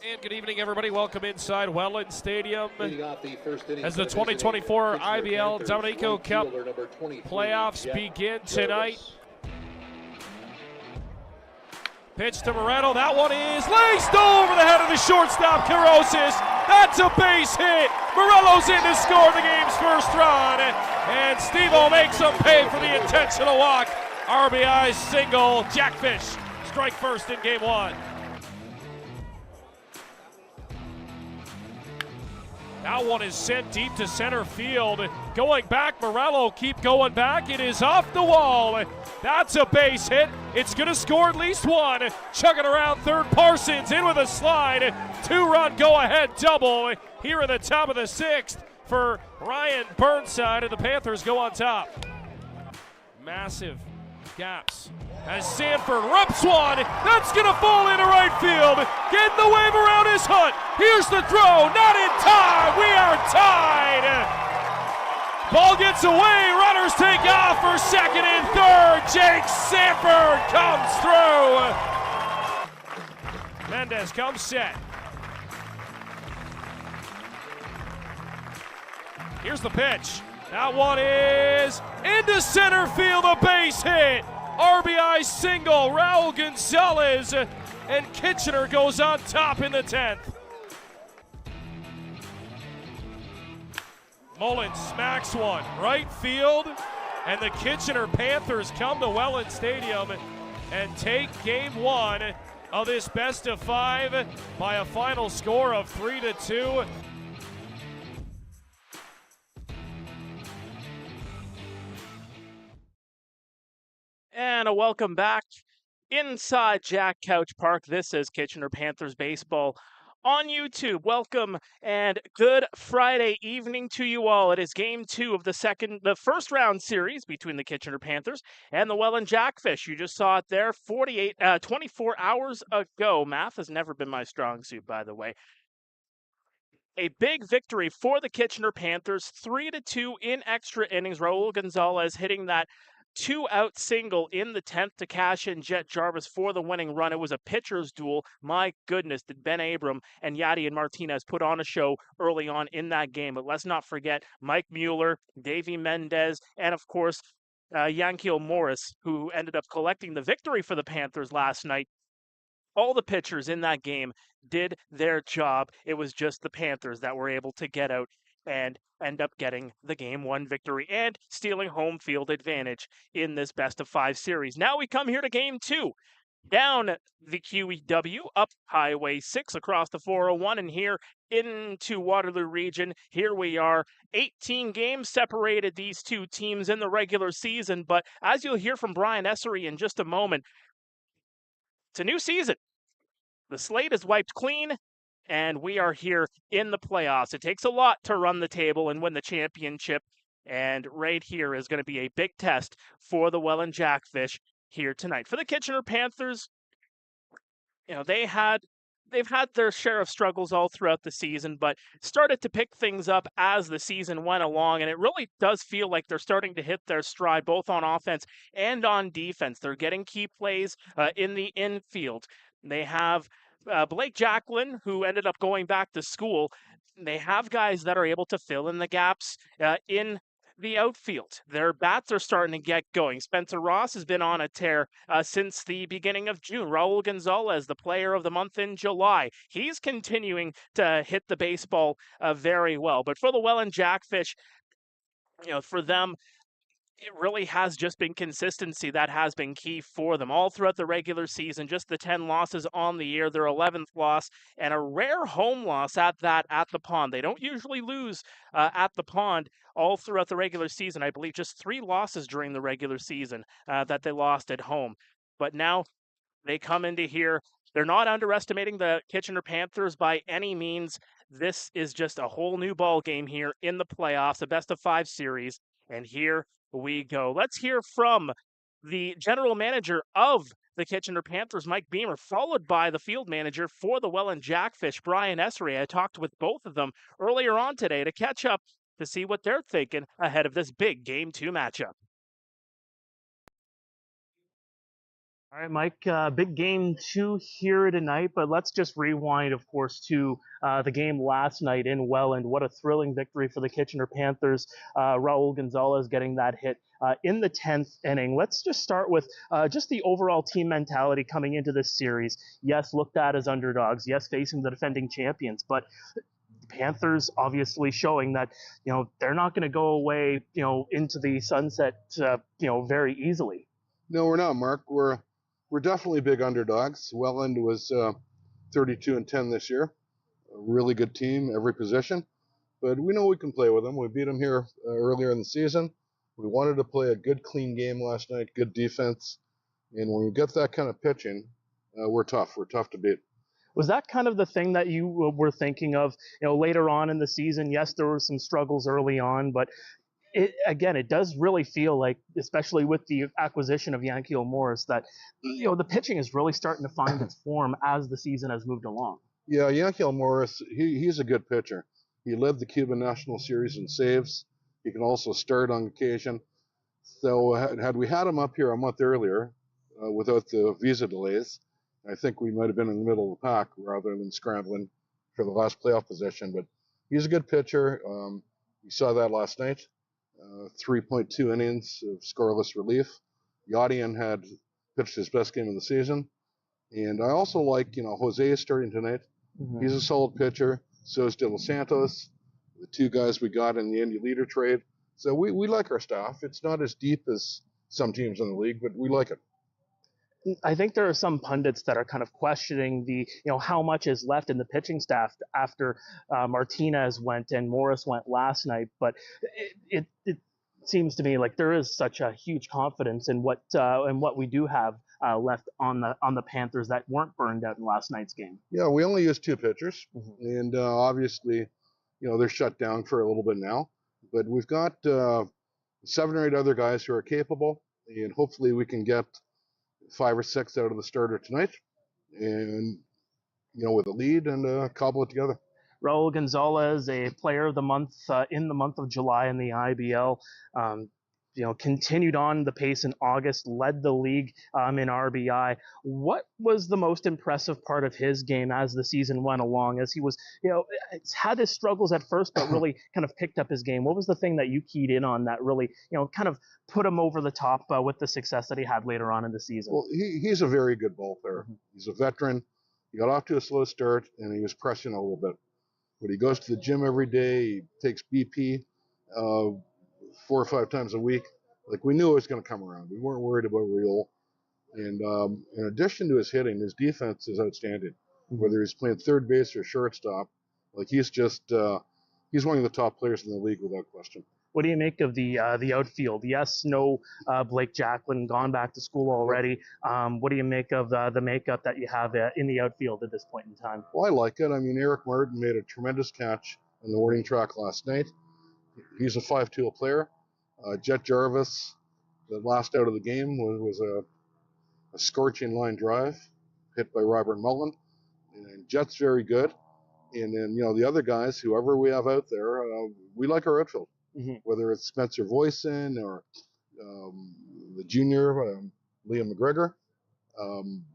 And good evening, everybody. Welcome inside Welland Stadium as the 2024 IBL Dominico Cup playoffs begin tonight. Pitch to Moreno. That one is laced over the head of the shortstop, Gervais. That's a base hit. Morelos in to score the game's first run. And Steve-O makes him pay for the intentional walk. RBI single. Jackfish strike first in game one. That one is sent deep to center field. Going back, Morello keep going back. It is off the wall. That's a base hit. It's going to score at least one. Chugging around third, Parsons in with a slide. Two-run go-ahead double here in the top of the sixth for Ryan Burnside, and the Panthers go on top. Massive gaps as Sanford rips one. That's going to fall into right field. Getting the wave around his Hunt. Here's the throw. Not in time. We are tied. Ball gets away. Runners take off for second and third. Jake Sanford comes through. Mendez comes set. Here's the pitch. That one is into center field. A base hit. RBI single, Raul Gonzalez, and Kitchener goes on top in the 10th. Mullins smacks one, right field, and the Kitchener Panthers come to Welland Stadium and take game one of this best of five by a final score of 3-2. And a welcome back inside Jack Couch Park. This is Kitchener Panthers baseball on YouTube. Welcome and good Friday evening to you all. It is game two of the first round series between the Kitchener Panthers and the Welland Jackfish. You just saw it there 24 hours ago. Math has never been my strong suit, by the way. A big victory for the Kitchener Panthers, 3-2 in extra innings. Raul Gonzalez hitting that two-out single in the 10th to cash in Jet Gervais for the winning run. It was a pitcher's duel. My goodness, did Ben Abram and Yadi and Martinez put on a show early on in that game. But let's not forget Mike Mueller, Davey Mendez, and of course, Yankiel Morris, who ended up collecting the victory for the Panthers last night. All the pitchers in that game did their job. It was just the Panthers that were able to get out and end up getting the game one victory and stealing home field advantage in this best of five series. Now we come here to game two. Down the QEW, up Highway 6 across the 401, and here into Waterloo region. Here we are. 18 games separated these two teams in the regular season, but as you'll hear from Brian Essery in just a moment, it's a new season. The slate is wiped clean, and we are here in the playoffs. It takes a lot to run the table and win the championship, and right here is going to be a big test for the Welland Jackfish here tonight. For the Kitchener Panthers, you know, they've had their share of struggles all throughout the season, but started to pick things up as the season went along, and it really does feel like they're starting to hit their stride both on offense and on defense. They're getting key plays in the infield. They have Blake Jacqueline, who ended up going back to school. They have guys that are able to fill in the gaps in the outfield. Their bats are starting to get going. Spencer Ross has been on a tear since the beginning of June. Raul Gonzalez, the player of the month in July, he's continuing to hit the baseball very well. But for the Welland Jackfish, you know, for them, it really has just been consistency that has been key for them all throughout the regular season. Just the 10 losses on the year, their 11th loss, and a rare home loss at that at the Pond. They don't usually lose at the Pond all throughout the regular season. I believe just 3 losses during the regular season that they lost at home. But now they come into here. They're not underestimating the Kitchener Panthers by any means. This is just a whole new ball game here in the playoffs, a best of 5 series, and here we go. Let's hear from the general manager of the Kitchener Panthers, Mike Beamer, followed by the field manager for the Welland Jackfish, Brian Essery. I talked with both of them earlier on today to catch up to see what they're thinking ahead of this big Game 2 matchup. All right, Mike, big game 2 here tonight, but let's just rewind, of course, to the game last night in Welland. What a thrilling victory for the Kitchener Panthers. Raul Gonzalez getting that hit in the 10th inning. Let's just start with just the overall team mentality coming into this series. Yes, looked at as underdogs. Yes, facing the defending champions, but the Panthers obviously showing that, they're not going to go away, into the sunset, very easily. No, we're not, Mark. We're definitely big underdogs. Welland was 32-10 this year. A really good team, every position. But we know we can play with them. We beat them here earlier in the season. We wanted to play a good, clean game last night, good defense. And when we get that kind of pitching, we're tough. We're tough to beat. Was that kind of the thing that you were thinking of, later on in the season? Yes, there were some struggles early on, but it does really feel like, especially with the acquisition of Yankiel Morris, that the pitching is really starting to find its form as the season has moved along. Yeah, Yankiel Morris, he's a good pitcher. He led the Cuban National Series in saves. He can also start on occasion. So had we had him up here a month earlier, without the visa delays, I think we might have been in the middle of the pack rather than scrambling for the last playoff position. But he's a good pitcher. You saw that last night. 3.2 innings of scoreless relief. Yadian had pitched his best game of the season. And I also like, Jose is starting tonight. Mm-hmm. He's a solid pitcher. So is De Los Santos, the two guys we got in the Indy leader trade. So we like our staff. It's not as deep as some teams in the league, but we like it. I think there are some pundits that are kind of questioning the, how much is left in the pitching staff after Martinez went and Morris went last night. But it seems to me like there is such a huge confidence in what we do have left on the Panthers that weren't burned out in last night's game. Yeah, we only used 2 pitchers, mm-hmm. And obviously, they're shut down for a little bit now. But we've got 7 or 8 other guys who are capable, and hopefully we can get 5 or 6 out of the starter tonight, and with a lead and cobble it together. Raul Gonzalez, a player of the month in the month of July in the IBL, continued on the pace in August, led the league in RBI. What was the most impressive part of his game as the season went along? As he was, had his struggles at first, but really kind of picked up his game. What was the thing that you keyed in on that really, kind of put him over the top with the success that he had later on in the season? Well, he's a very good ball player. Mm-hmm. He's a veteran. He got off to a slow start, and he was pressing a little bit. But he goes to the gym every day. He takes BP 4 or 5 times a week. Like, we knew it was going to come around. We weren't worried about Real. And in addition to his hitting, his defense is outstanding. Mm-hmm. Whether he's playing third base or shortstop, like, he's just he's one of the top players in the league without question. What do you make of the outfield? Yes, no Blake Jacklin, gone back to school already. What do you make of the makeup that you have in the outfield at this point in time? Well, I like it. I mean, Eric Martin made a tremendous catch on the warning track last night. He's a 5-tool player. Jet Gervais, the last out of the game, was a scorching line drive hit by Robert Mullen. And Jet's very good. And then, the other guys, whoever we have out there, we like our outfield. Mm-hmm. Whether it's Spencer Voisin or the junior, Liam McGregor.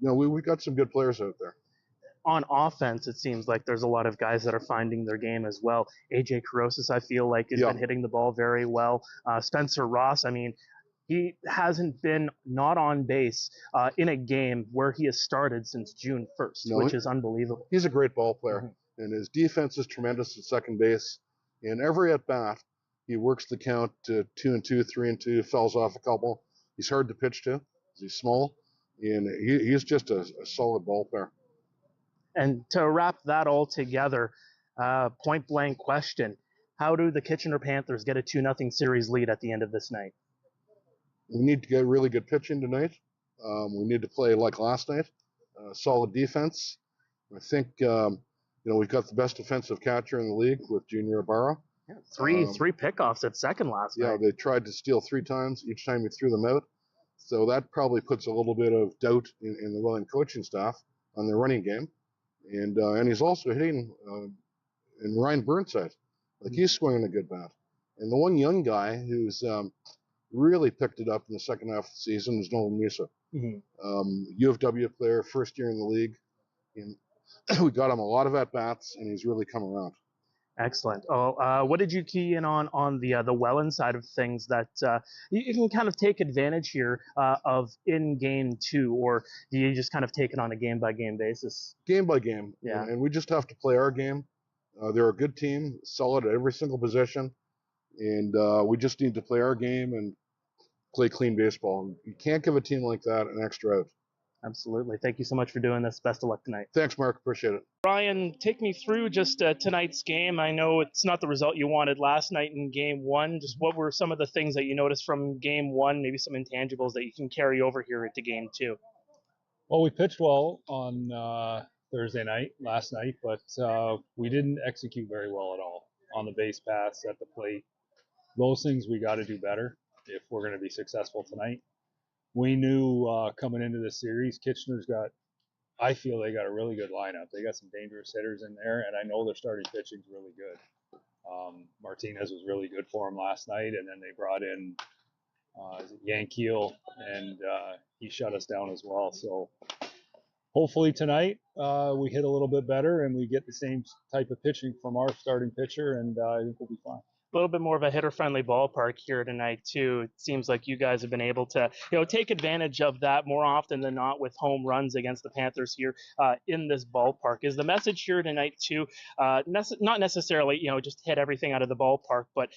We've got some good players out there. On offense, it seems like there's a lot of guys that are finding their game as well. AJ Carosis, I feel like, has been hitting the ball very well. Spencer Ross, I mean, he hasn't been not on base in a game where he has started since June 1st, which is unbelievable. He's a great ball player, mm-hmm. and his defense is tremendous at second base. And every at-bat, he works the count to 2-2, 3-2, fouls off a couple. He's hard to pitch to. He's small, and he's just a solid ball player. And to wrap that all together, point-blank question, how do the Kitchener Panthers get a 2-0 series lead at the end of this night? We need to get really good pitching tonight. We need to play like last night, solid defense. I think, we've got the best defensive catcher in the league with Junior Pare. Yeah, three pickoffs at second last night. Yeah, they tried to steal 3 times. Each time we threw them out. So that probably puts a little bit of doubt in the Welland coaching staff on their running game. And he's also hitting in Ryan Burnside. Like, he's swinging a good bat. And the one young guy who's really picked it up in the second half of the season is Nolan Musa. U of W player, first year in the league. And we got him a lot of at-bats, and he's really come around. Excellent. Oh, what did you key in on the Welland side of things that you can kind of take advantage here of in game two, or do you just kind of take it on a game by game basis? Game by game. Yeah. And we just have to play our game. They're a good team, solid at every single position, and we just need to play our game and play clean baseball. You can't give a team like that an extra out. Absolutely. Thank you so much for doing this. Best of luck tonight. Thanks, Mark. Appreciate it. Brian, take me through just tonight's game. I know it's not the result you wanted last night in game one. Just what were some of the things that you noticed from game one, maybe some intangibles that you can carry over here into game two? Well, we pitched well on Thursday night, last night, but we didn't execute very well at all on the base paths at the plate. Those things we got to do better if we're going to be successful tonight. We knew coming into the series, Kitchener's got, I feel they got a really good lineup. They got some dangerous hitters in there, and I know their starting pitching's really good. Martinez was really good for them last night, and then they brought in Yankiel, and he shut us down as well. So hopefully tonight we hit a little bit better and we get the same type of pitching from our starting pitcher, and I think we'll be fine. A little bit more of a hitter-friendly ballpark here tonight, too. It seems like you guys have been able to, take advantage of that more often than not with home runs against the Panthers here in this ballpark. Is the message here tonight, too, not necessarily, just hit everything out of the ballpark, but,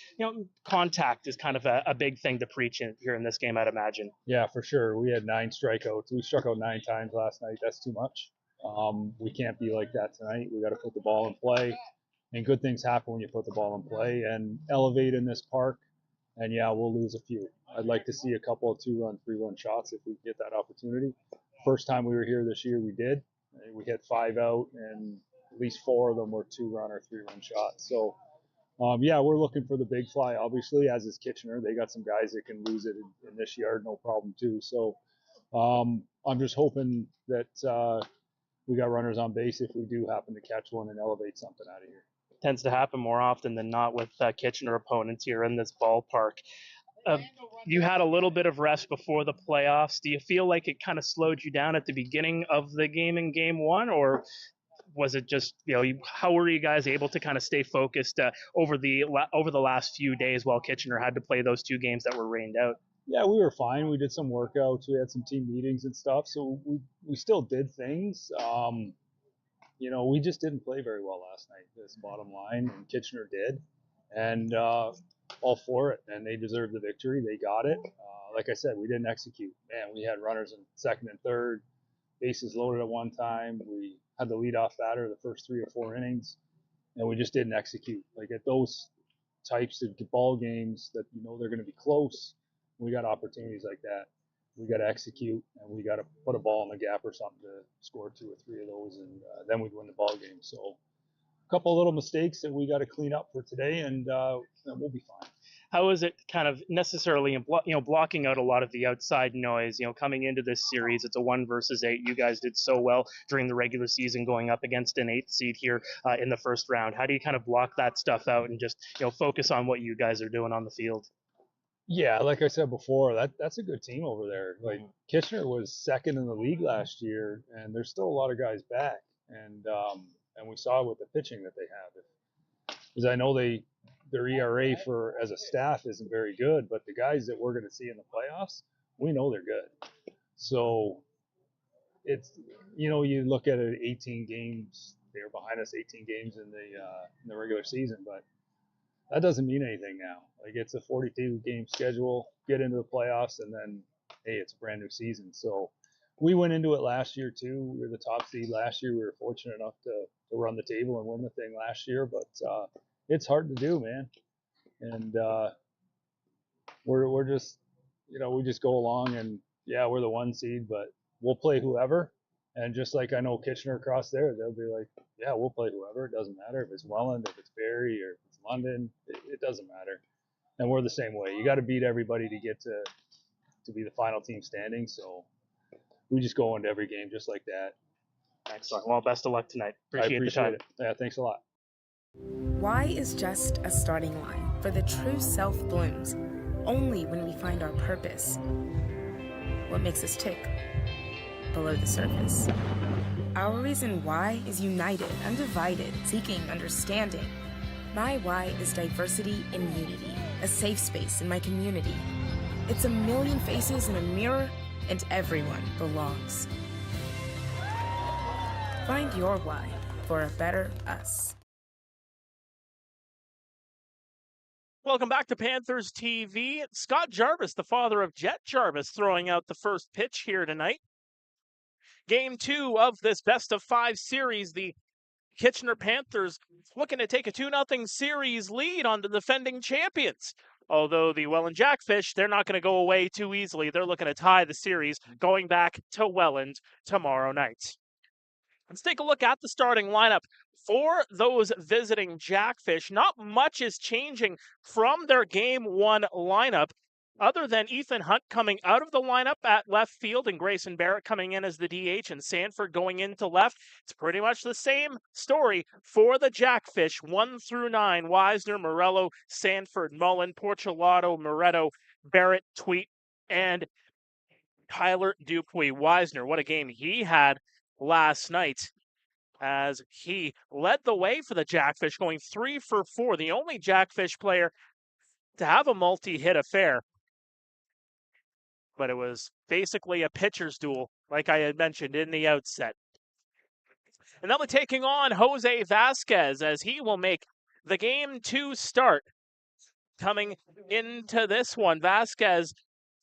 contact is kind of a big thing to preach here in this game, I'd imagine. Yeah, for sure. We had 9 strikeouts. We struck out 9 times last night. That's too much. We can't be like that tonight. We got to put the ball in play. And good things happen when you put the ball in play and elevate in this park. And yeah, we'll lose a few. I'd like to see a couple of 2-run, 3-run shots if we get that opportunity. First time we were here this year, we did. We hit 5 out, and at least 4 of them were 2-run or 3-run shots. So yeah, we're looking for the big fly, obviously, as is Kitchener. They got some guys that can lose it in this yard, no problem too. So I'm just hoping that we got runners on base if we do happen to catch one and elevate something out of here. Tends to happen more often than not with Kitchener opponents here in this ballpark. You had a little bit of rest before the playoffs. Do you feel like it kind of slowed you down at the beginning of the game in game one, or was it just, how were you guys able to kind of stay focused over the last few days while Kitchener had to play those 2 games that were rained out? Yeah, we were fine. We did some workouts. We had some team meetings and stuff, so we still did things. We just didn't play very well last night. That's the bottom line, and Kitchener did, and all for it. And they deserved the victory. They got it. Like I said, we didn't execute. Man, we had runners in second and third, bases loaded at one time. We had the leadoff batter the first 3 or 4 innings, and we just didn't execute. Like at those types of ball games that they're going to be close, we got opportunities like that. We got to execute, and we got to put a ball in the gap or something to score 2 or 3 of those, and then we'd win the ball game. So a couple of little mistakes that we got to clean up for today, and we'll be fine. How is it kind of necessarily, blocking out a lot of the outside noise, coming into this series? It's a 1 versus 8. You guys did so well during the regular season going up against an 8th seed here in the first round. How do you kind of block that stuff out and just, focus on what you guys are doing on the field? Yeah, like I said before, that's a good team over there. Like Kitchener was second in the league last year, and there's still a lot of guys back, and we saw with the pitching that they have. Because I know their ERA as a staff isn't very good, but the guys that we're going to see in the playoffs, we know they're good. So it's you look at it, 18 games. They were behind us 18 games in the regular season, but that doesn't mean anything now. Like it's a 42-game schedule, get into the playoffs, and then, hey, it's a brand new season. So we went into it last year too. We were the top seed last year. We were fortunate enough to run the table and win the thing last year, but it's hard to do, man. And we're just, we just go along, and yeah, we're the 1 seed, but we'll play whoever. And just like I know Kitchener across there, they'll be like, yeah, we'll play whoever. It doesn't matter if it's Welland, if it's Pare, or if it's London. It doesn't matter. And we're the same way. You got to beat everybody to get to be the final team standing. So we just go into every game just like that. Excellent. Well, best of luck tonight. Appreciate the time. It. Yeah, thanks a lot. Why is just a starting line for the true self blooms? only when we find our purpose, what makes us tick, below the surface. Our reason why is united, undivided, seeking understanding. My why is diversity and unity, a safe space in my community. It's a million faces in a mirror, and everyone belongs. Find your why for a better us. Welcome back to Panthers TV. Scott Gervais, the father of Jet Gervais, throwing out the first pitch here tonight. Game 2 of this best-of-5 series, the Kitchener Panthers looking to take a 2-0 series lead on the defending champions. Although the Welland Jackfish, they're not going to go away too easily. They're looking to tie the series going back to Welland tomorrow night. Let's take a look at the starting lineup for those visiting Jackfish. Not much is changing from their Game 1 lineup, other than Ethan Hunt coming out of the lineup at left field and Grayson Barrett coming in as the DH and Sanford going into left. It's pretty much the same story for the Jackfish, 1 through 9. Wisner, Morello, Sanford, Mullen, Porcelato, Moretto, Barrett, Tweet, and Tyler Dupuis. Wisner, what a game he had last night as he led the way for the Jackfish, going 3 for 4, the only Jackfish player to have a multi-hit affair. But it was basically a pitcher's duel, like I had mentioned in the outset. And they'll be taking on Jose Vasquez as he will make the Game 2 start. Coming into this one, Vasquez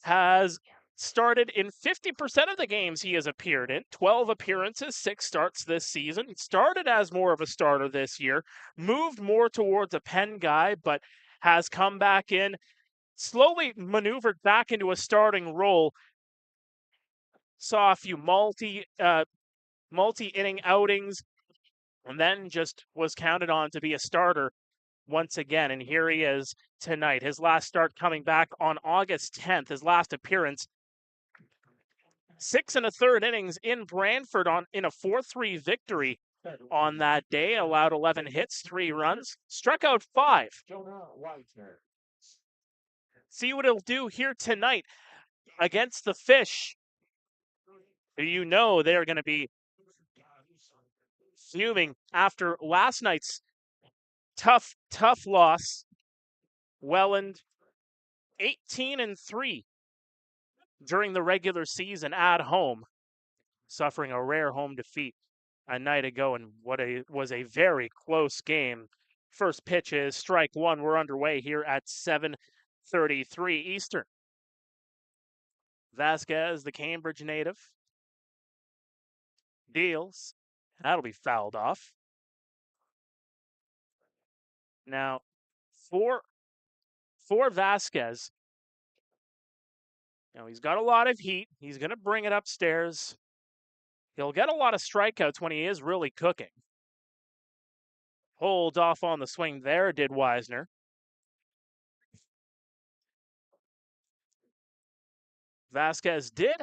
has started in 50% of the games he has appeared in. 12 appearances, 6 starts this season. Started as more of a starter this year, moved more towards a pen guy, but has come back in, slowly maneuvered back into a starting role. Saw a few multi-inning outings, and then just was counted on to be a starter once again. And here he is tonight. His last start coming back on August 10th, his last appearance. 6 1/3 innings in Brantford in a 4-3 victory on that day. Allowed 11 hits, 3 runs, struck out 5. See what he'll do here tonight against the Fish. You know they're going to be fuming after last night's tough loss. Welland 18-3 during the regular season at home, suffering a rare home defeat a night ago in what was a very close game. First pitch is strike 1. We're underway here at 7:33 Eastern. Vasquez, the Cambridge native, deals. That'll be fouled off. Now, for Vasquez, he's got a lot of heat. He's going to bring it upstairs. He'll get a lot of strikeouts when he is really cooking. Holds off on the swing there, did Wisner. Vasquez did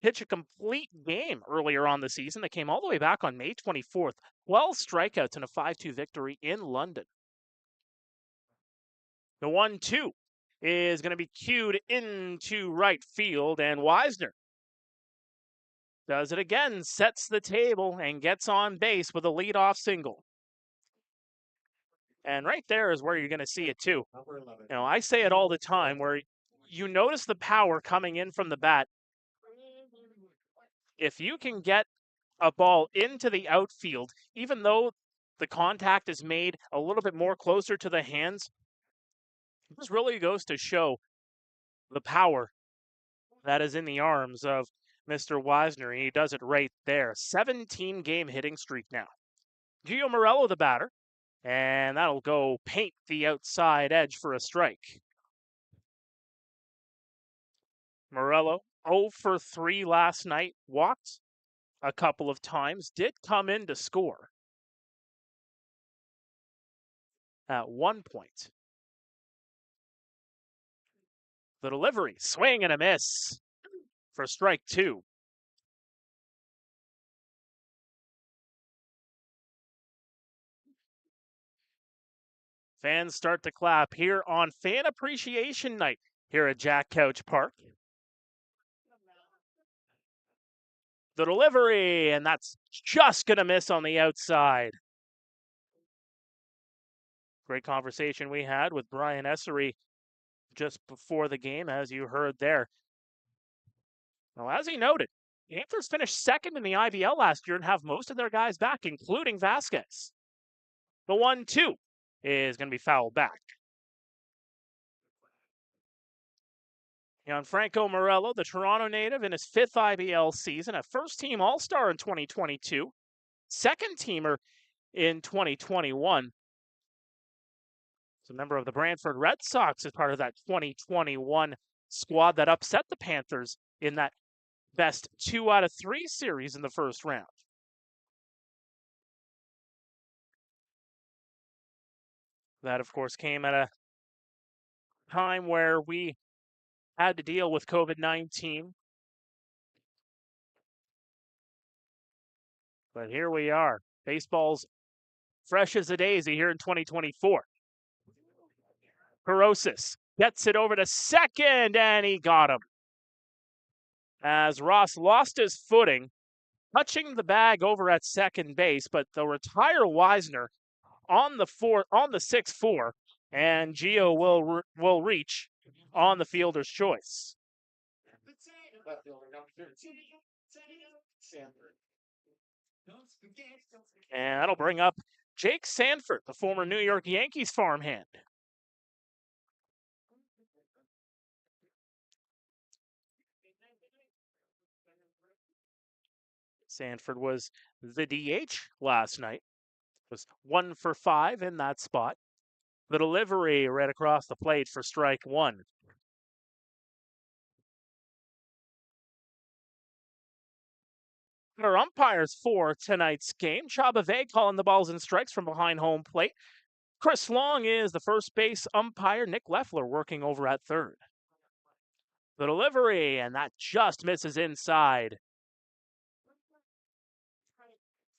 pitch a complete game earlier on the season that came all the way back on May 24th. 12 strikeouts in a 5-2 victory in London. The 1-2 is going to be cued into right field, and Wisner does it again, sets the table, and gets on base with a leadoff single. And right there is where you're going to see it too. I say it all the time, where you notice the power coming in from the bat. If you can get a ball into the outfield, even though the contact is made a little bit more closer to the hands, this really goes to show the power that is in the arms of Mr. Wisner. He does it right there. 17-game hitting streak now. Gio Morello, the batter, and that'll go paint the outside edge for a strike. Morello, 0 for 3 last night, walked a couple of times, did come in to score at one point. The delivery, swing and a miss for strike 2. Fans start to clap here on Fan Appreciation Night here at Jack Couch Park. The delivery, and that's just going to miss on the outside. Great conversation we had with Brian Essery just before the game, as you heard there. Well, as he noted, Panthers finished second in the IBL last year and have most of their guys back, including Vasquez. The 1-2 is going to be fouled back. Gianfranco Morello, the Toronto native, in his 5th IBL season, a first-team All-Star in 2022, second-teamer in 2021. He's a member of the Brantford Red Sox as part of that 2021 squad that upset the Panthers in that best 2 out of 3 series in the first round. That, of course, came at a time where we had to deal with COVID-19. But here we are. Baseball's fresh as a daisy here in 2024. Perosis gets it over to second, and he got him. As Ross lost his footing, touching the bag over at second base, but they'll retire Wisner on the 6-4, and Gio will reach on the fielder's choice. And that'll bring up Jake Sanford, the former New York Yankees farmhand. Sanford was the DH last night. Was 1 for 5 in that spot. The delivery right across the plate for strike 1. Our umpires for tonight's game. Gervais calling the balls and strikes from behind home plate. Chris Long is the first base umpire. Nick Leffler working over at third. The delivery, and that just misses inside.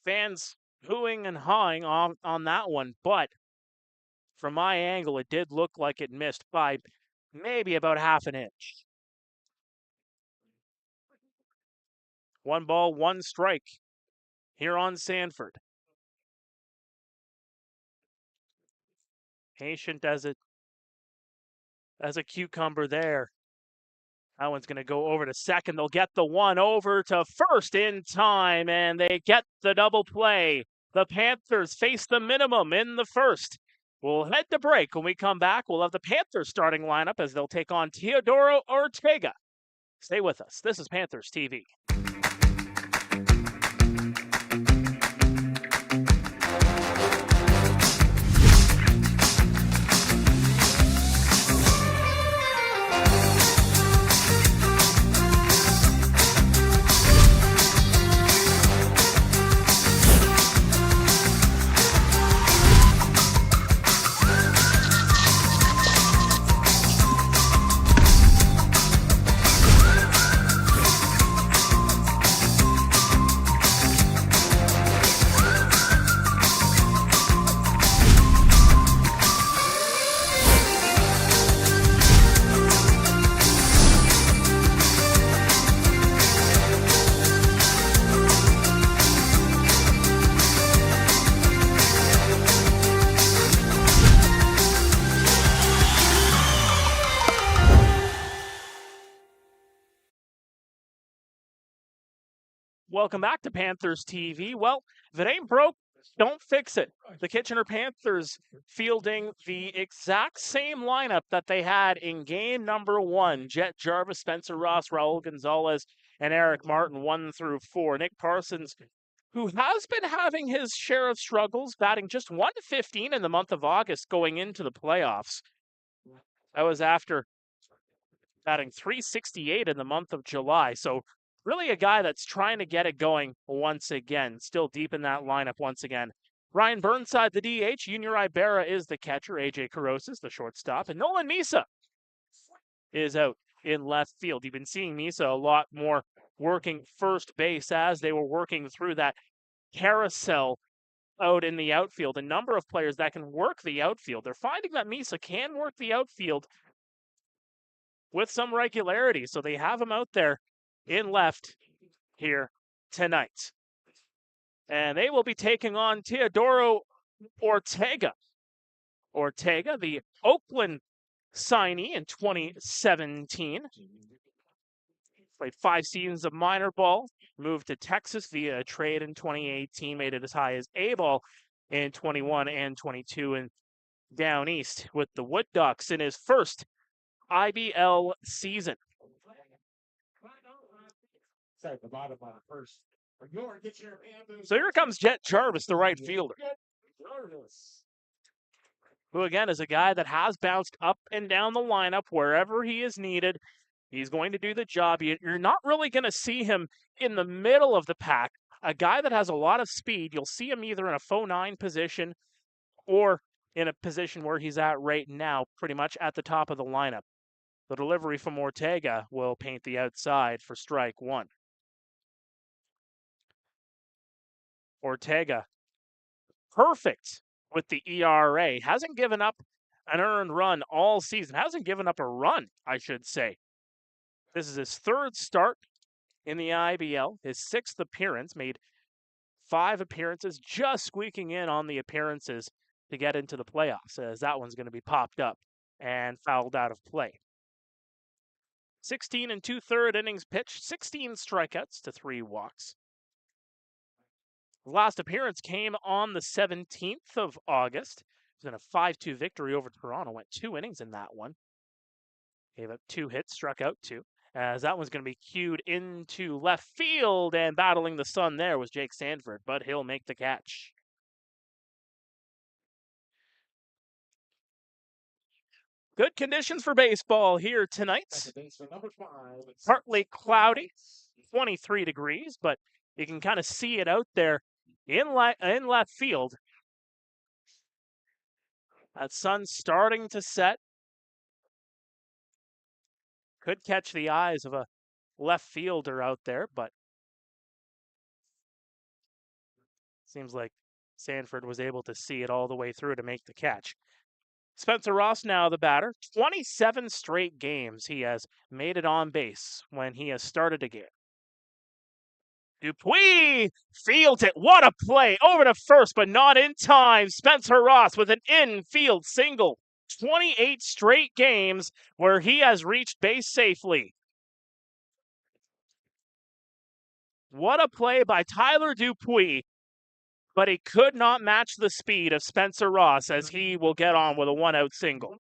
Fans hooing and hawing on that one, but from my angle, it did look like it missed by maybe about half an inch. 1 ball, 1 strike here on Sanford. Patient as a cucumber there. That one's going to go over to second. They'll get the 1 over to first in time, and they get the double play. The Panthers face the minimum in the first. We'll head to break. When we come back, we'll have the Panthers starting lineup as they'll take on Teodoro Ortega. Stay with us. This is Panthers TV. Welcome back to Panthers TV. Well, if it ain't broke, don't fix it. The Kitchener Panthers fielding the exact same lineup that they had in game number 1. Jet Gervais, Spencer Ross, Raul Gonzalez, and Eric Martin, 1 through 4. Nick Parsons, who has been having his share of struggles, batting just 115 in the month of August going into the playoffs. That was after batting 368 in the month of July. So really a guy that's trying to get it going once again. Still deep in that lineup once again. Ryan Burnside, the DH. Junior Ibarra is the catcher. AJ Carosis, the shortstop. And Nolan Misa is out in left field. You've been seeing Misa a lot more working first base as they were working through that carousel out in the outfield, a number of players that can work the outfield. They're finding that Misa can work the outfield with some regularity, so they have him out there in left here tonight. And they will be taking on Teodoro Ortega. Ortega, the Oakland signee in 2017. Played 5 seasons of minor ball, moved to Texas via a trade in 2018, made it as high as A ball in 21 and 22, and down east with the Wood Ducks in his first IBL season. So here comes Jet Gervais, the right fielder, who again is a guy that has bounced up and down the lineup wherever he is needed. He's going to do the job. You're not really going to see him in the middle of the pack. A guy that has a lot of speed, you'll see him either in a faux 9 position or in a position where he's at right now, pretty much at the top of the lineup. The delivery from Ortega will paint the outside for strike 1. Ortega, perfect with the ERA. Hasn't given up an earned run all season. Hasn't given up a run, I should say. This is his 3rd start in the IBL, his 6th appearance, made 5 appearances, just squeaking in on the appearances to get into the playoffs, as that one's going to be popped up and fouled out of play. 16 and 2/3 innings pitched, 16 strikeouts to 3 walks. The last appearance came on the 17th of August. It was in a 5-2 victory over Toronto. Went 2 innings in that one. Gave up 2 hits, struck out 2. As that one's going to be cued into left field, and battling the sun there was Jake Sanford, but he'll make the catch. Good conditions for baseball here tonight. Partly cloudy, 23 degrees, but you can kind of see it out there in left field. That sun's starting to set. Could catch the eyes of a left fielder out there, but seems like Sanford was able to see it all the way through to make the catch. Spencer Ross now the batter. 27 straight games he has made it on base when he has started a game. Dupuis fields it. What a play. Over to first, but not in time. Spencer Ross with an infield single. 28 straight games where he has reached base safely. What a play by Tyler Dupuis, but he could not match the speed of Spencer Ross as he will get on with a 1-out single.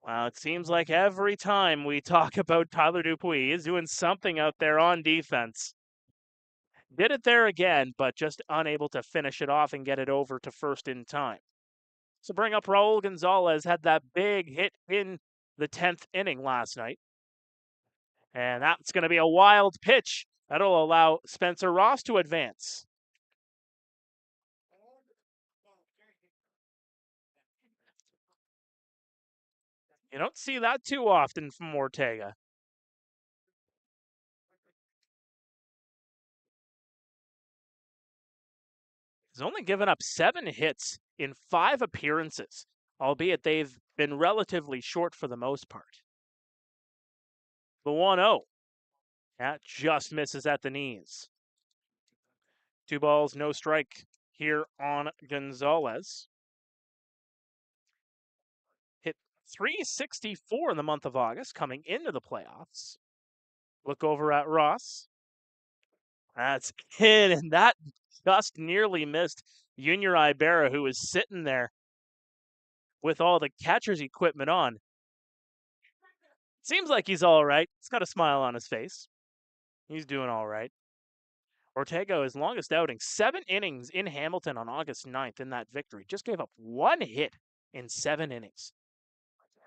Well, it seems like every time we talk about Tyler Dupuis, he's doing something out there on defense. Did it there again, but just unable to finish it off and get it over to first in time. So bring up Raul Gonzalez, had that big hit in the 10th inning last night. And that's going to be a wild pitch. That'll allow Spencer Ross to advance. You don't see that too often from Ortega. He's only given up 7 hits in 5 appearances, albeit they've been relatively short for the most part. The 1-0. That just misses at the knees. 2 balls, no strike here on Gonzalez. Hit .364 in the month of August, coming into the playoffs. Look over at Ross. That's hit, and that just nearly missed Junior Ibarra, who was sitting there with all the catcher's equipment on. Seems like he's all right. He's got a smile on his face. He's doing all right. Ortega, his longest outing, 7 innings in Hamilton on August 9th in that victory. Just gave up 1 hit in 7 innings.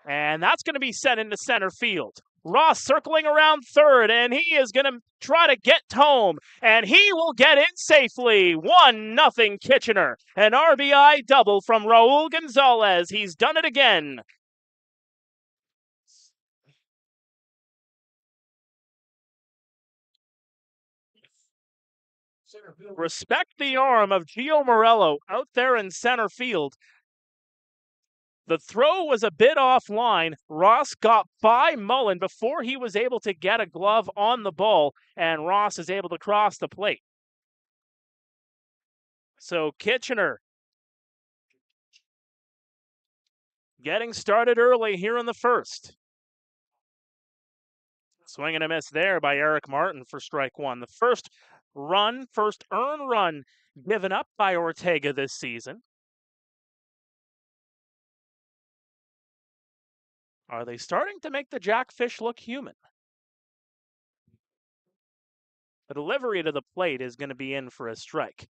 And that's going to be sent into center field. Ross circling around third, and he is going to try to get home, and he will get in safely. 1-0 Kitchener. An RBI double from Raul Gonzalez. He's done it again. Respect the arm of Gio Morello out there in center field. The throw was a bit offline. Ross got by Mullen before he was able to get a glove on the ball, and Ross is able to cross the plate. So Kitchener getting started early here in the first. Swing and a miss there by Eric Martin for strike one. The first earned run given up by Ortega this season. Are they starting to make the Jackfish look human? The delivery to the plate is going to be in for a strike.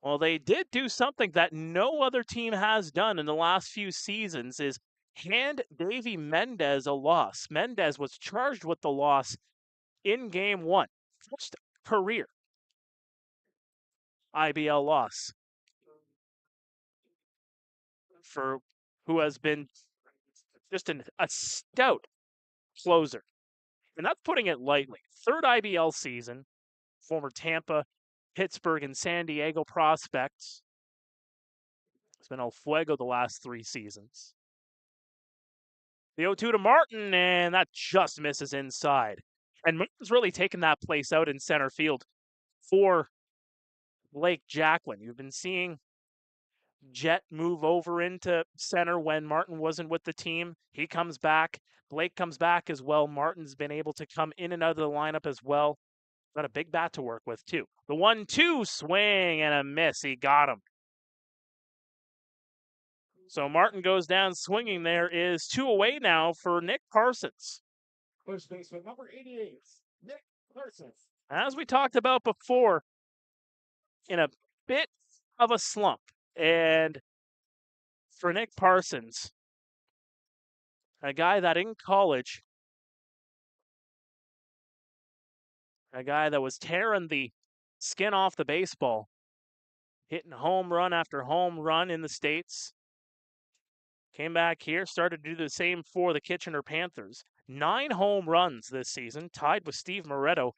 Well, they did do something that no other team has done in the last few seasons, is hand Davy Mendez a loss. Mendez was charged with the loss in game one. First career IBL loss for who has been just a stout closer. And that's putting it lightly. Third IBL season, former Tampa, Pittsburgh, and San Diego prospects. It's been El Fuego the last 3 seasons. The 0-2 to Martin, and that just misses inside. And Martin's really taken that place out in center field for Blake Jacklin. You've been seeing Jet move over into center when Martin wasn't with the team. He comes back. Blake comes back as well. Martin's been able to come in and out of the lineup as well. Got a big bat to work with, too. The 1-2 swing and a miss. He got him. So Martin goes down swinging. There is 2 away now for Nick Parsons. First baseman number 88, Nick Parsons. As we talked about before, in a bit of a slump. And for Nick Parsons, a guy that in college, a guy that was tearing the skin off the baseball, hitting home run after home run in the States, came back here, started to do the same for the Kitchener Panthers. 9 home runs this season, tied with Steve Moretto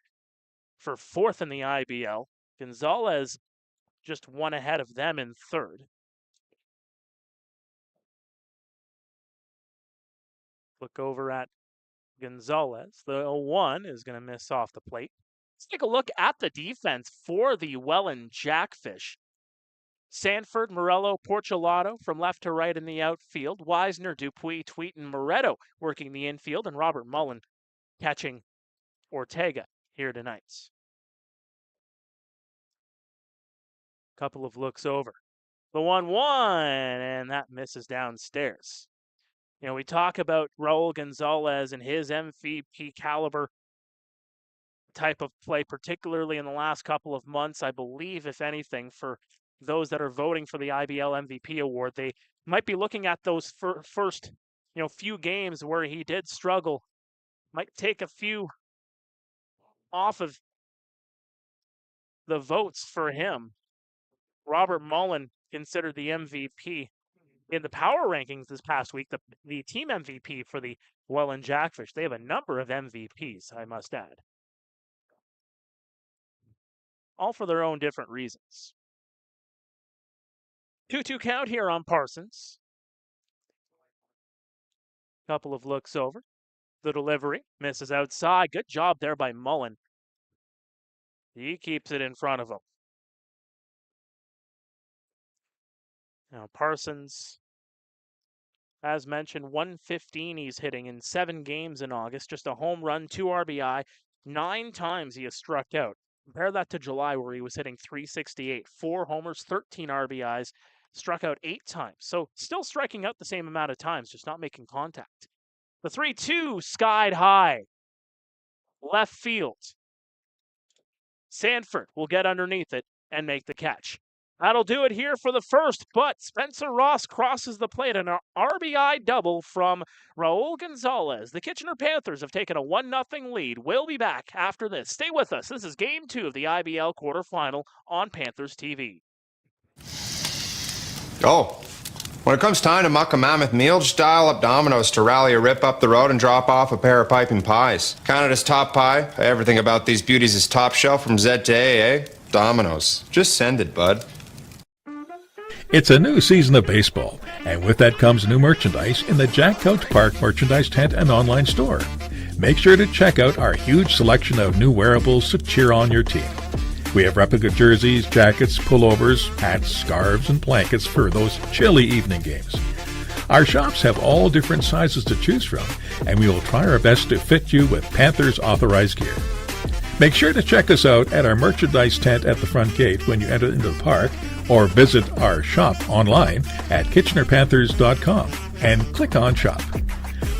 for 4th in the IBL. Gonzalez just 1 ahead of them in 3rd. Look over at Gonzalez. The 0-1 is going to miss off the plate. Let's take a look at the defense for the Welland Jackfish. Sanford, Morello, Porchelato from left to right in the outfield. Wisner, Dupuis, Tweet, and Moretto working the infield, and Robert Mullen catching Ortega here tonight. Couple of looks over. The 1-1, and that misses downstairs. You know, we talk about Raul Gonzalez and his MVP caliber type of play, particularly in the last couple of months. I believe, if anything, for those that are voting for the IBL MVP award, they might be looking at those first, few games where he did struggle. Might take a few off of the votes for him. Robert Mullen considered the MVP in the power rankings this past week, the team MVP for the Welland Jackfish. They have a number of MVPs, I must add. All for their own different reasons. 2-2 count here on Parsons. Couple of looks over. The delivery misses outside. Good job there by Mullen. He keeps it in front of him. Now Parsons, as mentioned, 115 he's hitting in 7 games in August. Just a home run, 2 RBI. 9 times he has struck out. Compare that to July, where he was hitting 368. 4 homers, 13 RBIs, struck out 8 times. So still striking out the same amount of times, just not making contact. The 3-2 skied high. Left field. Sanford will get underneath it and make the catch. That'll do it here for the first, but Spencer Ross crosses the plate, and an RBI double from Raul Gonzalez. The Kitchener Panthers have taken a 1-0 lead. We'll be back after this. Stay with us. This is Game 2 of the IBL quarterfinal on Panthers TV. Oh, When it comes time to muck a mammoth meal, just dial up Domino's to rally a rip up the road and drop off a pair of piping pies. Canada's top pie. Everything about these beauties is top shelf from Z to A, eh? Domino's. Just send it, bud. It's a new season of baseball, and with that comes new merchandise in the Jack Couch Park merchandise tent and online store. Make sure to check out our huge selection of new wearables to cheer on your team. We have replica jerseys, jackets, pullovers, hats, scarves, and blankets for those chilly evening games. Our shops have all different sizes to choose from, and we will try our best to fit you with Panthers authorized gear. Make sure to check us out at our merchandise tent at the front gate when you enter into the park, or visit our shop online at KitchenerPanthers.com and click on Shop.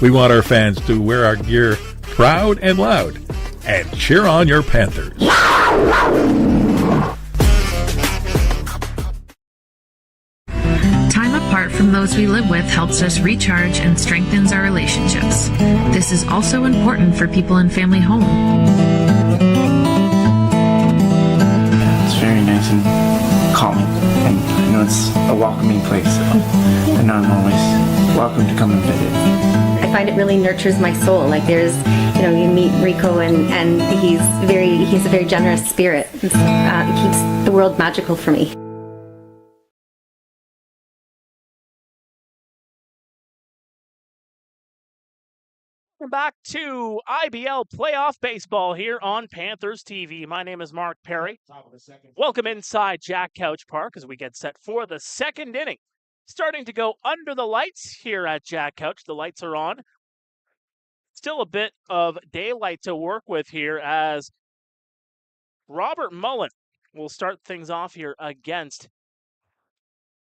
We want our fans to wear our gear proud and loud and cheer on your Panthers. Time apart from those we live with helps us recharge and strengthens our relationships. This is also important for people in family home. It's very nice and calming, and I know it's a welcoming place, and I'm always welcome to come and visit. I find it really nurtures my soul. Like there's, you meet Rico and he's a very generous spirit. It keeps the world magical for me. Welcome back to IBL playoff baseball here on Panthers TV. My name is Mark Pare. Welcome inside Jack Couch Park as we get set for the second inning. Starting to go under the lights here at Jack Couch. The lights are on. Still a bit of daylight to work with here as Robert Mullen will start things off here against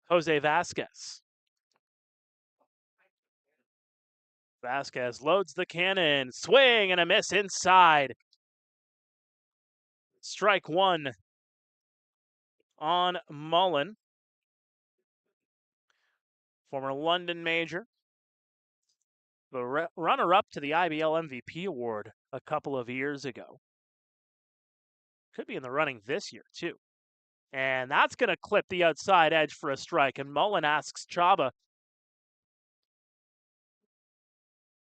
Jose Vasquez. Vasquez loads the cannon, swing and a miss inside. Strike one on Mullen. Former London Major. The runner-up to the IBL MVP award a couple of years ago. Could be in the running this year, too. And that's going to clip the outside edge for a strike. And Mullen asks Chaba,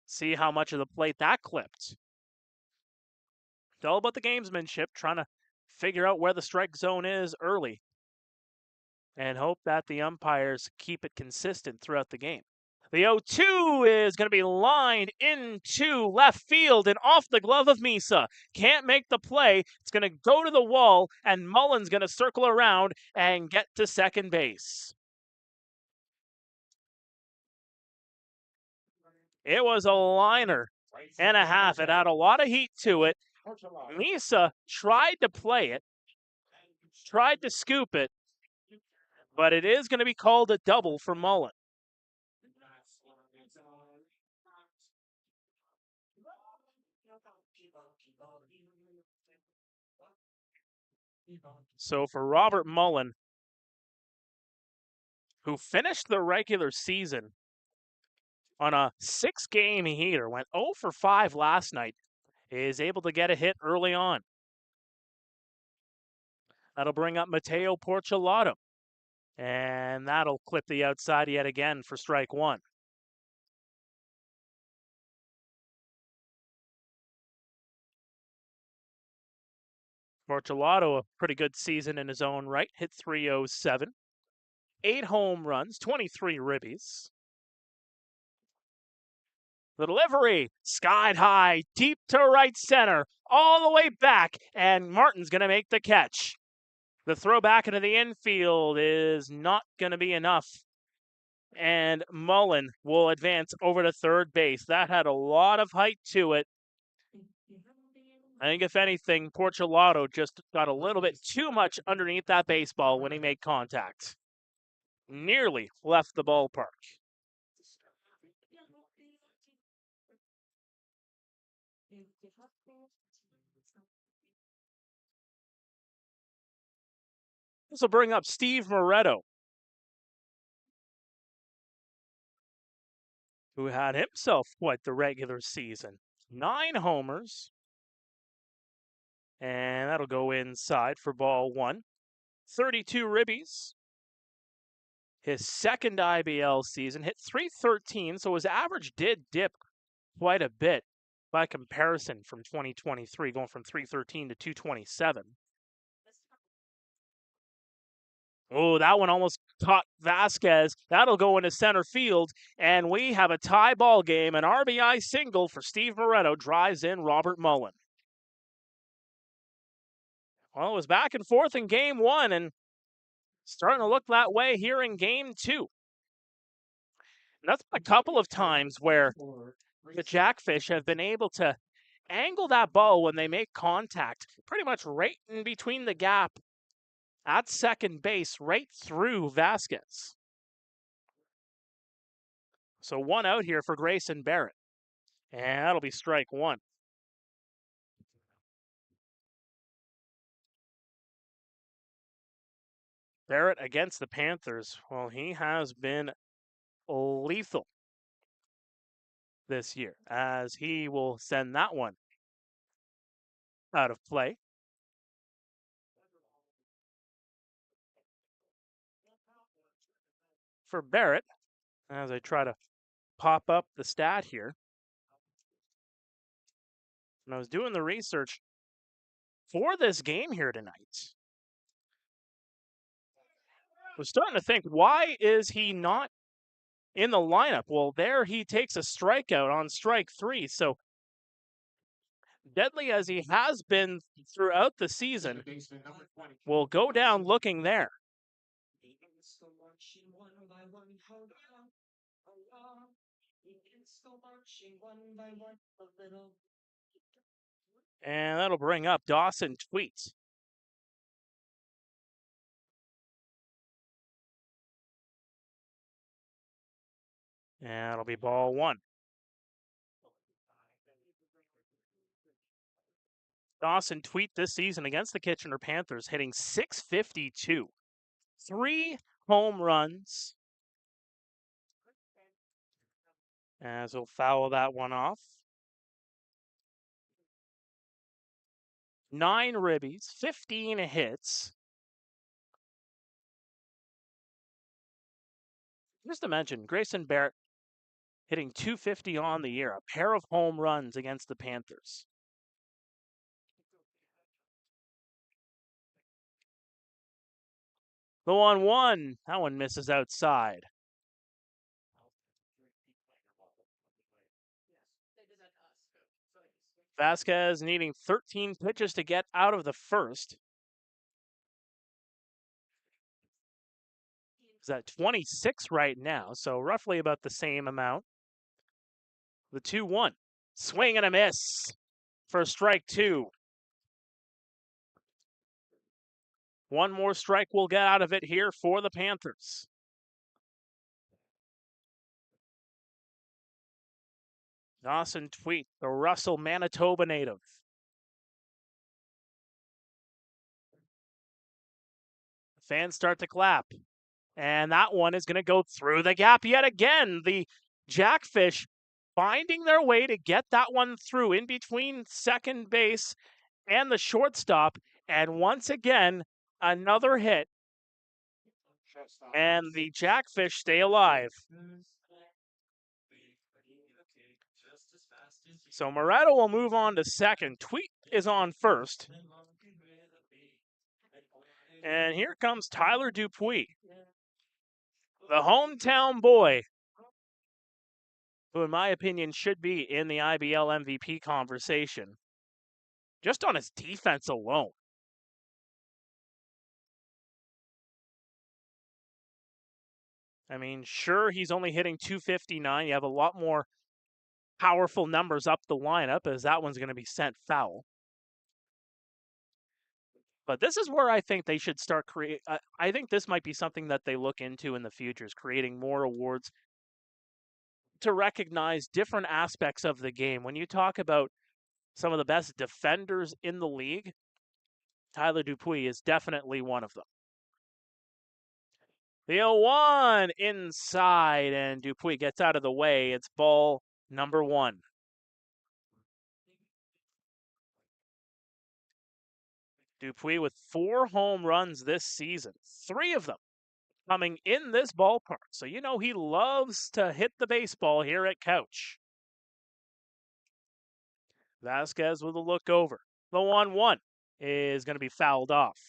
see how much of the plate that clipped. It's all about the gamesmanship, trying to figure out where the strike zone is early. And hope that the umpires keep it consistent throughout the game. The 0-2 is going to be lined into left field and off the glove of Misa. Can't make the play. It's going to go to the wall, and Mullen's going to circle around and get to second base. It was a liner and a half. It had a lot of heat to it. Misa tried to play it, tried to scoop it, but it is going to be called a double for Mullen. So for Robert Mullen, who finished the regular season on a 6-game heater, went 0 for 5 last night, is able to get a hit early on. That'll bring up Mateo Porchelato, and that'll clip the outside yet again for strike one. Porchelato, a pretty good season in his own right, hit .307, 8 home runs, 23 ribbies. The delivery, skied high, deep to right center, all the way back, and Martin's going to make the catch. The throw back into the infield is not going to be enough, and Mullen will advance over to third base. That had a lot of height to it. I think, if anything, Porchelato just got a little bit too much underneath that baseball when he made contact. Nearly left the ballpark. This will bring up Steve Moretto, who had himself quite the regular season. 9 homers. And that'll go inside for ball one. 32 ribbies. his second IBL season, hit .313, so his average did dip quite a bit by comparison from 2023, going from .313 to .227. Oh, that one almost caught Vasquez. That'll go into center field, and we have a tie ball game. An RBI single for Steve Moretto drives in Robert Mullen. Well, it was back and forth in game one, and starting to look that way here in game two. And that's a couple of times where the Jackfish have been able to angle that ball when they make contact, pretty much right in between the gap at second base, right through Vasquez. So one out here for Grayson Barrett. And that'll be strike one. Barrett against the Panthers. Well, he has been lethal this year, as he will send that one out of play. For Barrett, as I try to pop up the stat here, and I was doing the research for this game here tonight, I was starting to think, why is he not in the lineup? Well, there he takes a strikeout on strike three. So deadly as he has been throughout the season, will go down looking there. And that'll bring up Dawson Tweets. And it'll be ball one. Dawson Tweet this season against the Kitchener Panthers hitting .652. 3 home runs. As he'll foul that one off. 9 ribbies, 15 hits. Just to mention, Grayson Barrett hitting .250 on the year, a pair of home runs against the Panthers. The 1-1, that one misses outside. Vasquez needing 13 pitches to get out of the first. He's at 26 right now, so roughly about the same amount. The 2-1, swing and a miss for strike two. One more strike we'll get out of it here for the Panthers. Dawson Tweet, the Russell, Manitoba native. Fans start to clap. And that one is going to go through the gap yet again. The Jackfish finding their way to get that one through in between second base and the shortstop. And once again, another hit. And the Jackfish stay alive. So Moretto will move on to second. Tweet is on first. And here comes Tyler Dupuis, the hometown boy, who in my opinion should be in the IBL MVP conversation, just on his defense alone. I mean, sure, he's only hitting .259. You have a lot more powerful numbers up the lineup, as that one's going to be sent foul. But this is where I think they should start I think this might be something that they look into in the future, is creating more awards to recognize different aspects of the game. When you talk about some of the best defenders in the league, Tyler Dupuis is definitely one of them. The 0-1 inside, and Dupuis gets out of the way. It's ball number one. Dupuis with 4 home runs this season, 3 of them coming in this ballpark. So you know he loves to hit the baseball here at Couch. Vasquez with a look over. The 1-1 is going to be fouled off.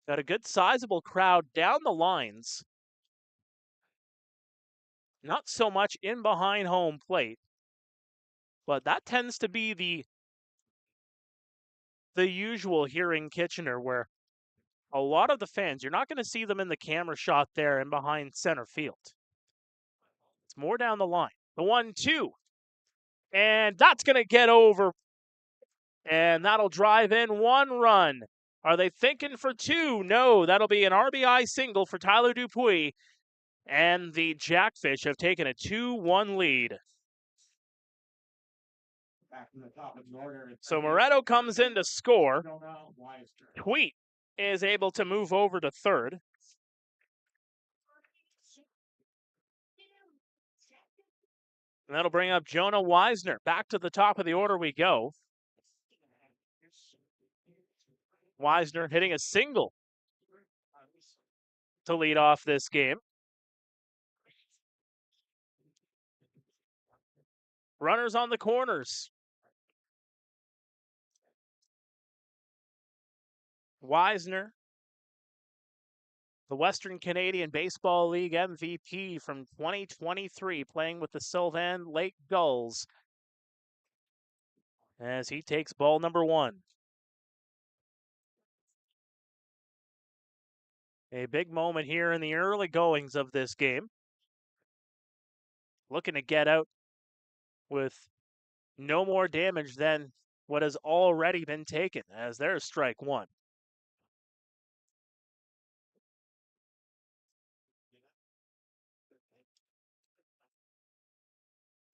Got a good sizable crowd down the lines. Not so much in behind home plate. But that tends to be the usual here in Kitchener, where a lot of the fans, you're not going to see them in the camera shot there and behind center field. It's more down the line. The 1-2. And that's going to get over. And that'll drive in 1 run. Are they thinking for 2? No, that'll be an RBI single for Tyler Dupuis. And the Jackfish have taken a 2-1 lead. So Moretto comes in to score. Tweet is able to move over to third. And that'll bring up Jonah Weisner. Back to the top of the order we go. Weisner hitting a single to lead off this game. Runners on the corners. Weisner, the Western Canadian Baseball League MVP from 2023, playing with the Sylvan Lake Gulls, as he takes ball number 1. A big moment here in the early goings of this game. Looking to get out with no more damage than what has already been taken, as there's strike 1.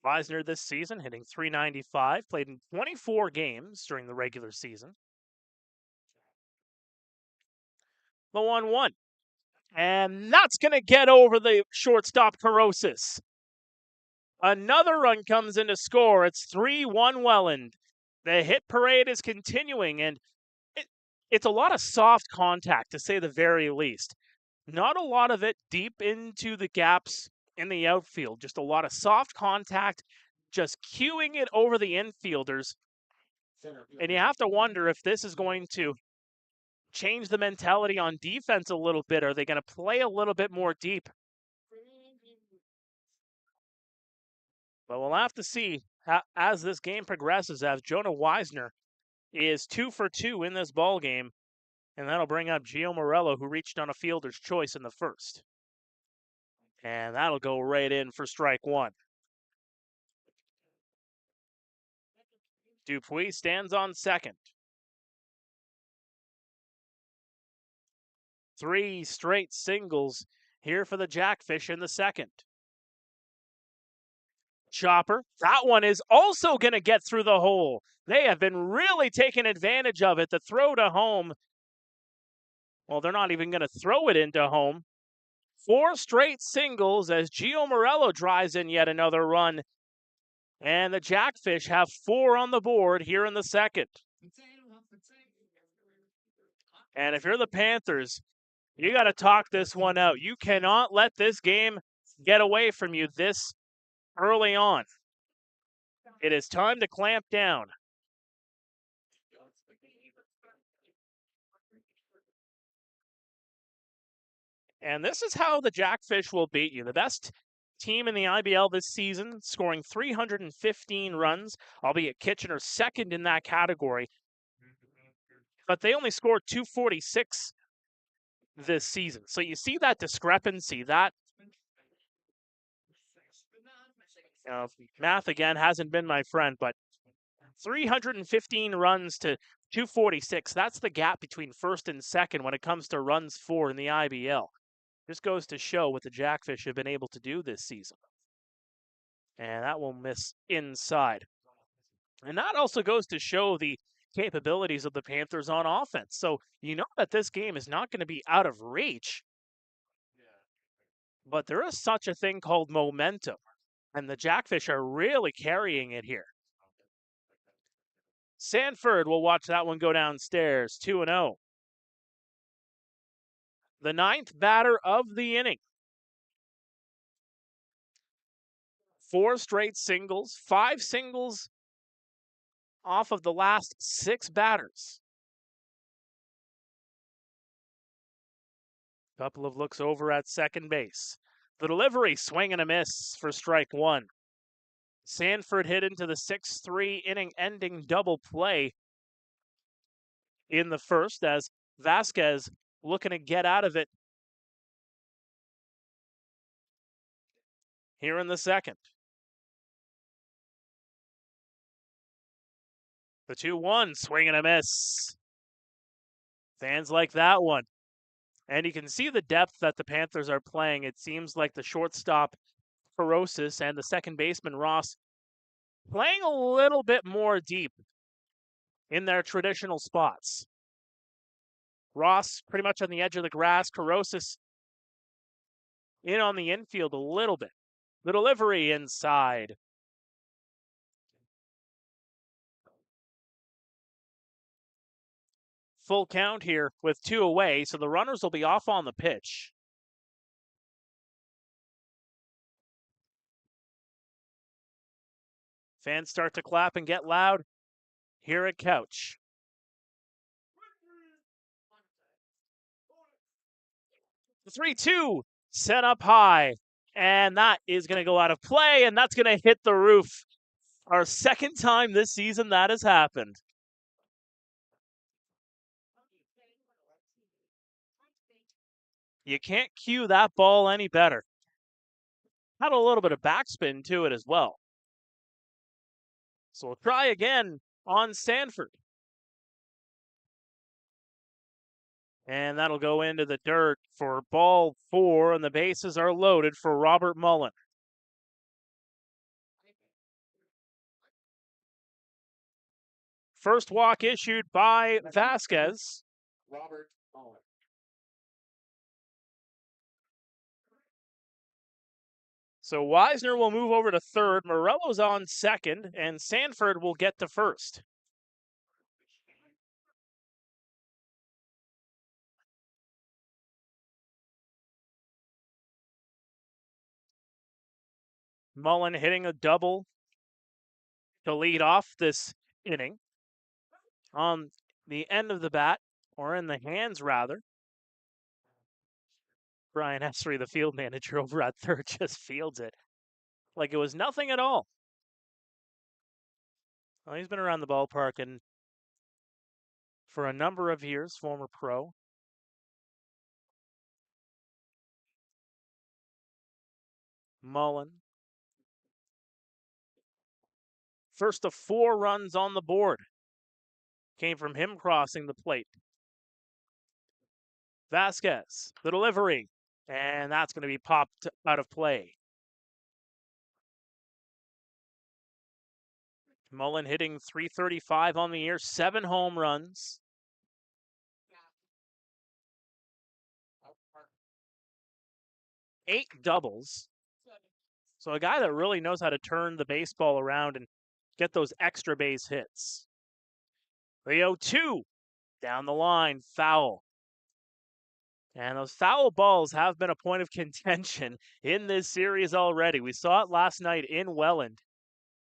Weisner this season hitting .395, played in 24 games during the regular season. The 1-1. And that's going to get over the shortstop Carosis. Another run comes in to score. It's 3-1 Welland. The hit parade is continuing, and it's a lot of soft contact, to say the very least. Not a lot of it deep into the gaps in the outfield. Just a lot of soft contact, just cueing it over the infielders. And you have to wonder if this is going to change the mentality on defense a little bit. Are they going to play a little bit more deep? But we'll have to see as this game progresses, as Jonah Weisner is 2 for 2 in this ball game. And that'll bring up Gio Morello, who reached on a fielder's choice in the first. And that'll go right in for strike 1. Dupuis stands on second. 3 straight singles here for the Jackfish in the second. Chopper, that one is also going to get through the hole. They have been really taking advantage of it. The throw to home, well, they're not even going to throw it into home. 4 straight singles as Gio Morello drives in yet another run. And the Jackfish have 4 on the board here in the second. And if you're the Panthers, you got to talk this one out. You cannot let this game get away from you this early on. It is time to clamp down. And this is how the Jackfish will beat you. The best team in the IBL this season, scoring 315 runs, albeit Kitchener second in that category. But they only scored 246 this season. So you see that discrepancy, that math again hasn't been my friend, but 315 runs to 246. That's the gap between first and second when it comes to runs for in the IBL. Just goes to show what the Jackfish have been able to do this season. And that will miss inside. And that also goes to show the capabilities of the Panthers on offense. So you know that this game is not going to be out of reach. But there is such a thing called momentum. And the Jackfish are really carrying it here. Sanford will watch that one go downstairs, 2-0. the 9th batter of the inning. 4 straight singles, 5 singles off of the last 6 batters. Couple of looks over at second base. The delivery, swing and a miss for strike 1. Sanford hit into the 6-3 inning-ending double play in the first as Vasquez looking to get out of it here in the second. The 2-1, swing and a miss. Fans like that one. And you can see the depth that the Panthers are playing. It seems like the shortstop, Ferocis, and the second baseman, Ross, playing a little bit more deep in their traditional spots. Ross pretty much on the edge of the grass. Ferocis in on the infield a little bit. The delivery inside. Full count here with 2 away, so the runners will be off on the pitch. Fans start to clap and get loud here at Couch. The 3-2 set up high, and that is going to go out of play, and that's going to hit the roof. Our second time this season that has happened. You can't cue that ball any better. Had a little bit of backspin to it as well. So we'll try again on Sanford. And that'll go into the dirt for ball 4, and the bases are loaded for Robert Mullen. First walk issued by Vasquez. Robert Mullen. So Wisner will move over to third, Morello's on second, and Sanford will get to first. Mullen hitting a double to lead off this inning. On the end of the bat, or in the hands rather, Brian Essery, the field manager over at third, just fields it like it was nothing at all. Well, he's been around the ballpark and for a number of years, former pro. Mullen. First of 4 runs on the board came from him crossing the plate. Vasquez, the delivery, and that's going to be popped out of play. Mullen hitting .335 on the year, 7 home runs. Eight doubles. So a guy that really knows how to turn the baseball around and get those extra base hits. The 0-2 down the line, foul. And those foul balls have been a point of contention in this series already. We saw it last night in Welland.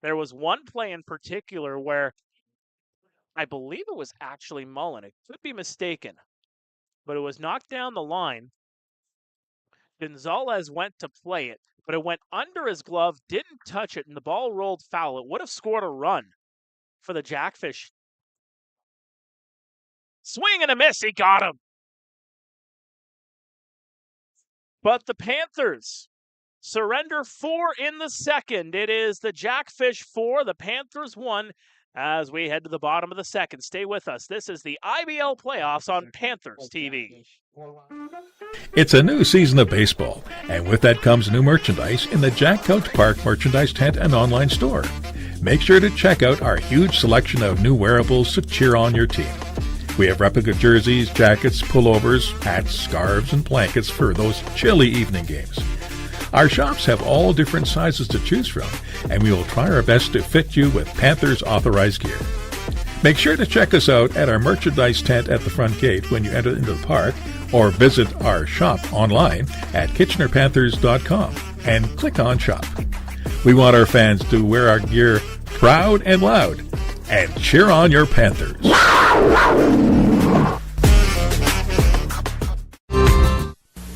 There was one play in particular where I believe it was actually Mullen. It could be mistaken, but it was knocked down the line. Gonzalez went to play it, but it went under his glove, didn't touch it, and the ball rolled foul. It would have scored a run for the Jackfish. Swing and a miss, he got him. But the Panthers surrender 4 in the second. It is the Jackfish 4, the Panthers 1, as we head to the bottom of the second. Stay with us. This is the IBL playoffs on Panthers TV. It's a new season of baseball, and with that comes new merchandise in the Jack Couch Park merchandise tent and online store. Make sure to check out our huge selection of new wearables to cheer on your team. We have replica jerseys, jackets, pullovers, hats, scarves, and blankets for those chilly evening games. Our shops have all different sizes to choose from, and we will try our best to fit you with Panthers authorized gear. Make sure to check us out at our merchandise tent at the front gate when you enter into the park, or visit our shop online at KitchenerPanthers.com and click on Shop. We want our fans to wear our gear proud and loud and cheer on your Panthers.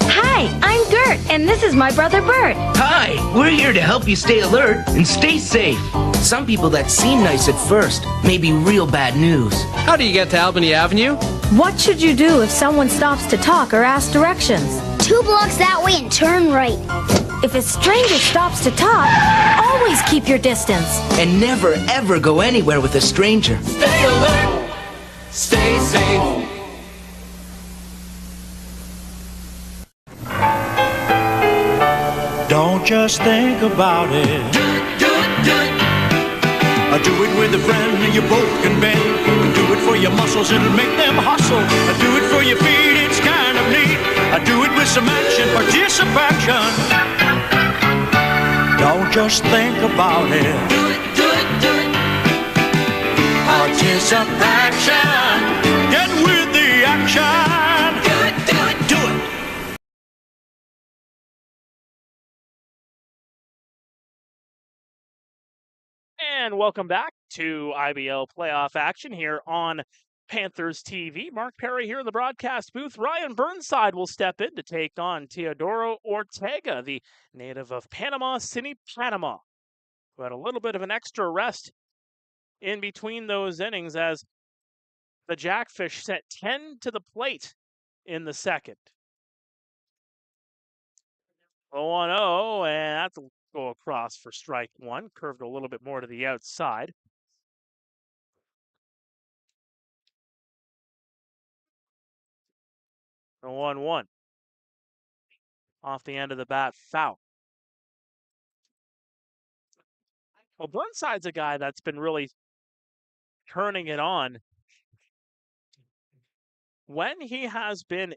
Hi, I'm Gert, and this is my brother Bert. Hi, we're here to help you stay alert and stay safe. Some people that seem nice at first may be real bad news. How do you get to Albany Avenue? What should you do if someone stops to talk or ask directions? 2 blocks that way and turn right. If a stranger stops to talk, always keep your distance. And never ever go anywhere with a stranger. Stay alert, stay safe. Don't just think about it. Do it, do it, do it. Do it with a friend and you both can bend. Do it for your muscles, it'll make them hustle. Do it for your feet, it's kind of neat. Do it with some action, participation. Don't just think about it. Do it, do it, do it. Participation. Get with the action. Do it, do it, do it. And welcome back to IBL playoff action here on Panthers TV. Mark Pare here in the broadcast booth. Ryan Burnside will step in to take on Teodoro Ortega, the native of Panama City, Panama, who had a little bit of an extra rest in between those innings as the Jackfish set 10 to the plate in the second. 0-0, and that's a go across for strike one. Curved a little bit more to the outside. The 1-1. Off the end of the bat, foul. Well, Burnside's a guy that's been really turning it on when he has been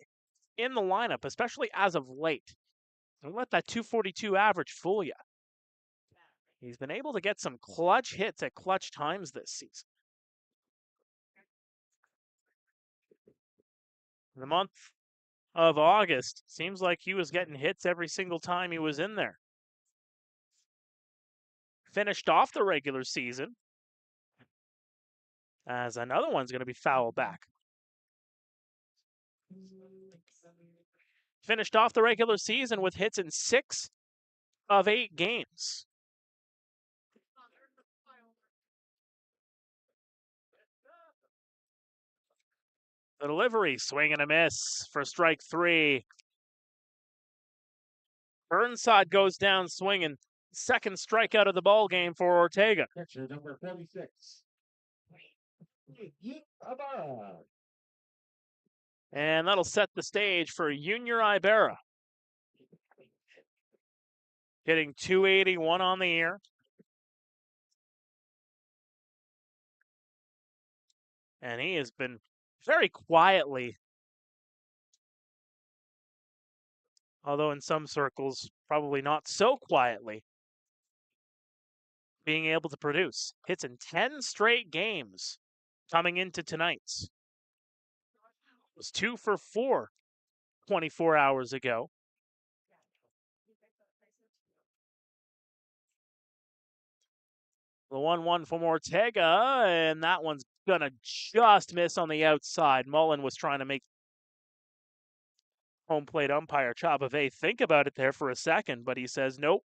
in the lineup, especially as of late. Don't let that 242 average fool you. He's been able to get some clutch hits at clutch times this season. The month of August, seems like he was getting hits every single time he was in there. Finished off the regular season as another one's going to be foul back. Finished off the regular season with hits in 6 of 8 games. The delivery, swing and a miss for strike 3. Burnside goes down swinging. Second strikeout of the ball game for Ortega. Number 46. And that'll set the stage for Junior Ibarra. Hitting 281 on the year. And he has been very quietly, although in some circles, probably not so quietly, being able to produce. Hits in 10 straight games coming into tonight's. It was 2 for 4 24 hours ago. The 1-1 from Ortega, and that one's going to just miss on the outside. Mullen was trying to make home plate umpire Gervais think about it there for a second, but he says nope.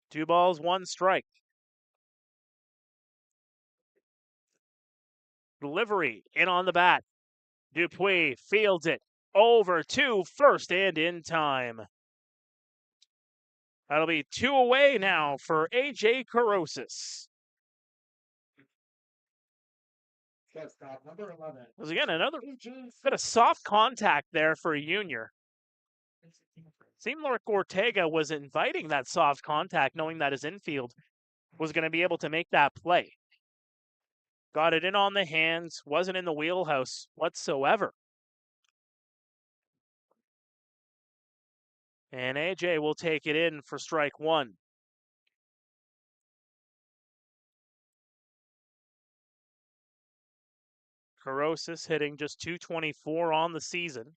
2 balls, 1 strike. Delivery in on the bat. Dupuis fields it over to first and in time. That'll be 2 away now for A.J. Carosis. Number 11. Was again another bit of soft contact there for Junior. Seemed like Ortega was inviting that soft contact, knowing that his infield was going to be able to make that play. Got it in on the hands, wasn't in the wheelhouse whatsoever. And AJ will take it in for strike 1. Carosis hitting just .224 on the season.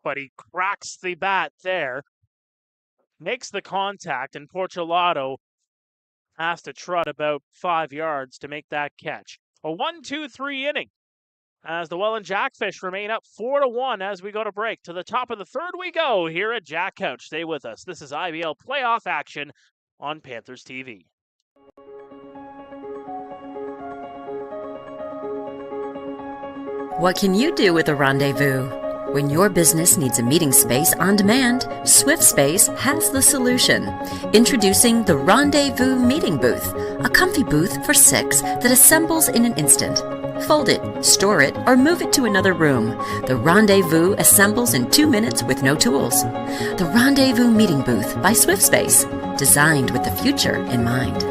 But he cracks the bat there, makes the contact, and Portulato has to trot about 5 yards to make that catch. A 1-2-3 inning as the Welland Jackfish remain up 4-1 as we go to break. To the top of the third we go here at Jack Couch. Stay with us. This is IBL playoff action on Panthers TV. What can you do with a rendezvous? When your business needs a meeting space on demand, SwiftSpace has the solution. Introducing the Rendezvous Meeting Booth, a comfy booth for 6 that assembles in an instant. Fold it, store it, or move it to another room. The Rendezvous assembles in 2 minutes with no tools. The Rendezvous Meeting Booth by SwiftSpace, designed with the future in mind.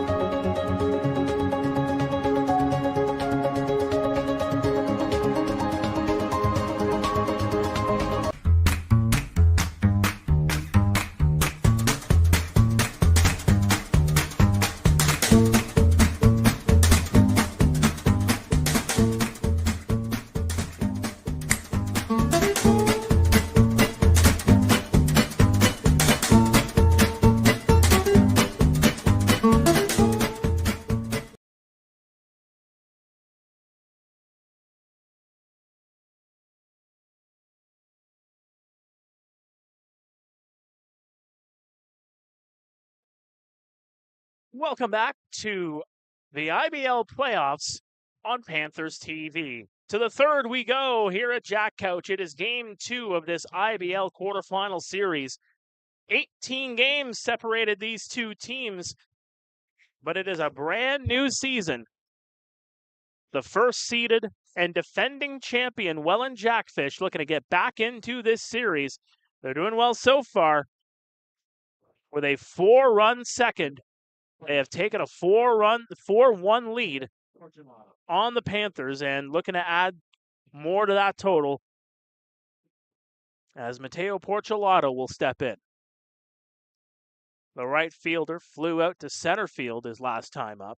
Welcome back to the IBL playoffs on Panthers TV. To the third we go here at Jack Couch. It is game 2 of this IBL quarterfinal series. 18 games separated these two teams, but it is a brand new season. The first seeded and defending champion Welland Jackfish looking to get back into this series. They're doing well so far with a 4-run second. They have taken a 4-1 lead on the Panthers and looking to add more to that total as Mateo Portulato will step in. The right fielder flew out to center field his last time up.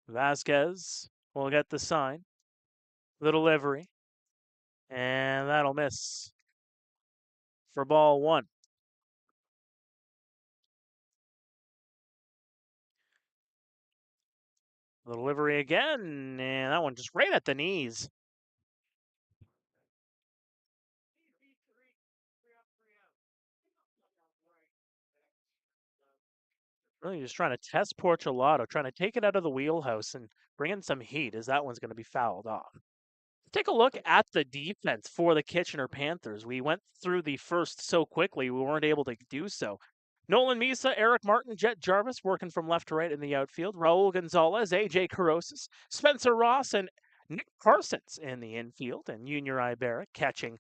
Vasquez will get the sign, the delivery, and that'll miss for ball 1. The delivery again, and that one just right at the knees. Really just trying to test Portulato, trying to take it out of the wheelhouse and bring in some heat as that one's going to be fouled off. Take a look at the defense for the Kitchener Panthers. We went through the first so quickly, we weren't able to do so. Nolan Misa, Eric Martin, Jet Gervais working from left to right in the outfield. Raul Gonzalez, AJ Carosis, Spencer Ross, and Nick Parsons in the infield. And Junior Ibarra catching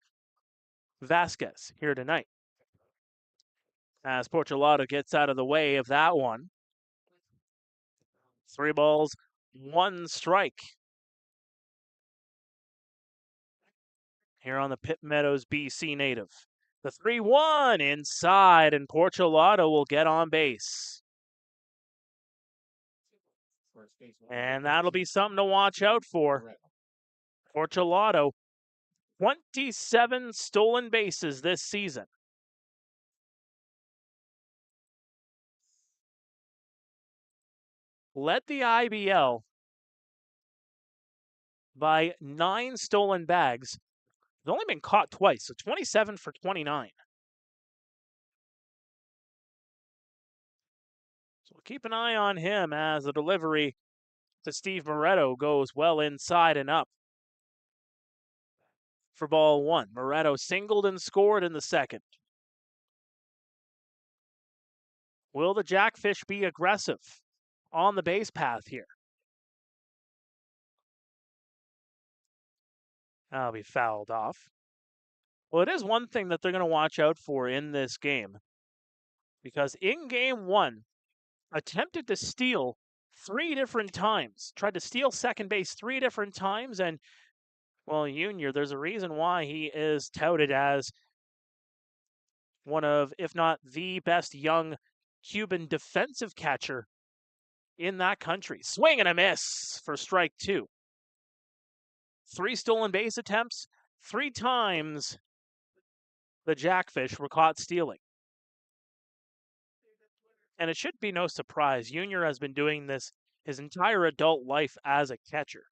Vasquez here tonight. As Portulato gets out of the way of that one. 3 balls, 1 strike. Here on the Pitt Meadows, BC native. The 3-1 inside, and Portulato will get on base. And that'll be something to watch out for. Portulato, 27 stolen bases this season. Led the IBL by 9 stolen bags. He's only been caught twice, so 27 for 29. So we'll keep an eye on him as the delivery to Steve Moretto goes well inside and up for ball 1. Moretto singled and scored in the second. Will the Jackfish be aggressive on the base path here? That'll be fouled off. Well, it is one thing that they're going to watch out for in this game. Because in game 1, attempted to steal 3 different times. Tried to steal second base 3 different times. And, well, Junior, there's a reason why he is touted as one of, if not the best young Cuban defensive catcher in that country. Swing and a miss for strike 2. 3 stolen base attempts, 3 times the Jackfish were caught stealing. And it should be no surprise, Junior has been doing this his entire adult life as a catcher.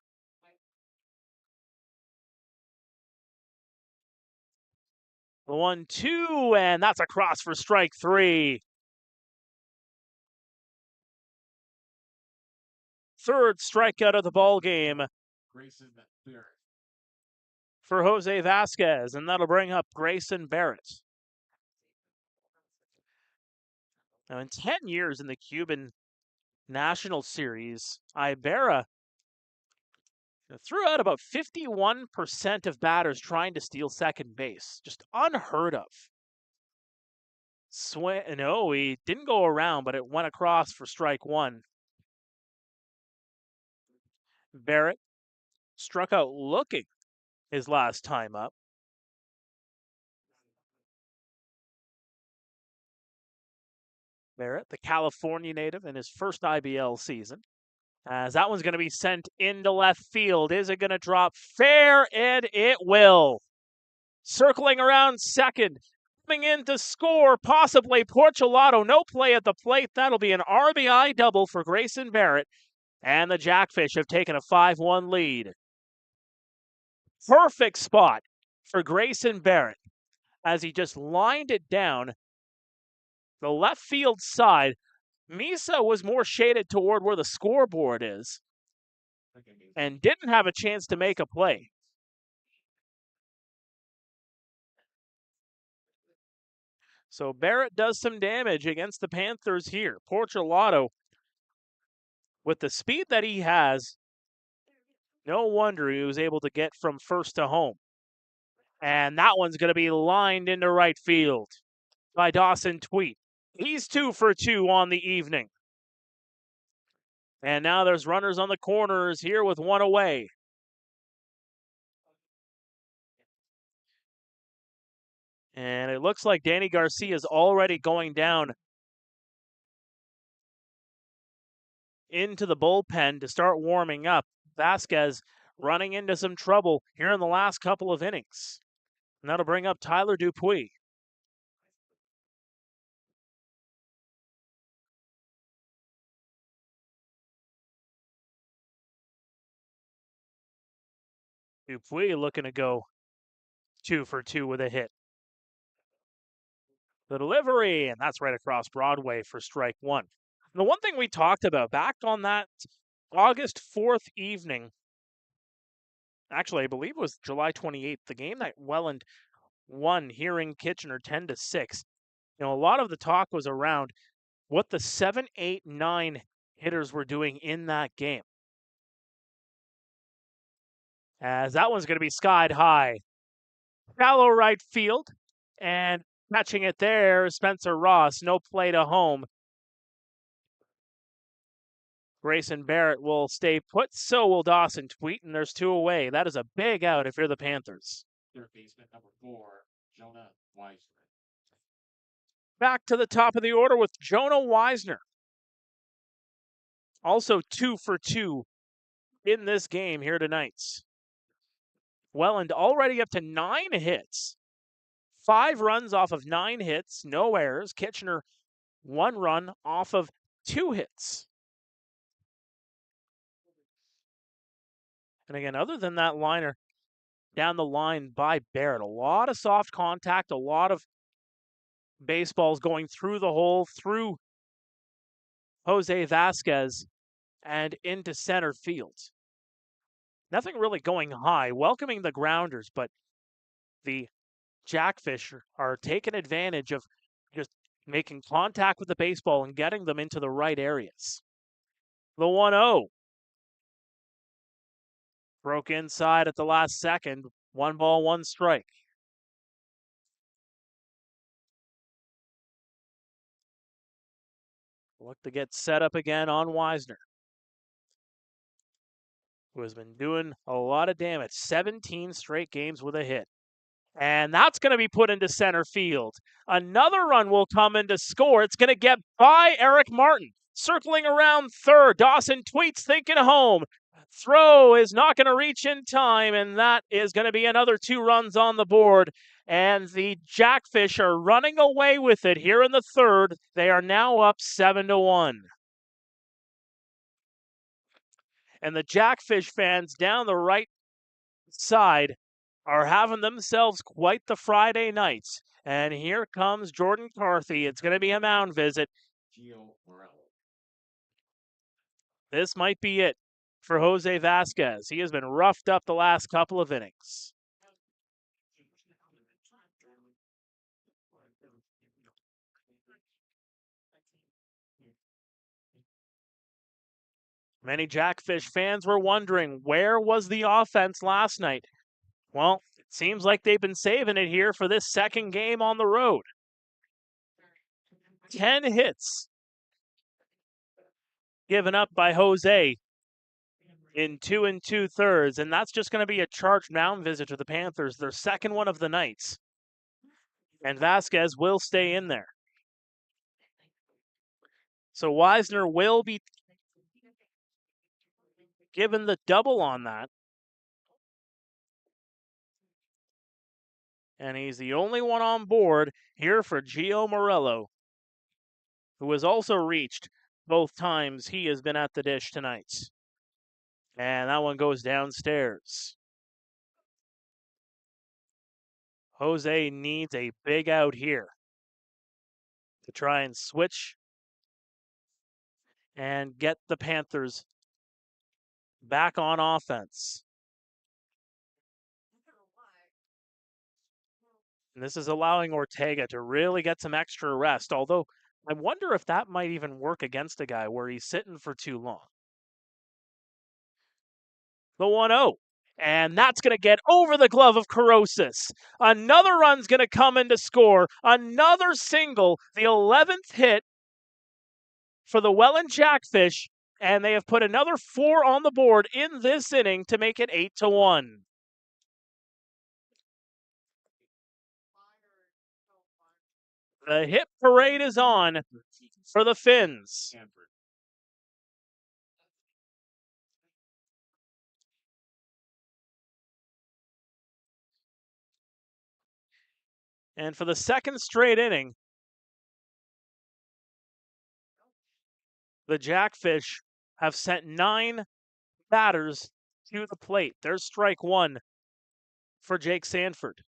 The 1-2, and that's a cross for strike 3. Third strikeout of the ball game for Jose Vasquez, and that'll bring up Grayson Barrett. Now, in 10 years in the Cuban National Series, Ibarra threw out about 51% of batters trying to steal second base. Just unheard of. No, he didn't go around, but it went across for strike 1. Barrett struck out looking his last time up. Barrett, the California native, in his first IBL season. As that one's going to be sent into left field. Is it going to drop fair? And it will. Circling around second. Coming in to score, possibly Porchelato. No play at the plate. That'll be an RBI double for Grayson Barrett. And the Jackfish have taken a 5-1 lead. Perfect spot for Grayson Barrett as he just lined it down the left field side. Misa was more shaded toward where the scoreboard is and didn't have a chance to make a play. So Barrett does some damage against the Panthers here. Porchelato, with the speed that he has, no wonder he was able to get from first to home. And that one's going to be lined into right field by Dawson Tweet. He's 2 for 2 on the evening. And now there's runners on the corners here with 1 away. And it looks like Danny Garcia is already going down into the bullpen to start warming up. Vasquez running into some trouble here in the last couple of innings. And that'll bring up Tyler Dupuis. Dupuis looking to go 2 for 2 with a hit. The delivery, and that's right across Broadway for strike 1. And the one thing we talked about back on that August 4th evening, actually, I believe it was July 28th, the game that Welland won here in Kitchener 10-6. You know, a lot of the talk was around what the 7, 8, 9 hitters were doing in that game. As that one's going to be skied high. Shallow right field, and catching it there, Spencer Ross, no play to home. Grayson Barrett will stay put, so will Dawson Tweet, and there's 2 away. That is a big out if you're the Panthers. Third baseman number 4, Jonah Weisner. Back to the top of the order with Jonah Weisner. Also 2 for 2 in this game here tonight. Welland already up to 9 hits. 5 runs off of 9 hits, no errors. Kitchener 1 run off of 2 hits. And again, other than that liner down the line by Barrett, a lot of soft contact, a lot of baseballs going through the hole, through Jose Vasquez, and into center field. Nothing really going high, welcoming the grounders, but the Jackfish are taking advantage of just making contact with the baseball and getting them into the right areas. The 1-0. Broke inside at the last second. 1 ball, 1 strike. Look to get set up again on Weisner, who has been doing a lot of damage. 17 straight games with a hit. And that's going to be put into center field. Another run will come in to score. It's going to get by Eric Martin. Circling around third, Dawson tweets thinking home. Throw is not going to reach in time, and that is going to be another 2 runs on the board. And the Jackfish are running away with it here in the third. They are now up 7-1. And the Jackfish fans down the right side are having themselves quite the Friday nights. And here comes Jordan Carthy. It's going to be a mound visit. This might be it for Jose Vasquez. He has been roughed up the last couple of innings. Many Jackfish fans were wondering, where was the offense last night? Well, it seems like they've been saving it here for this second game on the road. 10 hits given up by Jose in 2 2/3, and that's just going to be a charged mound visit to the Panthers, their second one of the night. And Vasquez will stay in there. So Wisner will be given the double on that. And he's the only one on board here for Gio Morello, who has also reached both times he has been at the dish tonight. And that one goes downstairs. Jose needs a big out here to try and switch and get the Panthers back on offense. And this is allowing Ortega to really get some extra rest, although I wonder if that might even work against a guy where he's sitting for too long. The 1-0. And that's going to get over the glove of Corosis. Another run's going to come in to score. Another single, the 11th hit for the Welland Jackfish. And they have put another 4 on the board in this inning to make it 8-1. The hit parade is on for the Finns. And for the second straight inning, the Jackfish have sent 9 batters to the plate. There's strike 1 for Jake Sanford.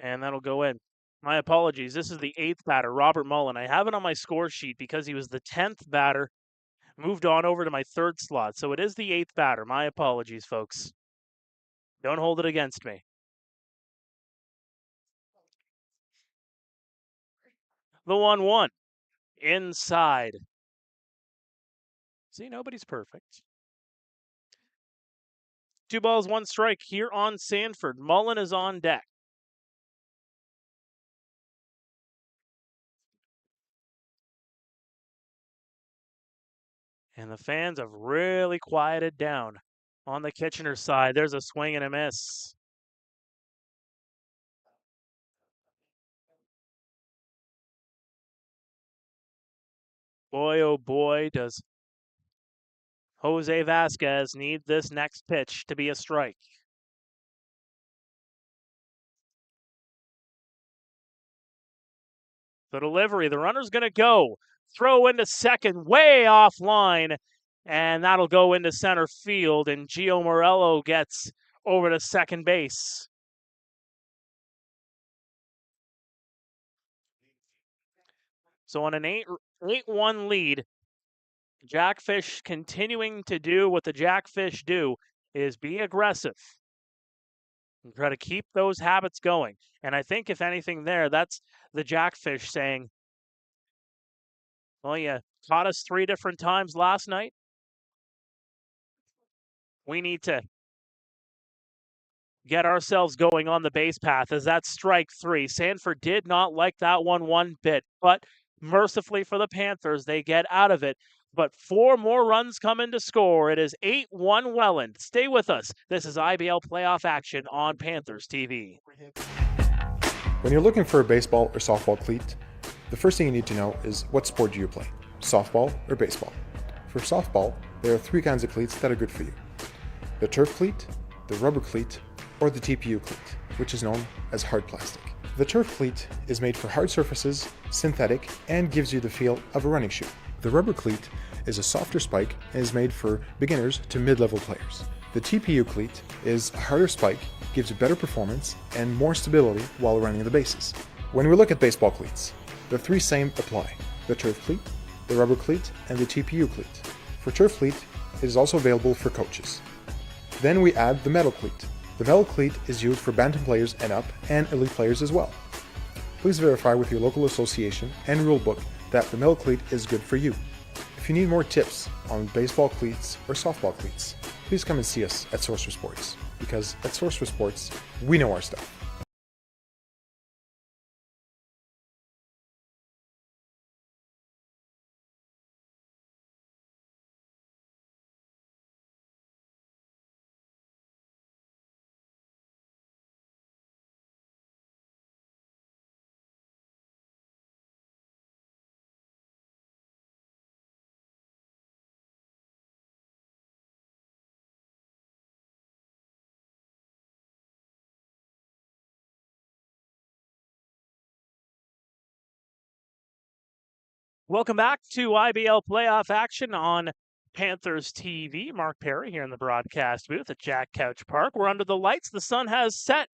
And that'll go in. My apologies. This is the 8th batter, Robert Mullen. I have it on my score sheet because he was the 10th batter. Moved on over to my 3rd slot. So it is the 8th batter. My apologies, folks. Don't hold it against me. The 1-1. Inside. See, nobody's perfect. 2 balls, 1 strike here on Sanford. Mullen is on deck. And the fans have really quieted down on the Kitchener side. There's a swing and a miss. Boy, oh boy, does Jose Vasquez need this next pitch to be a strike. The delivery, the runner's going to go. Throw into second, way offline, and that'll go into center field, and Gio Morello gets over to second base. So on an 8-1 lead, Jackfish continuing to do what the Jackfish do, is be aggressive and try to keep those habits going. And I think if anything there, that's the Jackfish saying, well, you caught us 3 different times last night. We need to get ourselves going on the base path, as that's strike 3. Sanford did not like that one bit, but mercifully for the Panthers, they get out of it. but 4 more runs coming to score. It is 8-1 Welland. Stay with us. This is IBL playoff action on Panthers TV. When you're looking for a baseball or softball cleat, the first thing you need to know is what sport do you play, softball or baseball? For softball, there are 3 kinds of cleats that are good for you. The turf cleat, the rubber cleat, or the TPU cleat, which is known as hard plastic. The turf cleat is made for hard surfaces, synthetic, and gives you the feel of a running shoe. The rubber cleat is a softer spike and is made for beginners to mid-level players. The TPU cleat is a harder spike, gives you better performance and more stability while running the bases. When we look at baseball cleats, the 3 same apply: the turf cleat, the rubber cleat, and the TPU cleat. For turf cleat, it is also available for coaches. Then we add the metal cleat. The metal cleat is used for bantam players and up, and elite players as well. Please verify with your local association and rulebook that the metal cleat is good for you. If you need more tips on baseball cleats or softball cleats, please come and see us at Source for Sports, because at Source for Sports, we know our stuff. Welcome back to IBL playoff action on Panthers TV. Mark Pare here in the broadcast booth at Jack Couch Park. We're under the lights. The sun has set.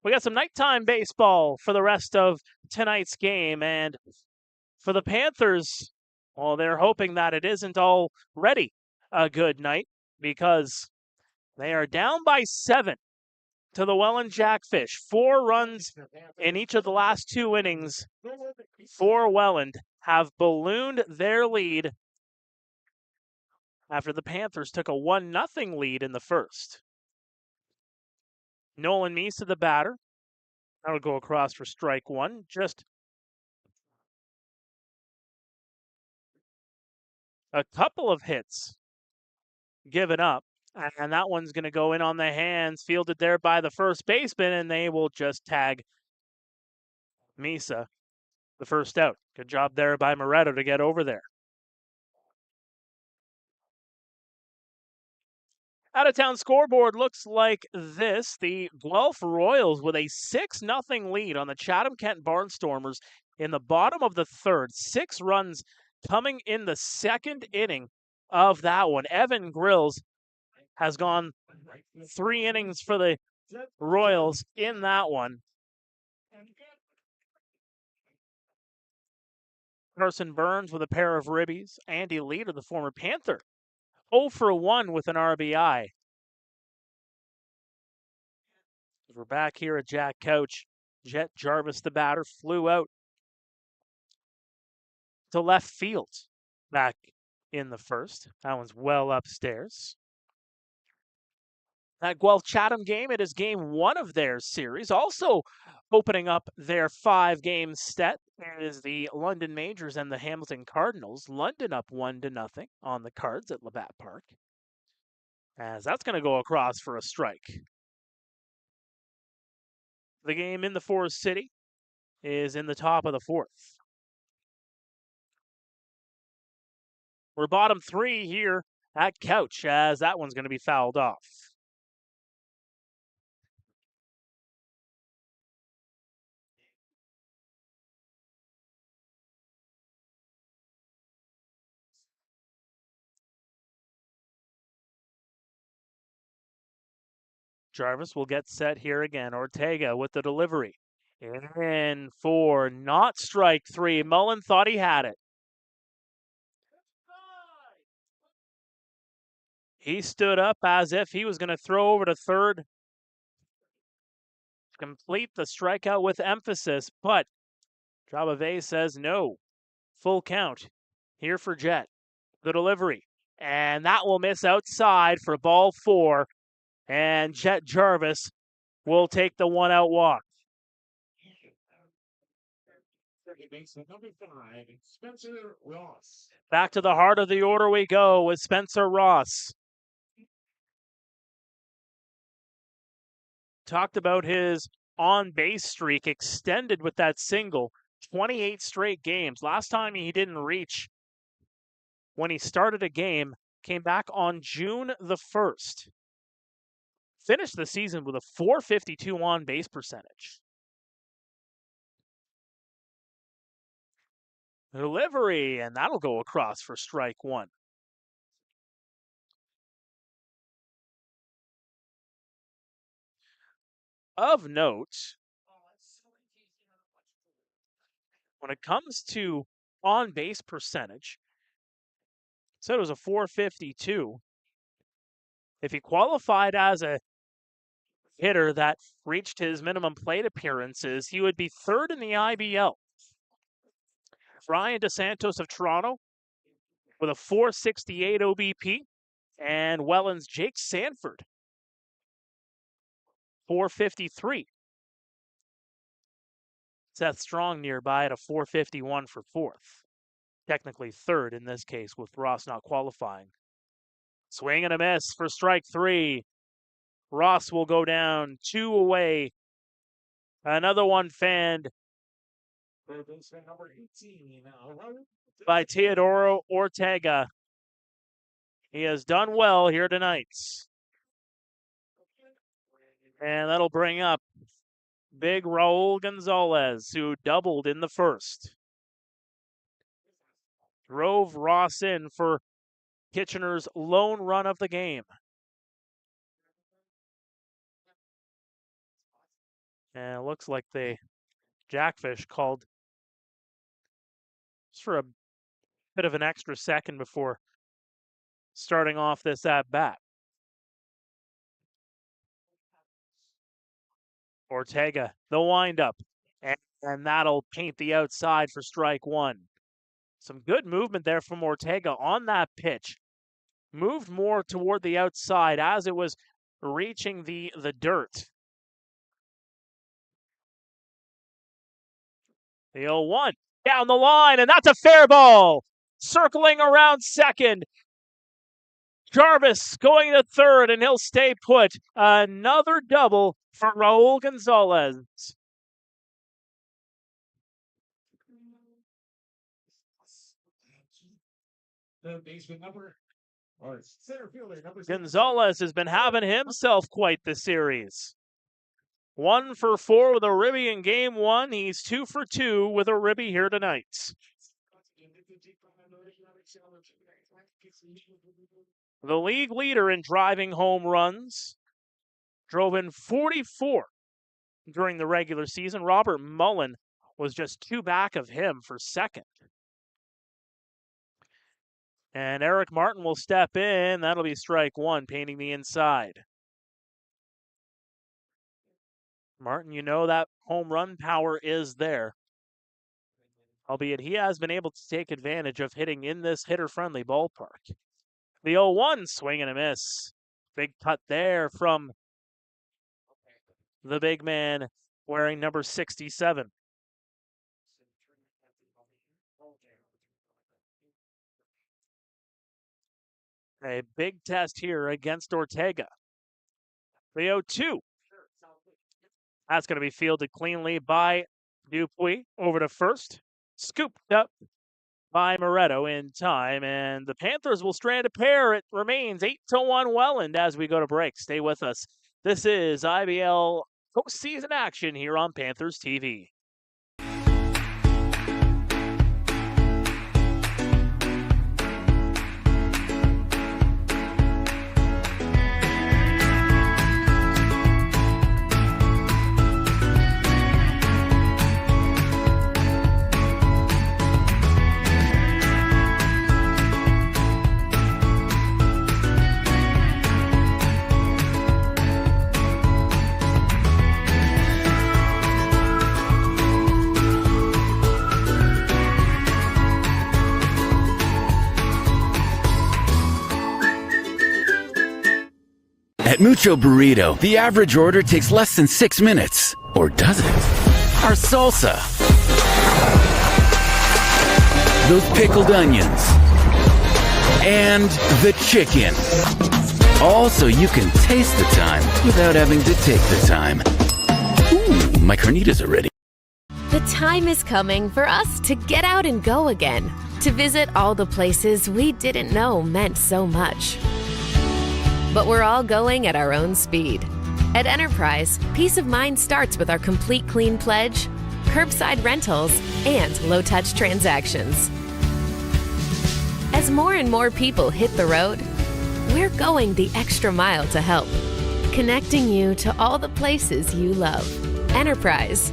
We got some nighttime baseball for the rest of tonight's game. And for the Panthers, well, they're hoping that it isn't already a good night, because they are down by 7 to the Welland Jackfish. 4 runs in each of the last 2 innings for Welland have ballooned their lead after the Panthers took a 1-0 lead in the first. Nolan Meese, the batter. That'll go across for strike 1. Just a couple of hits given up. And that one's going to go in on the hands, fielded there by the first baseman, and they will just tag Misa the first out. Good job there by Moretto to get over there. Out-of-town scoreboard looks like this. The Guelph Royals with a 6-0 lead on the Chatham-Kent Barnstormers in the bottom of the third. 6 runs coming in the second inning of that one. Evan Grills has gone 3 innings for the Royals in that one. Carson Burns with a pair of ribbies. Andy Leader, the former Panther, 0 for 1 with an RBI. We're back here at Jack Couch. Jet Gervais, the batter, flew out to left field back in the first. That one's well upstairs. That Guelph-Chatham game, it is game 1 of their series. Also opening up their 5-game set is the London Majors and the Hamilton Cardinals. London up 1-0 on the Cards at Labatt Park, as that's going to go across for a strike. The game in the Forest City is in the top of the 4th. We're bottom 3 here at Couch, as that one's going to be fouled off. Jarvis will get set here again. Ortega with the delivery. In for not strike 3. Mullen thought he had it. He stood up as if he was going to throw over to third, complete the strikeout with emphasis, but Gervais says no. Full count here for Jet. The delivery, and that will miss outside for ball 4, and Jet Jarvis will take the 1-out walk. Baseman number 5, Spencer Ross. Back to the heart of the order we go with Spencer Ross. Talked about his on-base streak extended with that single. 28 straight games. Last time he didn't reach when he started a game, came back on June the 1st. Finished the season with a .452 on-base percentage. Delivery, and that'll go across for strike one. Of note, when it comes to on-base percentage, said it was a .452. If he qualified as a hitter that reached his minimum plate appearances, he would be third in the IBL. Brian DeSantos of Toronto with a .468 OBP, and Welland's Jake Sanford, .453. Seth Strong nearby at a .451 for fourth. Technically third in this case, with Ross not qualifying. Swing and a miss for strike three. Ross will go down 2 away. Another one fanned by Teodoro Ortega. He has done well here tonight. And that'll bring up big Raul Gonzalez, who doubled in the first. Drove Ross in for Kitchener's lone run of the game. And it looks like the Jackfish called just for a bit of an extra second before starting off this at-bat. Ortega, the windup, and that'll paint the outside for strike one. Some good movement there from Ortega on that pitch. Moved more toward the outside as it was reaching the dirt. The 0-1 down the line, and that's a fair ball. Circling around second. Gervais going to third, and he'll stay put. Another double for Raul Gonzalez. The baseman number, or center fielder number. Gonzalez has been having himself quite the series. 1 for 4 with a ribby in game one. He's 2 for 2 with a ribby here tonight. The league leader in driving home runs. Drove in 44 during the regular season. Robert Mullen was just 2 back of him for second. And Eric Martin will step in. That'll be strike one, painting the inside. Martin, you know that home run power is there. Albeit he has been able to take advantage of hitting in this hitter-friendly ballpark. The 0-1, swing and a miss. Big putt there from the big man wearing number 67. A big test here against Ortega. The 0-2. That's going to be fielded cleanly by Dupuis over to first. Scooped up by Moretto in time. And the Panthers will strand a pair. It remains 8-1 Welland as we go to break. Stay with us. This is IBL postseason action here on Panthers TV. At Mucho Burrito, the average order takes less than 6 minutes. Or does it? Our salsa. those pickled onions, and the chicken. All so you can taste the time without having to take the time. Ooh, my carnitas are ready. The time is coming for us to get out and go again, to visit all the places we didn't know meant so much. But we're all going at our own speed. At Enterprise, peace of mind starts with our complete clean pledge, curbside rentals, and low-touch transactions. As more and more people hit the road, we're going the extra mile to help, connecting you to all the places you love. Enterprise.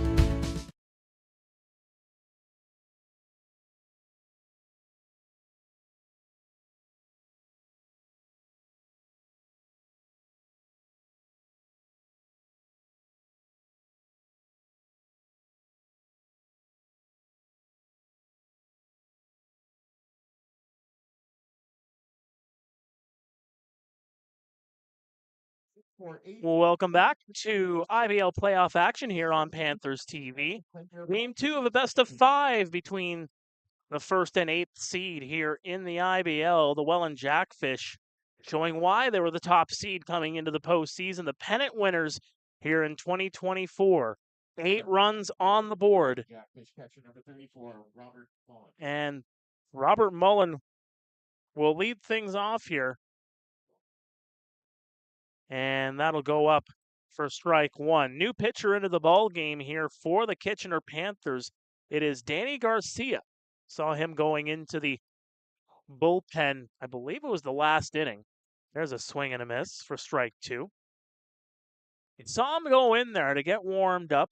Well, welcome back to IBL playoff action here on Panthers TV. Game 2 of a best of 5 between the 1st and 8th seed here in the IBL. The Welland Jackfish showing why they were the top seed coming into the postseason. The pennant winners here in 2024. 8 runs on the board. And Robert Mullen will lead things off here. And that'll go up for strike 1. New pitcher into the ball game here for the Kitchener Panthers. It is Danny Garcia. Saw him going into the bullpen. I believe it was the last inning. There's a swing and a miss for strike 2. You saw him go in there to get warmed up.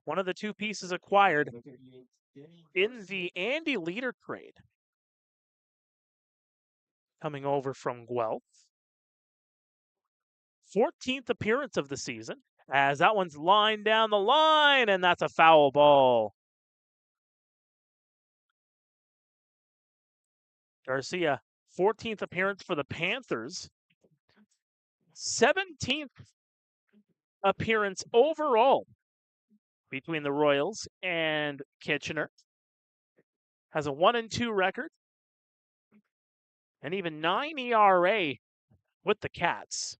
One of the 2 pieces acquired in the Andy Leader trade. Coming over from Guelph. 14th appearance of the season, as that one's lined down the line, and that's a foul ball. Garcia, 14th appearance for the Panthers. 17th appearance overall between the Royals and Kitchener. Has a 1-2 record, and even 9 ERA with the Cats.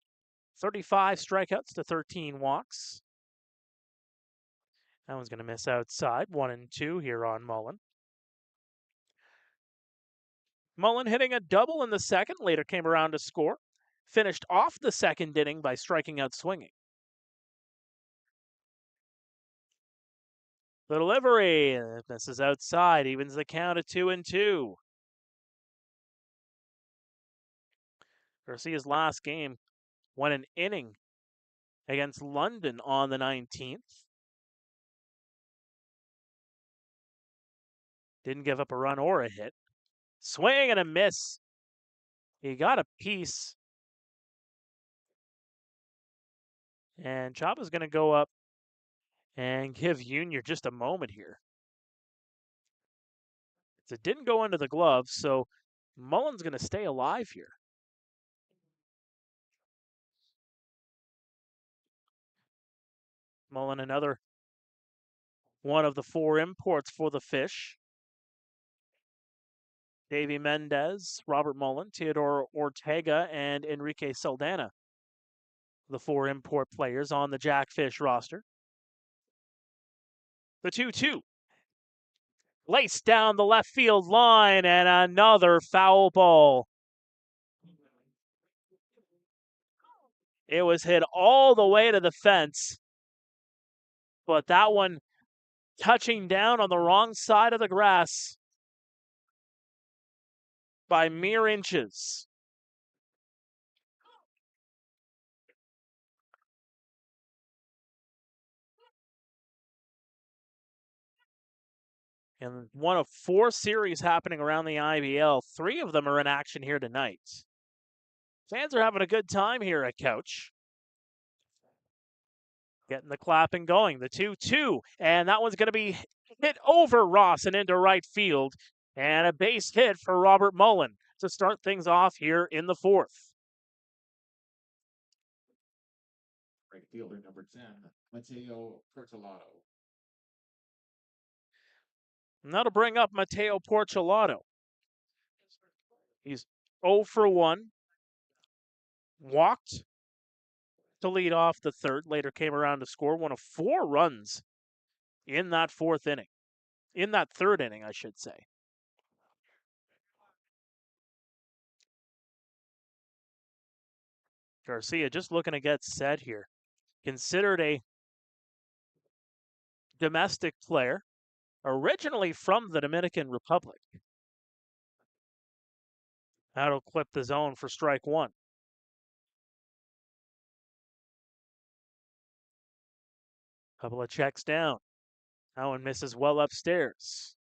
35 strikeouts to 13 walks. That one's going to miss outside. 1-2 here on Mullen. Mullen hitting a double in the second, later came around to score. Finished off the second inning by striking out swinging. The delivery, misses outside, evens the count at 2-2. Garcia's last game went an inning against London on the 19th. Didn't give up a run or a hit. Swing and a miss. He got a piece. And Chapa's going to go up and give Junior just a moment here. It didn't go into the glove, so Mullen's going to stay alive here. Mullen, another one of the 4 imports for the Fish. Davey Mendez, Robert Mullen, Teodoro Ortega, and Enrique Saldana. The 4 import players on the Jackfish roster. The 2-2. Laced down the left field line, and another foul ball. It was hit all the way to the fence, but that one touching down on the wrong side of the grass by mere inches. And one of 4 series happening around the IBL. 3 of them are in action here tonight. Fans are having a good time here at Couch. Getting the clapping going. The 2-2. And that one's going to be hit over Ross and into right field. And a base hit for Robert Mullen to start things off here in the 4th. Right fielder number 10, Mateo Pertolato. And that'll bring up Matteo Porcelato. He's 0 for 1. Walked to lead off the third. Later came around to score one of 4 runs in that fourth inning. In that third inning, I should say. Garcia just looking to get set here. Considered a domestic player, originally from the Dominican Republic. That'll clip the zone for strike 1. Couple of checks down. That one misses well upstairs.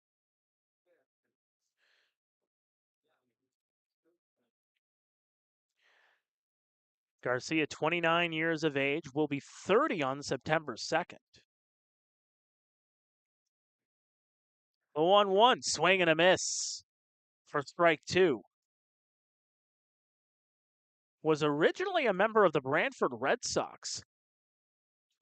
Garcia, 29 years of age, will be 30 on September 2nd. The 1-1, swing and a miss for strike 2. Was originally a member of the Brantford Red Sox.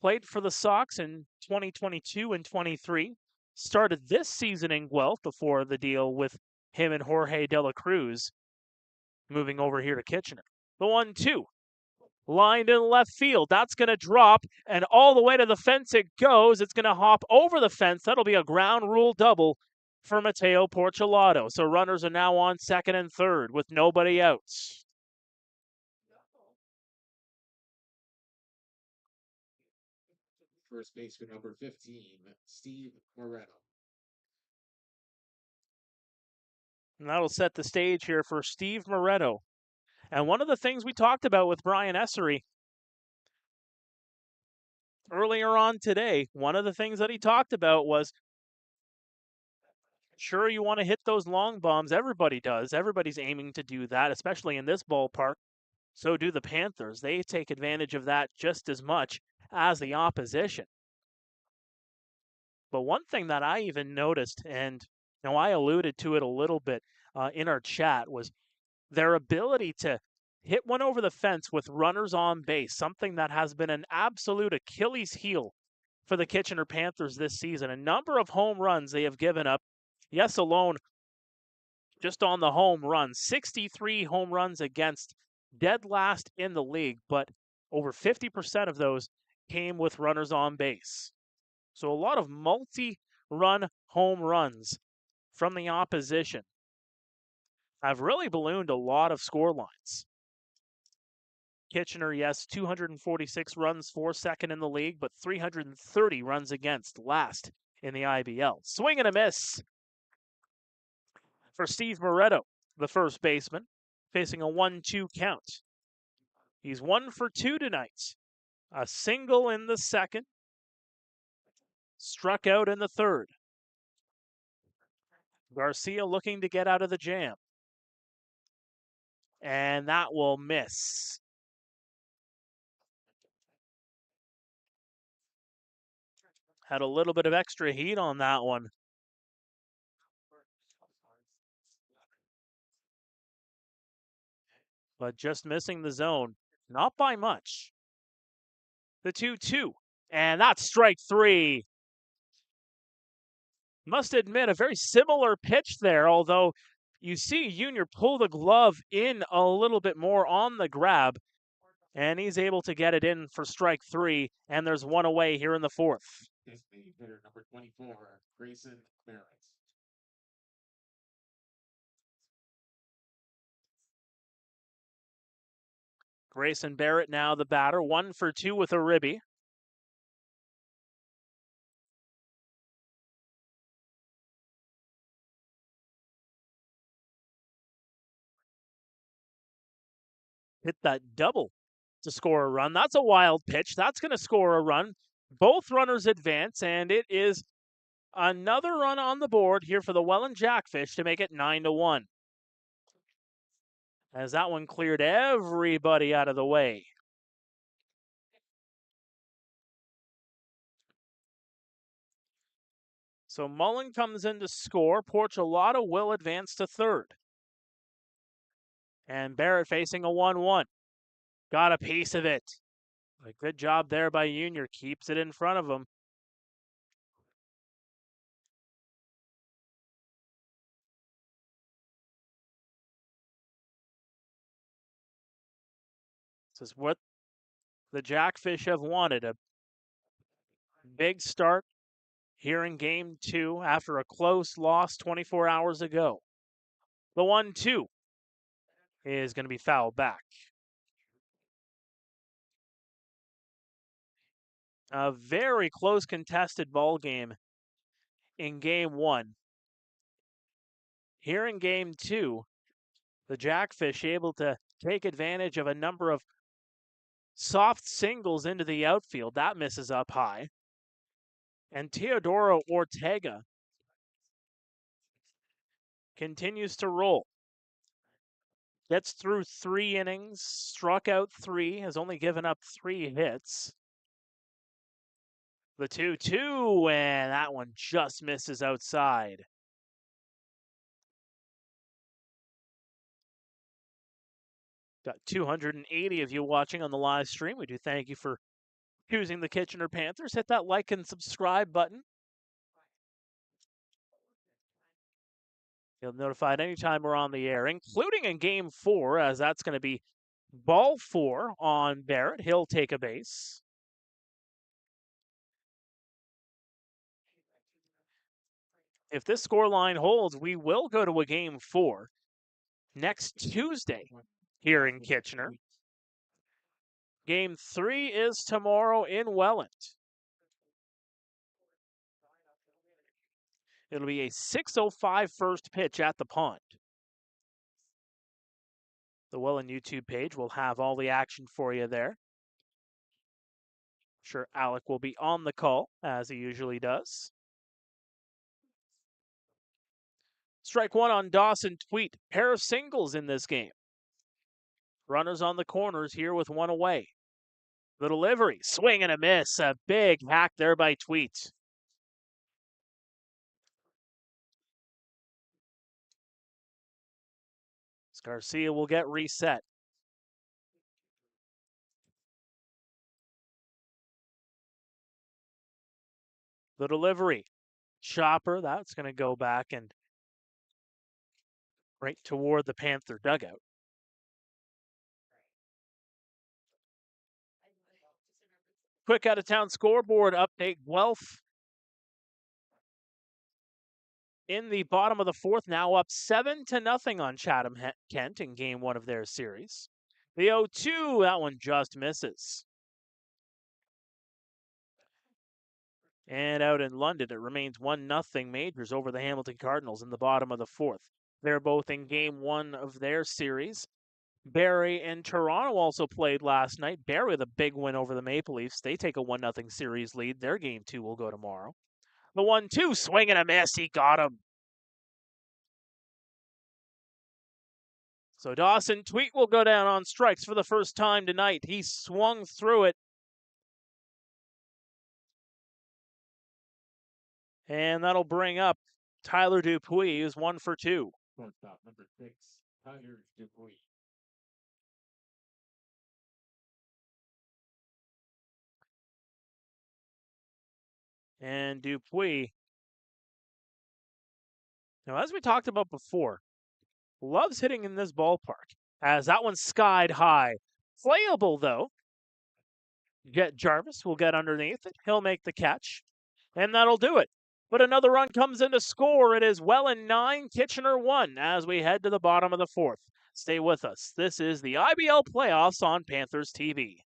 Played for the Sox in 2022 and 23. Started this season in Guelph before the deal with him and Jorge De La Cruz moving over here to Kitchener. The 1-2. Lined in left field. That's going to drop, and all the way to the fence it goes. It's going to hop over the fence. That'll be a ground rule double for Matteo Porcelato. So runners are now on second and third with nobody out. First baseman number 15, Steve Moretto. And that'll set the stage here for Steve Moretto. And one of the things we talked about with Brian Essery earlier on today, one of the things that he talked about was, sure, you want to hit those long bombs. Everybody does. Everybody's aiming to do that, especially in this ballpark. So do the Panthers. They take advantage of that just as much as the opposition. But one thing that I even noticed, and I alluded to it a little bit in our chat, was their ability to hit one over the fence with runners on base, something that has been an absolute Achilles heel for the Kitchener Panthers this season. A number of home runs they have given up. Yes, alone, just on the home runs, 63 home runs against, dead last in the league, but over 50% of those came with runners on base. So a lot of multi-run home runs from the opposition have really ballooned a lot of score lines. Kitchener, yes, 246 runs for second in the league, but 330 runs against last in the IBL. Swing and a miss for Steve Moretto, the first baseman, facing a 1-2 count. He's 1 for 2 tonight. A single in the second, struck out in the third. Garcia looking to get out of the jam. And that will miss. Had a little bit of extra heat on that one. But just missing the zone. Not by much. The 2-2. And that's strike 3. Must admit, a very similar pitch there, although you see Junior pull the glove in a little bit more on the grab, and he's able to get it in for strike 3, and there's one away here in the fourth. Hitter number 24, Grayson Barrett. Grayson Barrett now the batter, 1 for 2 with a ribby. Hit that double to score a run. That's a wild pitch. That's going to score a run. Both runners advance, and it is another run on the board here for the Welland Jackfish to make it 9-1. As that one cleared everybody out of the way. So Mullen comes in to score. Porcelato will advance to third. And Barrett facing a 1-1. Got a piece of it. A good job there by Junior. Keeps it in front of him. This is what the Jackfish have wanted. A big start here in game 2 after a close loss 24 hours ago. The 1-2 is going to be fouled back. A very close contested ball game in game 1. Here in game 2, the Jackfish able to take advantage of a number of soft singles into the outfield. That misses up high. And Teodoro Ortega continues to roll. Gets through 3 innings, struck out 3, has only given up 3 hits. The 2-2, and that one just misses outside. Got 280 of you watching on the live stream. We do thank you for choosing the Kitchener Panthers. Hit that like and subscribe button. You'll be notified anytime we're on the air, including in game 4, as that's going to be ball 4 on Barrett. He'll take a base. If this scoreline holds, we will go to a game 4 next Tuesday here in Kitchener. Game 3 is tomorrow in Welland. It'll be a 6:05 first pitch at the pond. The Welland YouTube page will have all the action for you there. I'm sure Alec will be on the call, as he usually does. Strike 1 on Dawson Tweet. Pair of singles in this game. Runners on the corners here with 1 away. The delivery, swing and a miss. A big hack there by Tweet. Garcia will get reset. The delivery, chopper, that's going to go back and right toward the Panther dugout. Quick out-of-town scoreboard update. Guelph in the bottom of the 4th, now up 7-0 on Chatham-Kent in game 1 of their series. The 0-2, that one just misses. And out in London, it remains 1-0 Majors over the Hamilton Cardinals in the bottom of the 4th. They're both in game 1 of their series. Pare and Toronto also played last night. Pare with a big win over the Maple Leafs. They take a 1-0 series lead. Their game 2 will go tomorrow. The 1-2, swing and a miss. He got him. So Dawson Tweet will go down on strikes for the first time tonight. He swung through it. And that'll bring up Tyler Dupuis, who's 1 for 2. Shortstop number 6, Tyler Dupuis. And Dupuis, now as we talked about before, loves hitting in this ballpark, as that one's skied high. Playable, though. Gervais will get underneath it. He'll make the catch, and that'll do it. But another run comes in to score. It is Welland 9, Kitchener 1, as we head to the bottom of the 4th. Stay with us. This is the IBL playoffs on Panthers TV.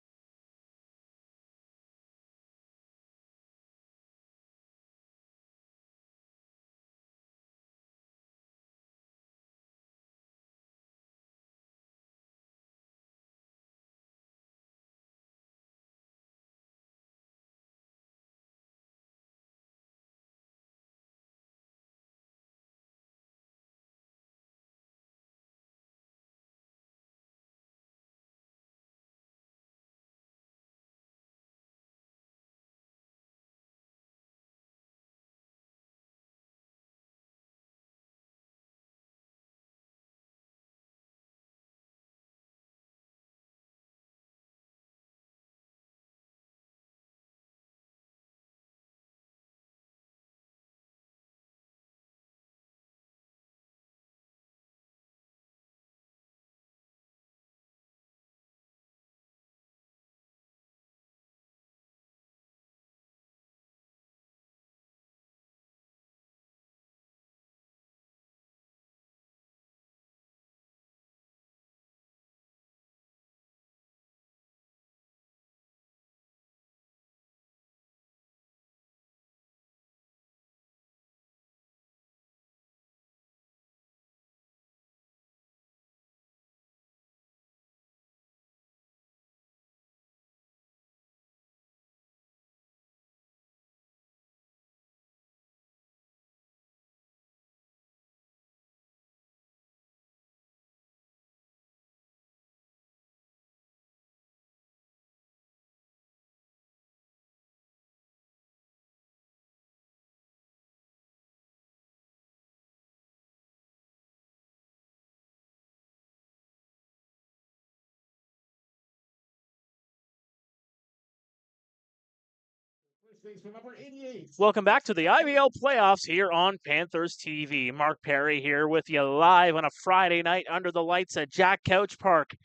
Welcome back to the IBL playoffs here on Panthers TV. Mark Pare here with you live on a Friday night under the lights at Jack Couch Park,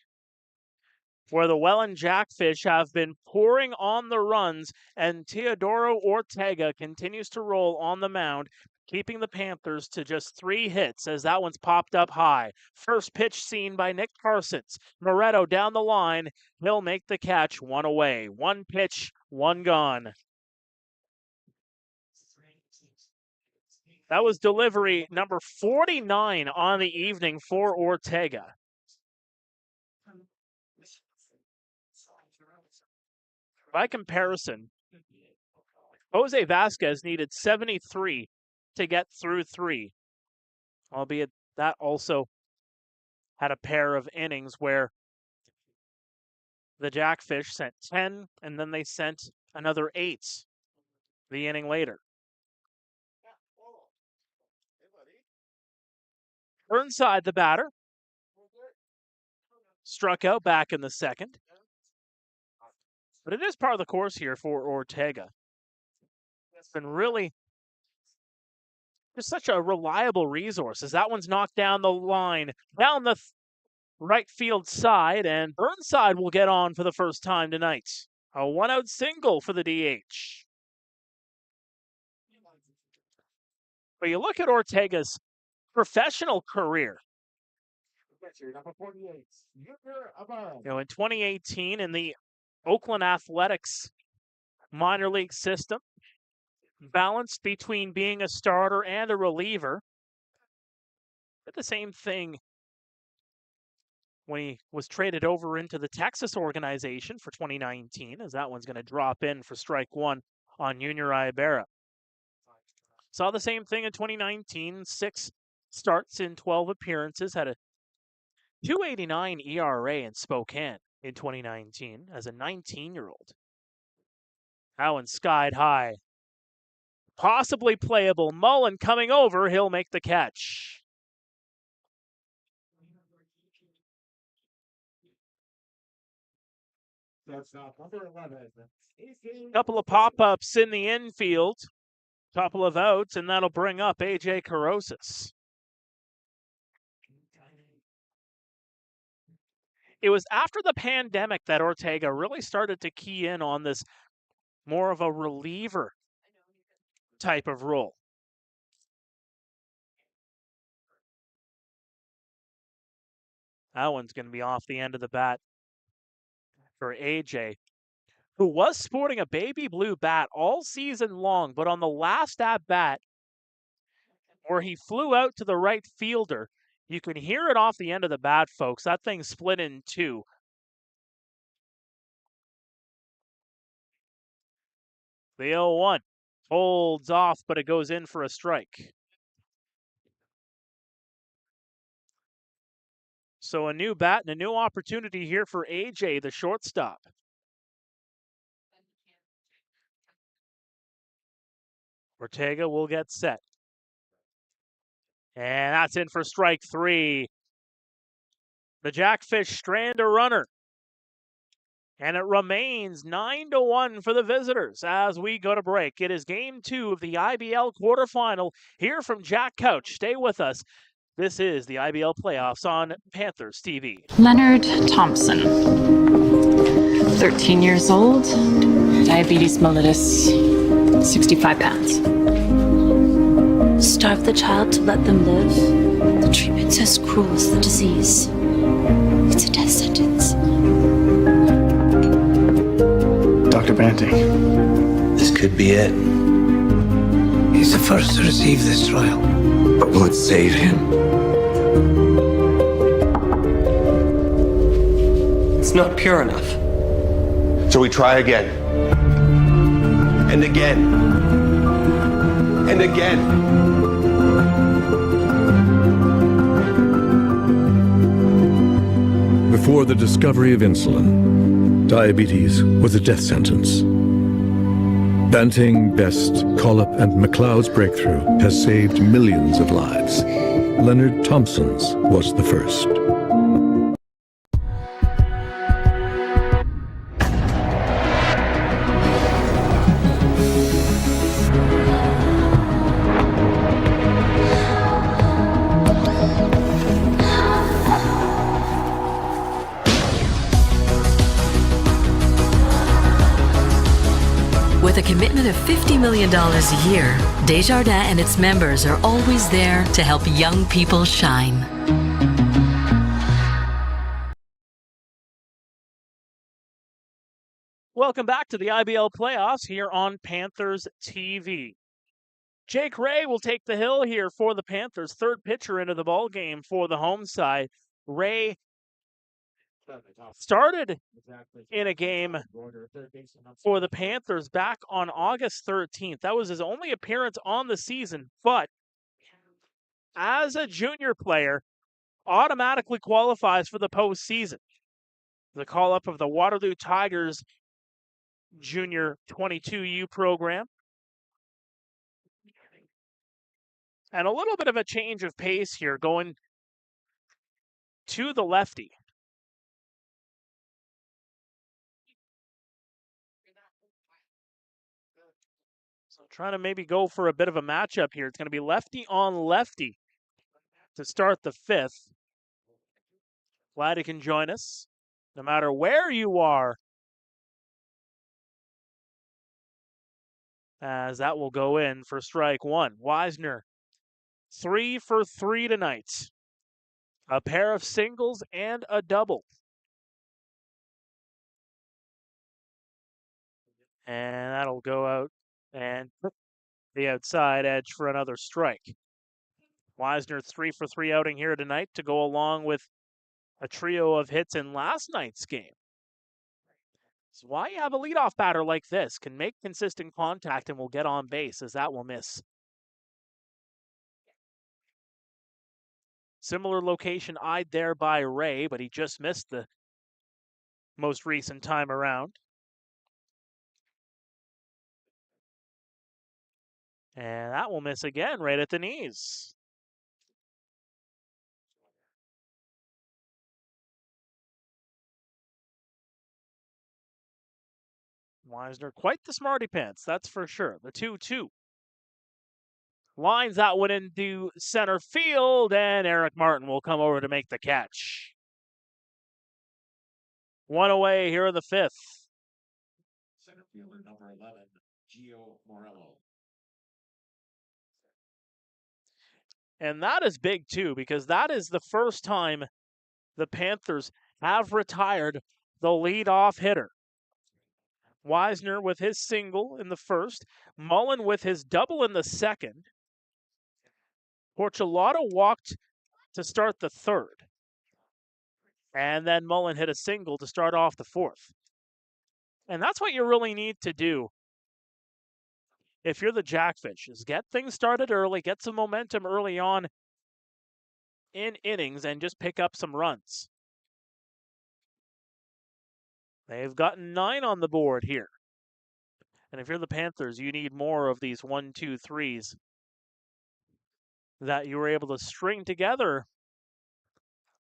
where the Welland Jackfish have been pouring on the runs, and Teodoro Ortega continues to roll on the mound, keeping the Panthers to just 3 hits as that one's popped up high. First pitch seen by Nick Parsons. Moretto down the line. He'll make the catch, 1 away. 1 pitch, 1 gone. That was delivery number 49 on the evening for Ortega. By comparison, Jose Vasquez needed 73 to get through 3, albeit that also had a pair of innings where the Jackfish sent 10 and then they sent another 8 the inning later. Burnside, the batter, struck out back in the second. But it is part of the course here for Ortega. It's been really just such a reliable resource as that one's knocked down the line, down the right field side, and Burnside will get on for the first time tonight. A 1-out single for the DH. But you look at Ortega's professional career. In 2018 in the Oakland Athletics minor league system, balanced between being a starter and a reliever. Did the same thing when he was traded over into the Texas organization for 2019, as that one's going to drop in for strike 1 on Junior Ibarra. Saw the same thing in 2019, 6 starts in 12 appearances, had a 2.89 ERA in Spokane in 2019 as a 19-year-old. That one skied high. Possibly playable. Mullen coming over. He'll make the catch. Couple of pop-ups in the infield. Couple of outs, and that'll bring up A.J. Carosis. It was after the pandemic that Ortega really started to key in on this more of a reliever type of role. That one's going to be off the end of the bat for AJ, who was sporting a baby blue bat all season long, but on the last at-bat where he flew out to the right fielder, you can hear it off the end of the bat, folks. That thing split in 2. The 0-1 holds off, but it goes in for a strike. So a new bat and a new opportunity here for AJ, the shortstop. Ortega will get set. And that's in for strike 3. The Jackfish strand a runner. And it remains 9-1 for the visitors as we go to break. It is game 2 of the IBL quarterfinal here from Jack Couch. Stay with us. This is the IBL playoffs on Panthers TV. Leonard Thompson, 13 years old, diabetes mellitus, 65 pounds. Starve the child to let them live. The treatment's as cruel as the disease. It's a death sentence. Dr. Banting. This could be it. He's the first to receive this trial. But will it save him? It's not pure enough. So we try again. And again. And again. Before the discovery of insulin, diabetes was a death sentence. Banting, Best, Collop, and McLeod's breakthrough has saved millions of lives. Leonard Thompson's was the first. With a commitment of $50 million a year, Desjardins and its members are always there to help young people shine. Welcome back to the IBL playoffs here on Panthers TV. Jake Ray will take the hill here for the Panthers, third pitcher into the ball game for the home side. Ray started in a game for the Panthers back on August 13th. That was his only appearance on the season, but as a junior player, automatically qualifies for the postseason. The call-up of the Waterloo Tigers Junior 22U program. And a little bit of a change of pace here, going to the lefty. So trying to maybe go for a bit of a matchup here. It's going to be lefty on lefty to start the fifth. Glad you can join us, no matter where you are, as that will go in for strike one. Wisner, 3 for 3 tonight. A pair of singles and a double. And that'll go out and put the outside edge for another strike. Wisner 3 for 3 outing here tonight to go along with a trio of hits in last night's game. That's why you have a leadoff batter like this, can make consistent contact and will get on base, as that will miss. Similar location eyed there by Ray, but he just missed the most recent time around. And that will miss again right at the knees. Wisner, quite the smarty pants, that's for sure. The 2-2. Lines that one into center field, and Eric Martin will come over to make the catch. One away here in the fifth. Center fielder number 11, Gio Morello. And that is big too, because that is the first time the Panthers have retired the leadoff hitter. Wisner with his single in the first, Mullen with his double in the second. Porcelado walked to start the third. And then Mullen hit a single to start off the fourth. And that's what you really need to do if you're the Jackfish, is get things started early, get some momentum early on in innings, and just pick up some runs. They've gotten 9 on the board here. And if you're the Panthers, you need more of these 1, 2, 3s that you were able to string together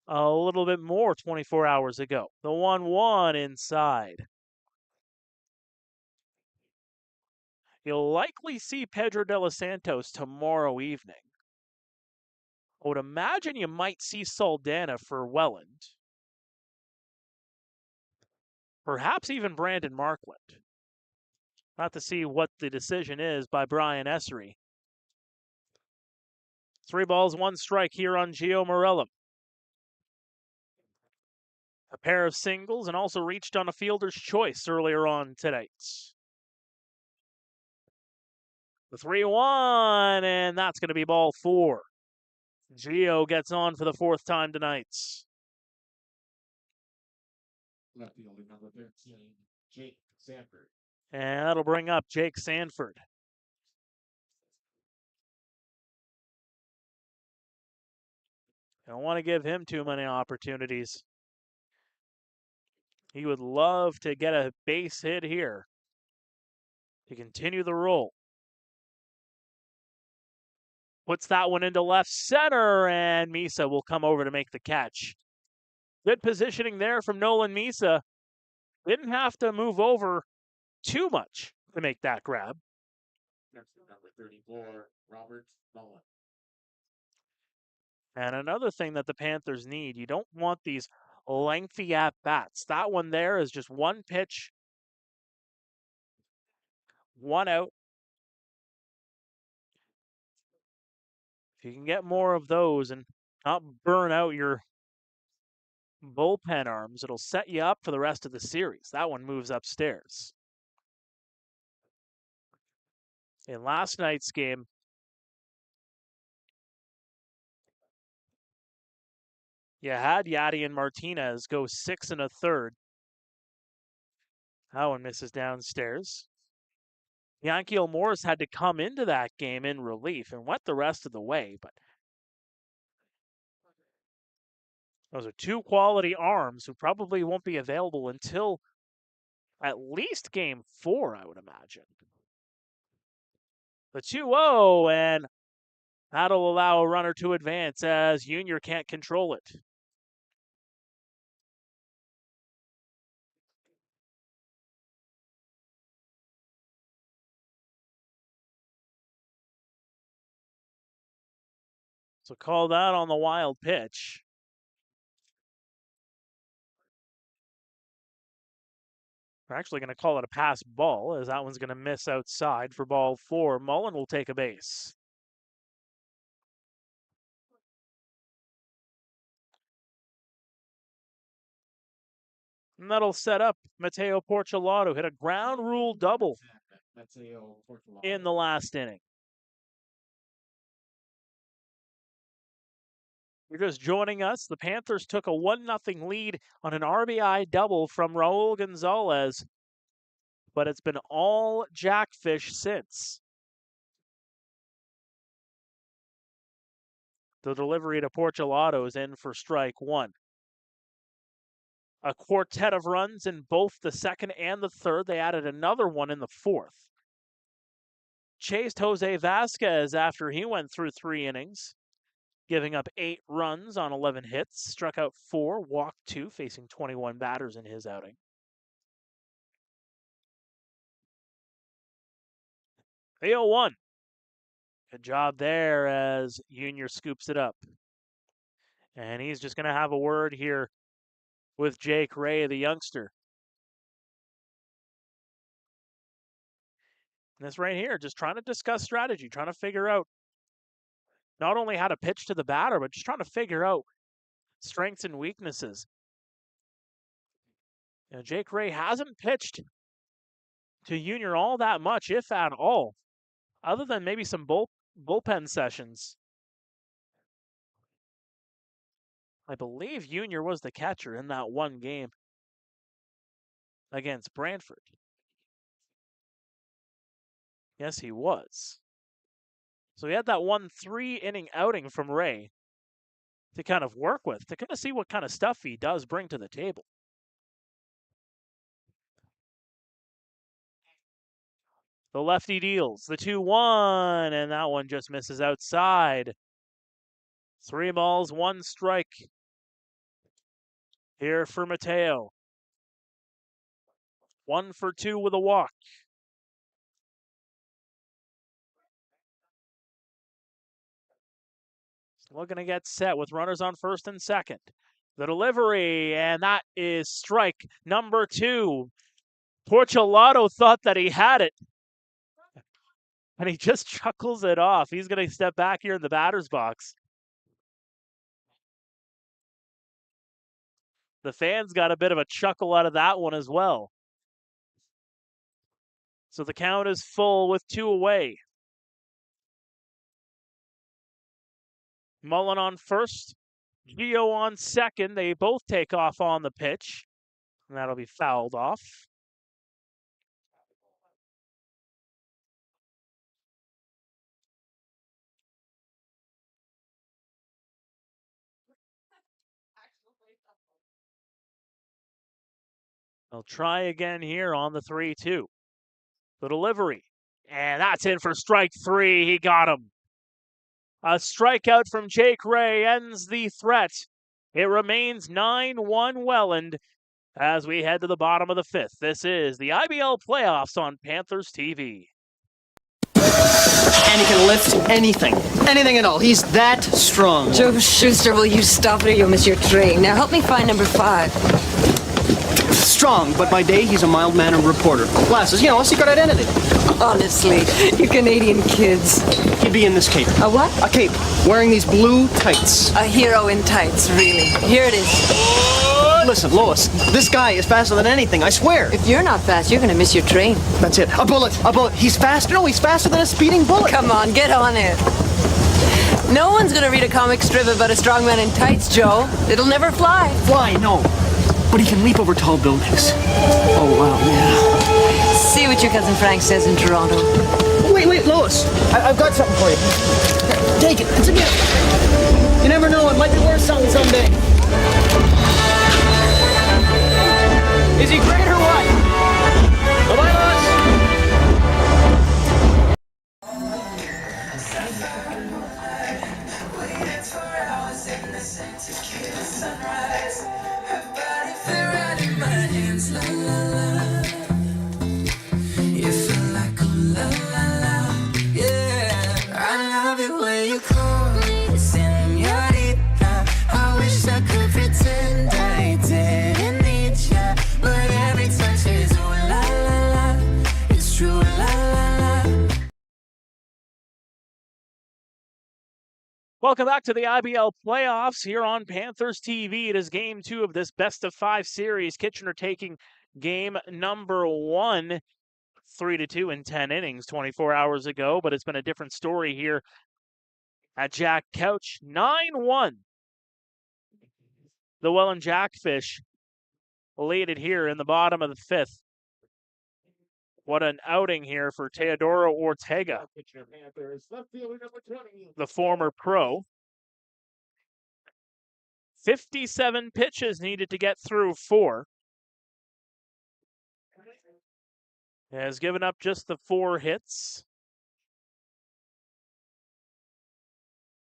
a little bit more 24 hours ago. The 1-1 inside. You'll likely see Pedro de los Santos tomorrow evening. I would imagine you might see Saldana for Welland. Perhaps even Brandon Markland. Not to see what the decision is by Brian Essery. 3 balls, 1 strike here on Gio Morello. A pair of singles and also reached on a fielder's choice earlier on tonight. The 3-1, and that's going to be ball 4. Gio gets on for the 4th time tonight. Left fielder number 13, Jake Sanford. And that'll bring up Jake Sanford. Don't want to give him too many opportunities. He would love to get a base hit here to continue the roll. Puts that one into left center, and Misa will come over to make the catch. Good positioning there from Nolan Misa. Didn't have to move over too much to make that grab. Next number 34, Robert Mullen. And another thing that the Panthers need, you don't want these lengthy at-bats. That one there is just one pitch 1 out. If you can get more of those and not burn out your bullpen arms, it'll set you up for the rest of the series. That one moves upstairs. In last night's game, you had Yadi and Martinez go 6 1/3. That one misses downstairs. Yankiel Morris had to come into that game in relief and went the rest of the way, but those are two quality arms who probably won't be available until at least game 4, I would imagine. The 2-0, and that'll allow a runner to advance as Junior can't control it. So call that on the wild pitch. We're actually going to call it a pass ball, as that one's going to miss outside for ball 4. Mullen will take a base. And that'll set up Mateo Porcelato. Hit a ground rule double in the last inning. You're just joining us. The Panthers took a 1-0 lead on an RBI double from Raul Gonzalez, but it's been all Jackfish since. The delivery to Porcelato is in for strike 1. A quartet of runs in both the second and the third. They added another one in the fourth. Chased Jose Vasquez after he went through 3 innings, giving up 8 runs on 11 hits, struck out 4, walked 2, facing 21 batters in his outing. The 0-1. Good job there as Junior scoops it up. And he's just going to have a word here with Jake Ray, the youngster. And this right here, just trying to discuss strategy, trying to figure out not only how to pitch to the batter, but just trying to figure out strengths and weaknesses. You know, Jake Ray hasn't pitched to Junior all that much, if at all, other than maybe some bullpen sessions. I believe Junior was the catcher in that one game against Brantford. Yes, he was. So he had that 1 3-inning outing from Ray to kind of work with, to kind of see what kind of stuff he does bring to the table. The lefty deals the 2-1, and that one just misses outside. 3 balls, 1 strike here for Mateo. 1 for 2 with a walk. Looking to get set with runners on first and second. The delivery, and that is strike number 2. Porcelato thought that he had it, and he just chuckles it off. He's going to step back here in the batter's box. The fans got a bit of a chuckle out of that one as well. So the count is full with 2 away. Mullen on first, Gio on second. They both take off on the pitch, and that'll be fouled off. They'll try again here on the 3-2. The delivery, and that's in for strike 3. He got him. A strikeout from Jake Ray ends the threat. It remains 9-1 Welland as we head to the bottom of the 5th. This is the IBL playoffs on Panthers TV. And he can lift anything at all. He's that strong. Joe Schuster, will you stop it or you'll miss your train? Now help me find number 5. Strong, but by day he's a mild-mannered reporter. Glasses, a secret identity. Honestly, you Canadian kids. He'd be in this cape. A what? A cape, wearing these blue tights. A hero in tights, really. Here it is. Listen, Lois, this guy is faster than anything, I swear. If you're not fast, you're gonna miss your train. That's it. A bullet. He's faster. No, he's faster than a speeding bullet. Come on, get on it. No one's gonna read a comic strip about a strong man in tights, Joe. It'll never fly. Fly, no. But he can leap over tall buildings. Oh, wow, yeah. See what your cousin Frank says in Toronto. Wait, Lois. I've got something for you. Take it. It's a gift. You never know. It might be worth something someday. Is he great or what? Bye-bye, Lois. Welcome back to the IBL playoffs here on Panthers TV. It is game 2 of this best-of-5 series. Kitchener taking game number 1, 3-2 in 10 innings 24 hours ago, but it's been a different story here at Jack Couch. 9-1. The Welland Jackfish lead it here in the bottom of the 5th. What an outing here for Teodoro Ortega, the former pro. 57 pitches needed to get through 4. Has given up just the 4 hits.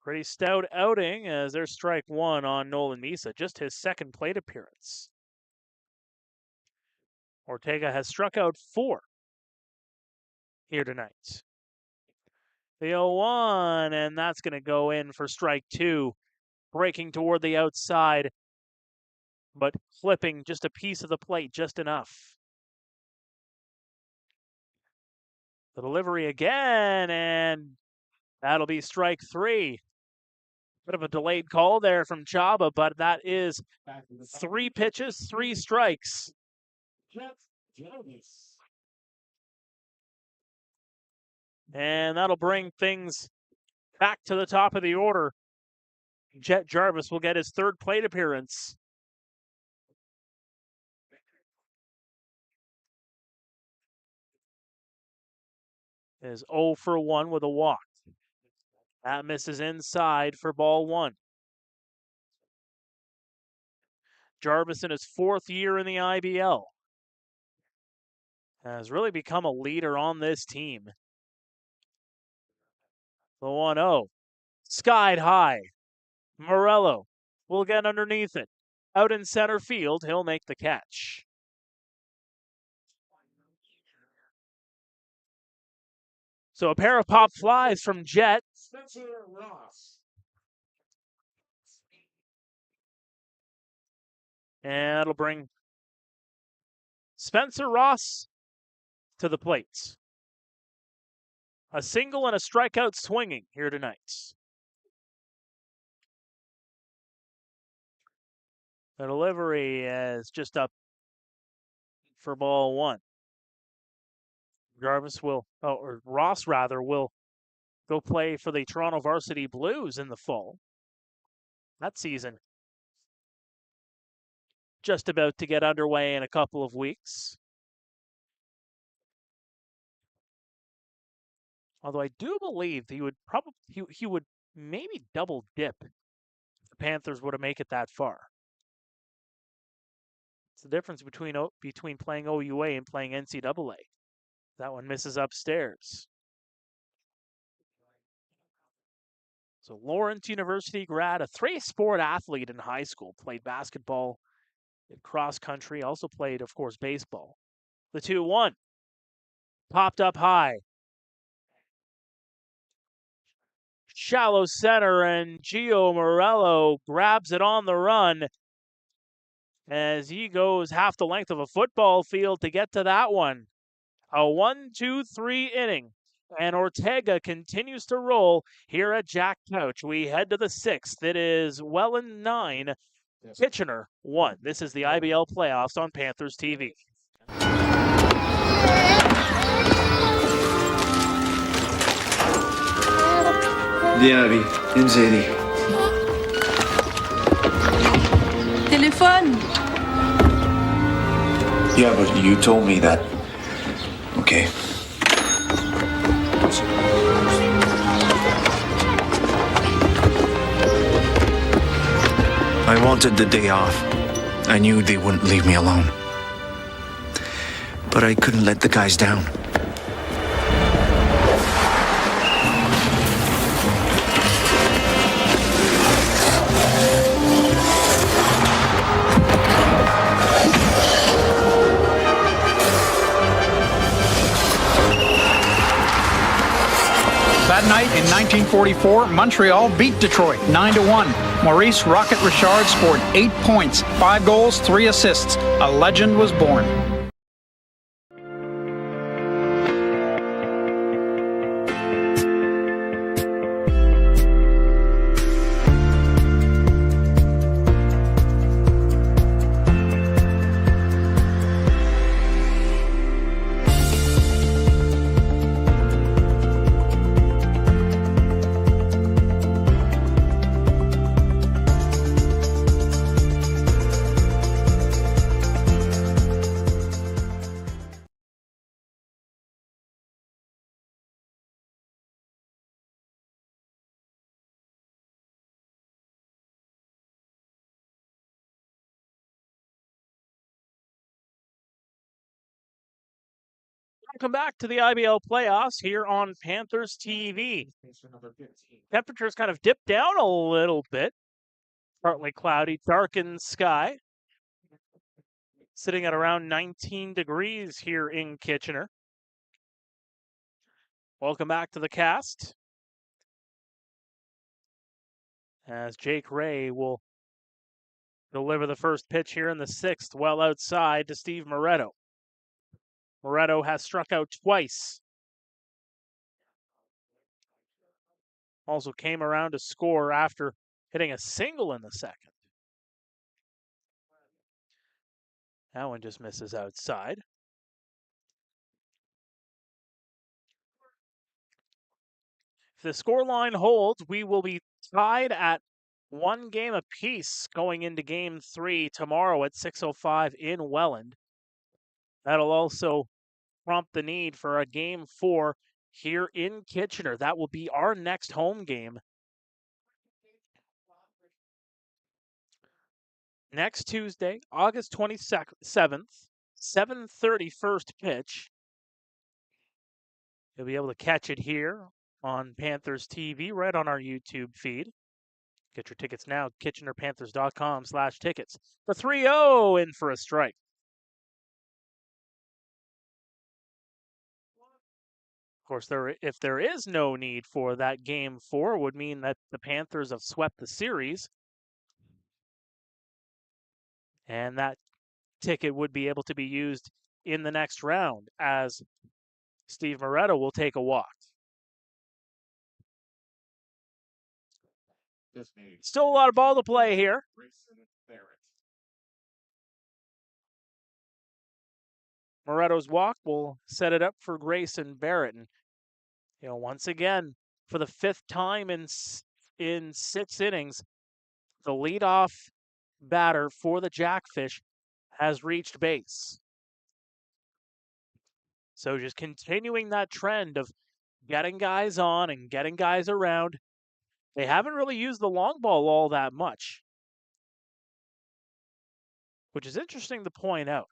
Pretty stout outing as there's strike 1 on Nolan Misa, just his second plate appearance. Ortega has struck out 4 here tonight. The 0-1, and that's going to go in for strike 2. Breaking toward the outside, but flipping just a piece of the plate, just enough. The delivery again, and that'll be strike 3. Bit of a delayed call there from Chaba, but that is 3 pitches, 3 strikes. And that'll bring things back to the top of the order. Jet Gervais will get his 3rd plate appearance. Is 0 for 1 with a walk. That misses inside for ball 1. Gervais in his 4th year in the IBL has really become a leader on this team. The 1-0. Skied high. Morello will get underneath it. Out in center field, he'll make the catch. So a pair of pop flies from Jet. And that'll bring Spencer Ross to the plate. A single and a strikeout swinging here tonight. The delivery is just up for ball 1. Ross will go play for the Toronto Varsity Blues in the fall. That season just about to get underway in a couple of weeks. Although I do believe he would maybe double dip if the Panthers were to make it that far. It's the difference between playing OUA and playing NCAA. That one misses upstairs. So Lawrence University grad, a 3-sport athlete in high school, played basketball, did cross country, also played, of course, baseball. The 2-1 popped up high. Shallow center, and Gio Morello grabs it on the run. as he goes half the length of a football field to get to that one. A 1-2-3 inning. And Ortega continues to roll here at Jack Couch. We head to the 6th. It is Welland 9, Kitchener 1. This is the IBL playoffs on Panthers TV. Viens, Abby. Viens nous aider. Téléphone! Yeah, but you told me that. Okay. I wanted the day off. I knew they wouldn't leave me alone. But I couldn't let the guys down. That night in 1944, Montreal beat Detroit 9-1. Maurice Rocket Richard scored 8 points, 5 goals, 3 assists. A legend was born. Welcome back to the IBL playoffs here on Panthers TV. Temperatures kind of dipped down a little bit. Partly cloudy, darkened sky. Sitting at around 19 degrees here in Kitchener. Welcome back to the cast. As Jake Ray will deliver the first pitch here in the 6th, well outside to Steve Moretto. Moretto has struck out twice. Also came around to score after hitting a single in the 2nd. That one just misses outside. If the scoreline holds, we will be tied at 1 game apiece going into Game 3 tomorrow at 6:05 in Welland. That'll also prompt the need for a Game 4 here in Kitchener. That will be our next home game. Next Tuesday, August 27th, 7:30 first pitch. You'll be able to catch it here on Panthers TV, right on our YouTube feed. Get your tickets now, kitchenerpanthers.com/tickets. The 3-0 in for a strike. Of course, if there is no need for that Game 4, would mean that the Panthers have swept the series. And that ticket would be able to be used in the next round as Steve Moretto will take a walk. Still a lot of ball to play here. Moretto's walk will set it up for Grayson Barrett. And, once again, for the 5th time in 6 innings, the leadoff batter for the Jackfish has reached base. So just continuing that trend of getting guys on and getting guys around. They haven't really used the long ball all that much, which is interesting to point out,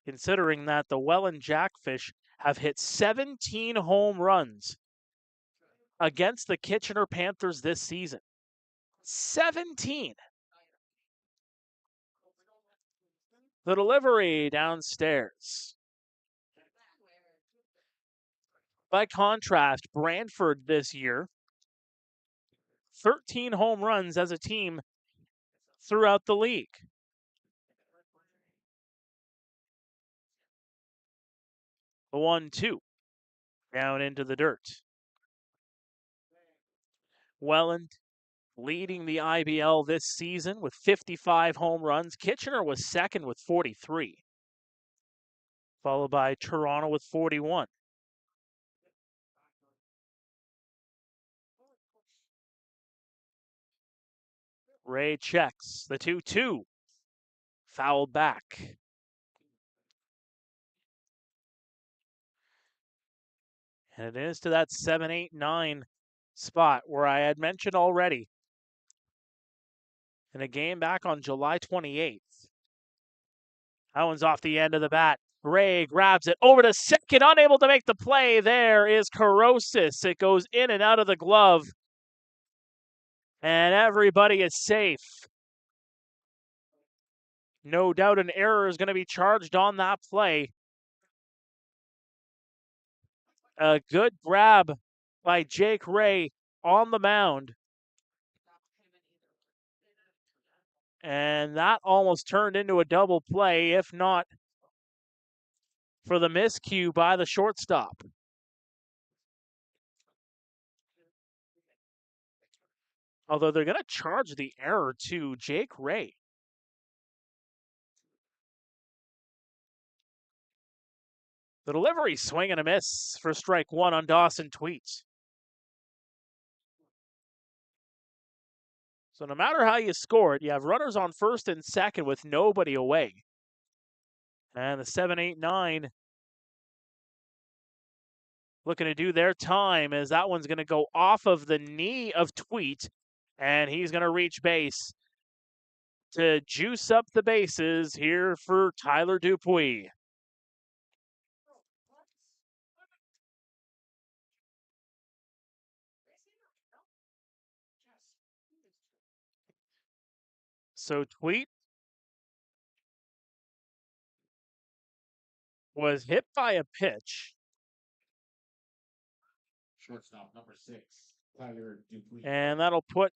considering that the Welland Jackfish have hit 17 home runs against the Kitchener Panthers this season. 17! The delivery downstairs. By contrast, Brantford this year, 13 home runs as a team throughout the league. The 1-2 down into the dirt. Welland leading the IBL this season with 55 home runs. Kitchener was second with 43, followed by Toronto with 41. Ray checks the 2-2. Fouled back. And it is to that 7-8-9 spot where I had mentioned already in a game back on July 28th. That one's off the end of the bat. Ray grabs it over to second, unable to make the play. There is Corrosis. It goes in and out of the glove. And everybody is safe. No doubt an error is going to be charged on that play. A good grab by Jake Ray on the mound. And that almost turned into a double play, if not for the miscue by the shortstop. Although they're going to charge the error to Jake Ray. The delivery, swing and a miss for strike one on Dawson Tweets. So no matter how you score it, you have runners on first and second with nobody away. And the 7-8-9 looking to do their time as that one's going to go off of the knee of Tweet. And he's going to reach base to juice up the bases here for Tyler Dupuis. So Tweet was hit by a pitch. Shortstop number 6, Tyler Dupuis. And that'll put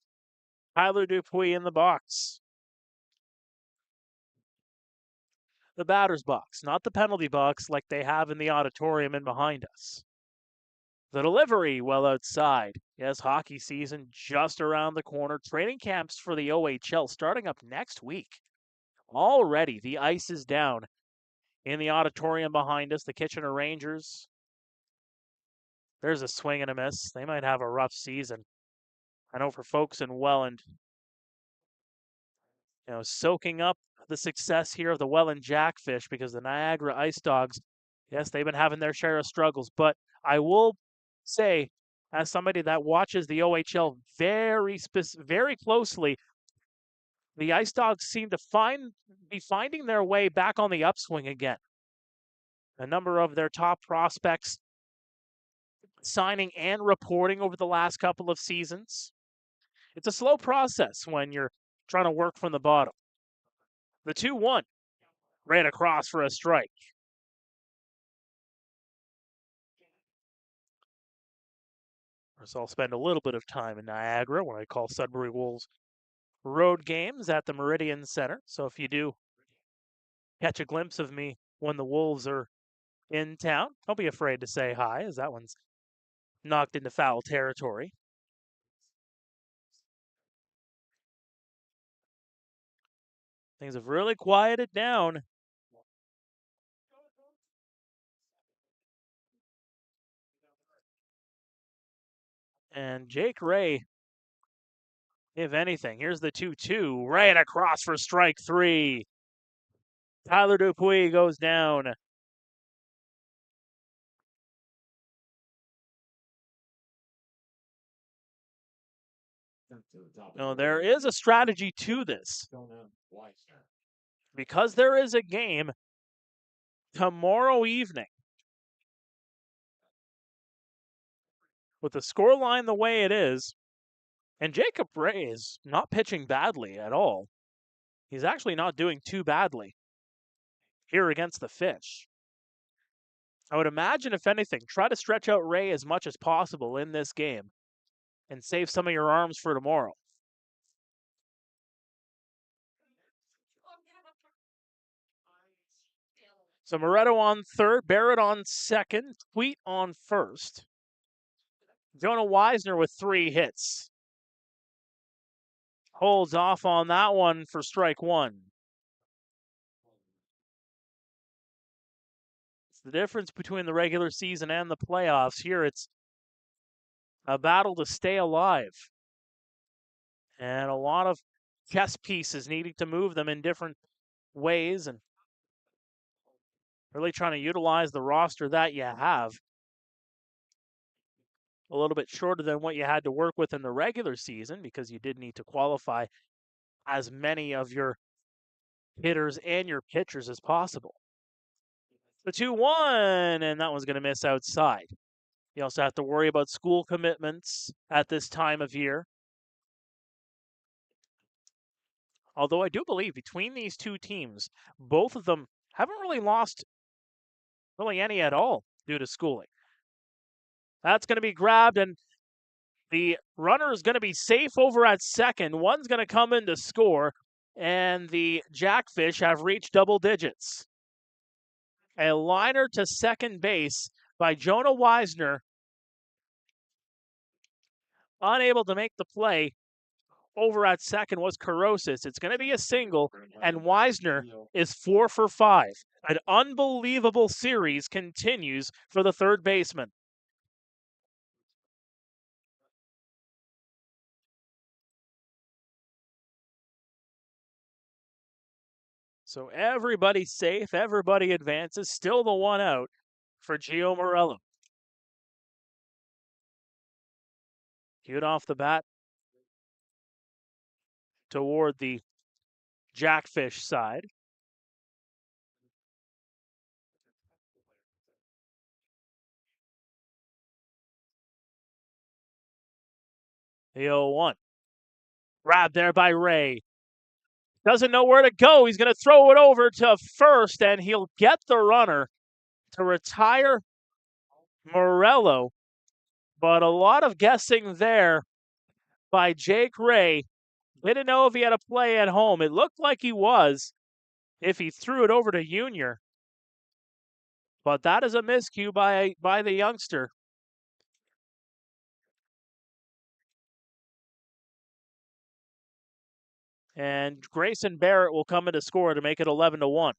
Tyler Dupuis in the box. The batter's box, not the penalty box like they have in the auditorium and behind us. The delivery well outside. Yes, hockey season just around the corner. Training camps for the OHL starting up next week. Already the ice is down in the auditorium behind us. The Kitchener Rangers. There's a swing and a miss. They might have a rough season. I know for folks in Welland, soaking up the success here of the Welland Jackfish because the Niagara Ice Dogs, yes, they've been having their share of struggles. But I will say, as somebody that watches the OHL very closely, the Ice Dogs seem to be finding their way back on the upswing again. A number of their top prospects signing and reporting over the last couple of seasons. It's a slow process when you're trying to work from the bottom. The 2-1 ran across for a strike. So I'll spend a little bit of time in Niagara when I call Sudbury Wolves road games at the Meridian Center. So if you do catch a glimpse of me when the Wolves are in town, don't be afraid to say hi, as that one's knocked into foul territory. Things have really quieted down. And Jake Ray, if anything, here's the 2-2, right across for strike three. Tyler Dupuis goes down. No, there is a strategy to this. Because there is a game tomorrow evening, with the scoreline the way it is, and Jacob Ray is not pitching badly at all. He's actually not doing too badly here against the Fish. I would imagine, if anything, try to stretch out Ray as much as possible in this game and save some of your arms for tomorrow. So Moretto on third, Barrett on second, Tweet on first. Jonah Weisner with 3 hits. Holds off on that one for strike one. It's the difference between the regular season and the playoffs. Here it's a battle to stay alive. And a lot of chess pieces needing to move them in different ways and really trying to utilize the roster that you have. A little bit shorter than what you had to work with in the regular season because you did need to qualify as many of your hitters and your pitchers as possible. The 2-1, and that one's going to miss outside. You also have to worry about school commitments at this time of year. Although I do believe between these two teams, both of them haven't really lost really any at all due to schooling. That's going to be grabbed, and the runner is going to be safe over at second. One's going to come in to score, and the Jackfish have reached double digits. A liner to second base by Jonah Weisner. Unable to make the play over at second was Corrosis. It's going to be a single, and Weisner is 4 for 5. An unbelievable series continues for the third baseman. So everybody's safe, everybody advances, still the one out for Gio Morello. Cued off the bat toward the Jackfish side. The 0-1. Grabbed there by Ray. Doesn't know where to go. He's going to throw it over to first, and he'll get the runner to retire Morello. But a lot of guessing there by Jake Ray. Didn't know if he had a play at home. It looked like he was if he threw it over to Junior. But that is a miscue by the youngster. And Grayson Barrett will come in to score to make it 11-1.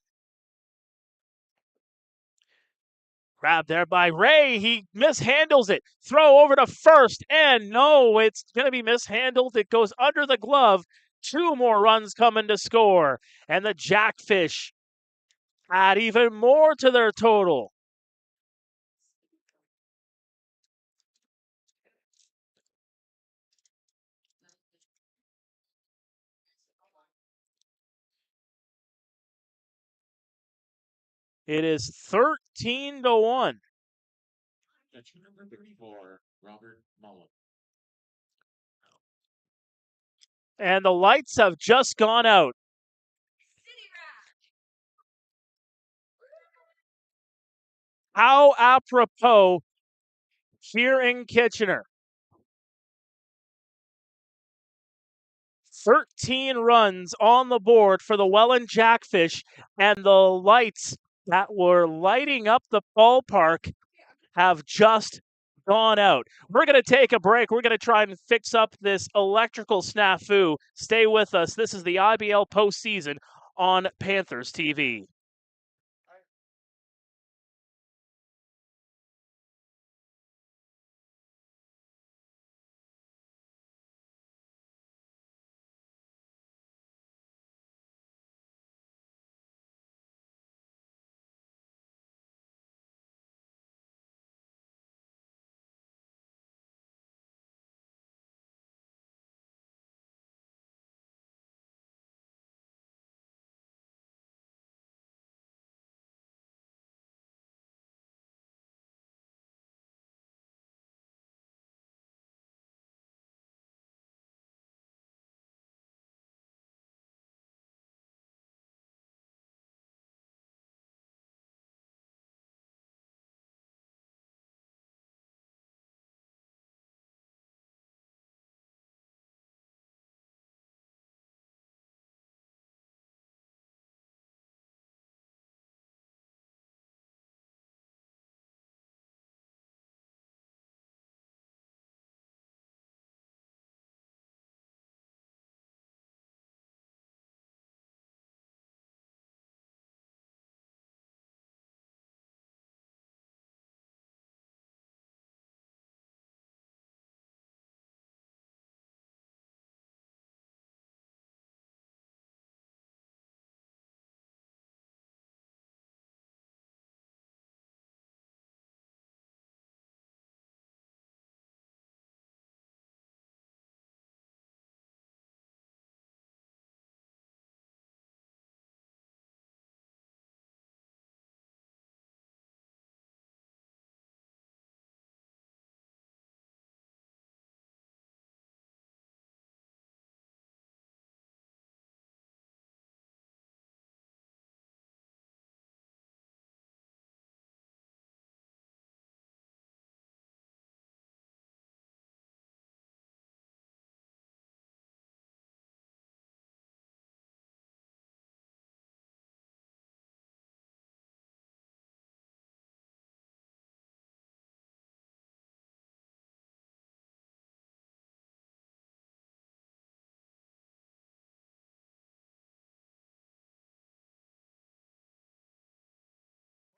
Grab there by Ray. He mishandles it. Throw over to first. And no, it's going to be mishandled. It goes under the glove. 2 more runs coming to score. And the Jackfish add even more to their total. It is 13-1. Number 34, Robert Mullen. And the lights have just gone out. How apropos here in Kitchener. 13 runs on the board for the Welland Jackfish, and the lights that were lighting up the ballpark have just gone out. We're going to take a break. We're going to try and fix up this electrical snafu. Stay with us. This is the IBL postseason on Panthers TV.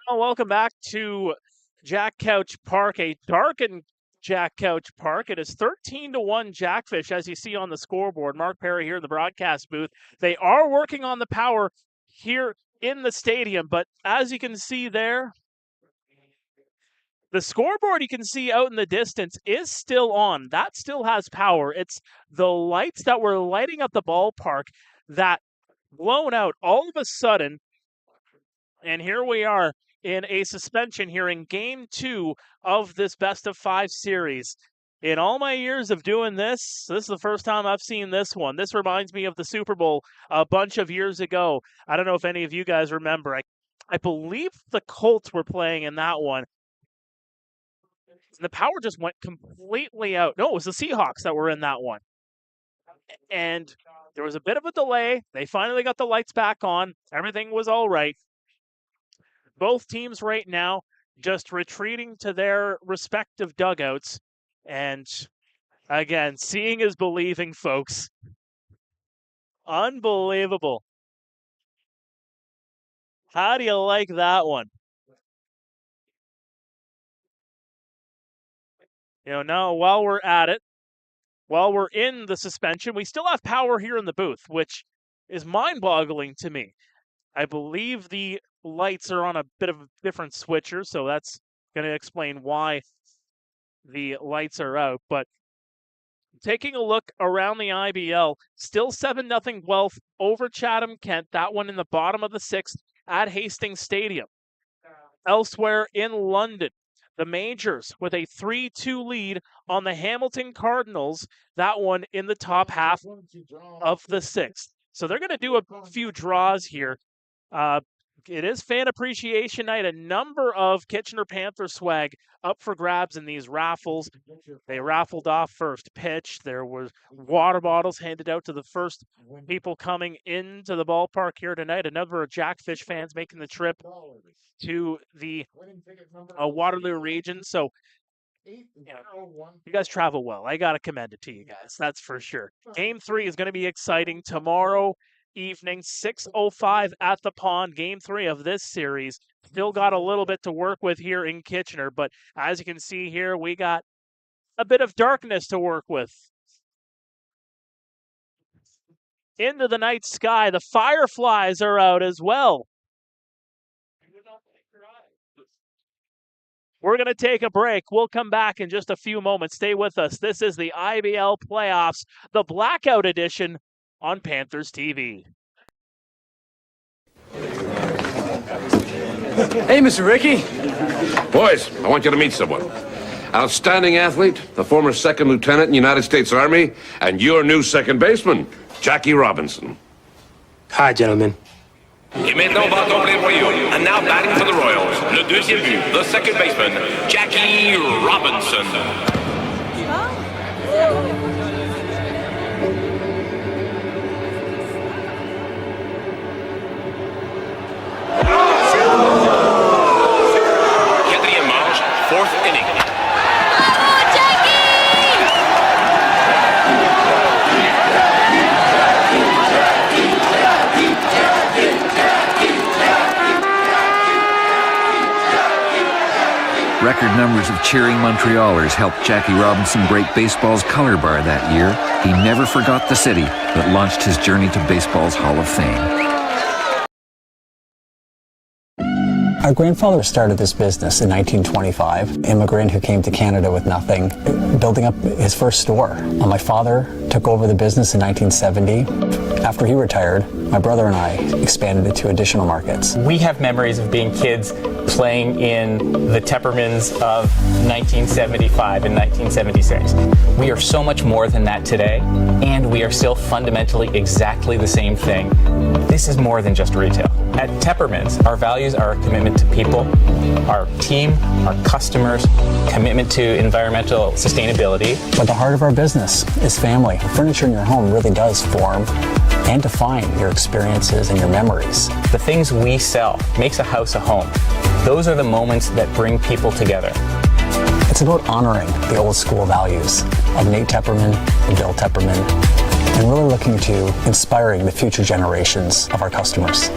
Well, welcome back to Jack Couch Park, a darkened Jack Couch Park. It is 13-1 Jackfish, as you see on the scoreboard. Mark Pare here in the broadcast booth. They are working on the power here in the stadium, but as you can see there, the scoreboard you can see out in the distance is still on. That still has power. It's the lights that were lighting up the ballpark that blown out all of a sudden, and here we are in a suspension here in Game 2 of this best-of-5 series. In all my years of doing this is the first time I've seen this one. This reminds me of the Super Bowl a bunch of years ago. I don't know if any of you guys remember. I believe the Colts were playing in that one. The power just went completely out. No, it was the Seahawks that were in that one. And there was a bit of a delay. They finally got the lights back on. Everything was all right. Both teams right now just retreating to their respective dugouts. And again, seeing is believing, folks. Unbelievable. How do you like that one? Now while we're at it, while we're in the suspension, we still have power here in the booth, which is mind-boggling to me. I believe the lights are on a bit of a different switcher, so that's going to explain why the lights are out. But taking a look around the IBL, still 7-0 Guelph over Chatham-Kent, that one in the bottom of the 6th at Hastings Stadium. Elsewhere in London, the Majors with a 3-2 lead on the Hamilton Cardinals, that one in the top half of the 6th. So they're going to do a few draws here. It is Fan Appreciation Night. A number of Kitchener Panther swag up for grabs in these raffles. They raffled off first pitch. There was water bottles handed out to the first people coming into the ballpark here tonight. A number of Jackfish fans making the trip to the Waterloo region. So you guys travel well. I got to commend it to you guys. That's for sure. Game 3 is going to be exciting tomorrow evening, 6:05 at the Pond. Game 3 of this series. Still got a little bit to work with here in Kitchener, but as you can see here, we got a bit of darkness to work with. Into the night sky, the fireflies are out as well. We're going to take a break. We'll come back in just a few moments. Stay with us. This is the IBL Playoffs, the Blackout Edition on Panthers TV. Hey, Mr. Ricky. Boys, I want you to meet someone. Outstanding athlete, the former 2nd Lieutenant in the United States Army, and your new second baseman, Jackie Robinson. Hi, gentlemen. Et maintenant va tomber voyou. And now batting for the Royals, le deuxième but, the second baseman, Jackie Robinson. Quatrième manche, 4th inning. Record numbers of cheering Montrealers helped Jackie Robinson break baseball's color bar that year. He never forgot the city that launched his journey to baseball's Hall of Fame. Our grandfather started this business in 1925, an immigrant who came to Canada with nothing, building up his first store. My father took over the business in 1970. After he retired, my brother and I expanded it to additional markets. We have memories of being kids playing in the Teppermans of 1975 and 1976. We are so much more than that today, and we are still fundamentally exactly the same thing. This is more than just retail. At Teppermans, our values are a commitment to people, our team, our customers, commitment to environmental sustainability. But the heart of our business is family. The furniture in your home really does form and define your experiences and your memories. The things we sell makes a house a home. Those are the moments that bring people together. It's about honoring the old school values of Nate Tepperman and Bill Tepperman, and really looking to inspiring the future generations of our customers.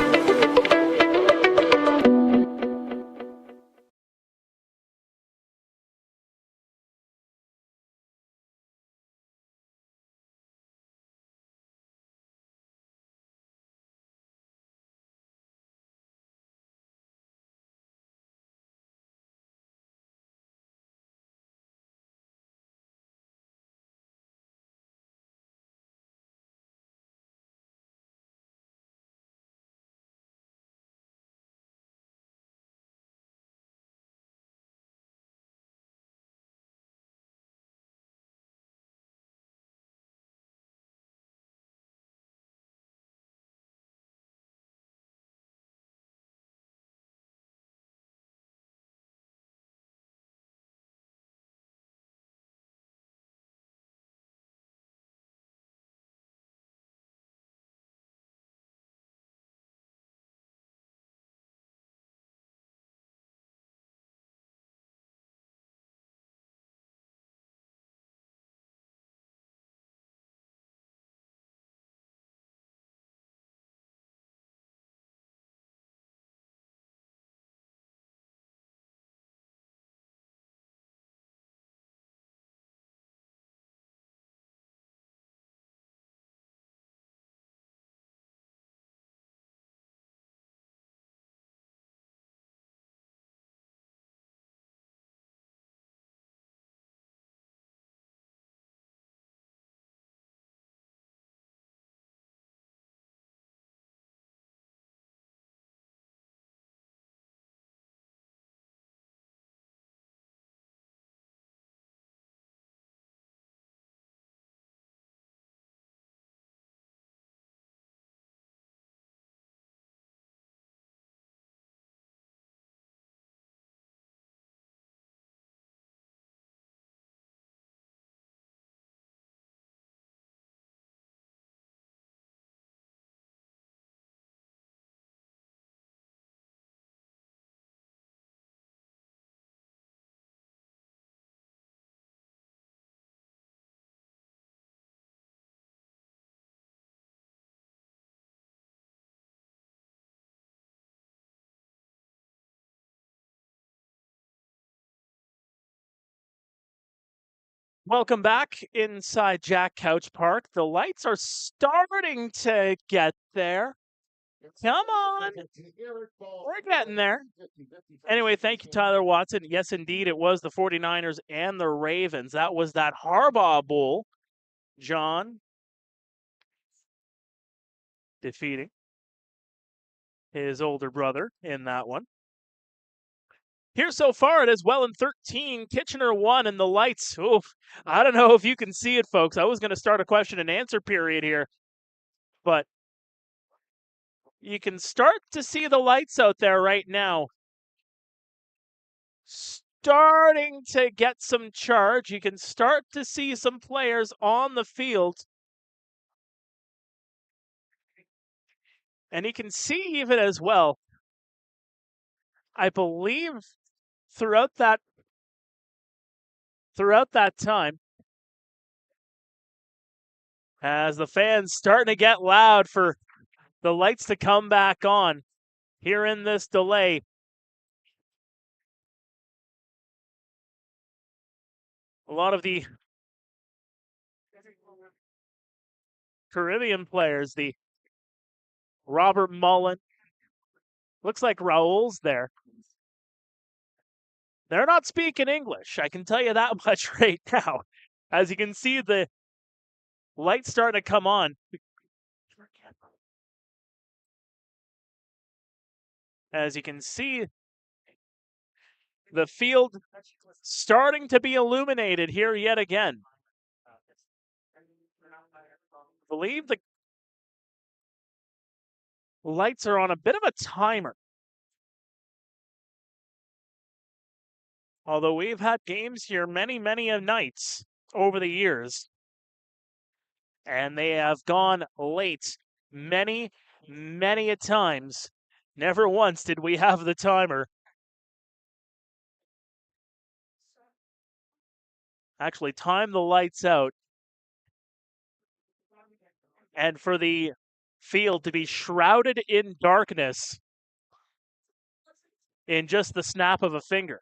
Welcome back inside Jack Couch Park. The lights are starting to get there. Come on. We're getting there. Anyway, thank you, Tyler Watson. Yes, indeed, it was the 49ers and the Ravens. That was that Harbaugh Bowl. John defeating his older brother in that one. Here so far, it is Welland 13, Kitchener 1, and the lights. Oof, I don't know if you can see it, folks. I was going to start a question and answer period here, but you can start to see the lights out there right now. Starting to get some charge. You can start to see some players on the field. And you can see even as well, I believe throughout that time, as the fans starting to get loud for the lights to come back on here in this delay. A lot of the Caribbean players, the Robert Mullen, looks like Raul's there. They're not speaking English, I can tell you that much right now. As you can see, the lights starting to come on. As you can see, the field starting to be illuminated here yet again. I believe the lights are on a bit of a timer. Although we've had games here many nights over the years, and they have gone late many a times. Never once did we have the timer. Actually, time the lights out. And for the field to be shrouded in darkness in just the snap of a finger.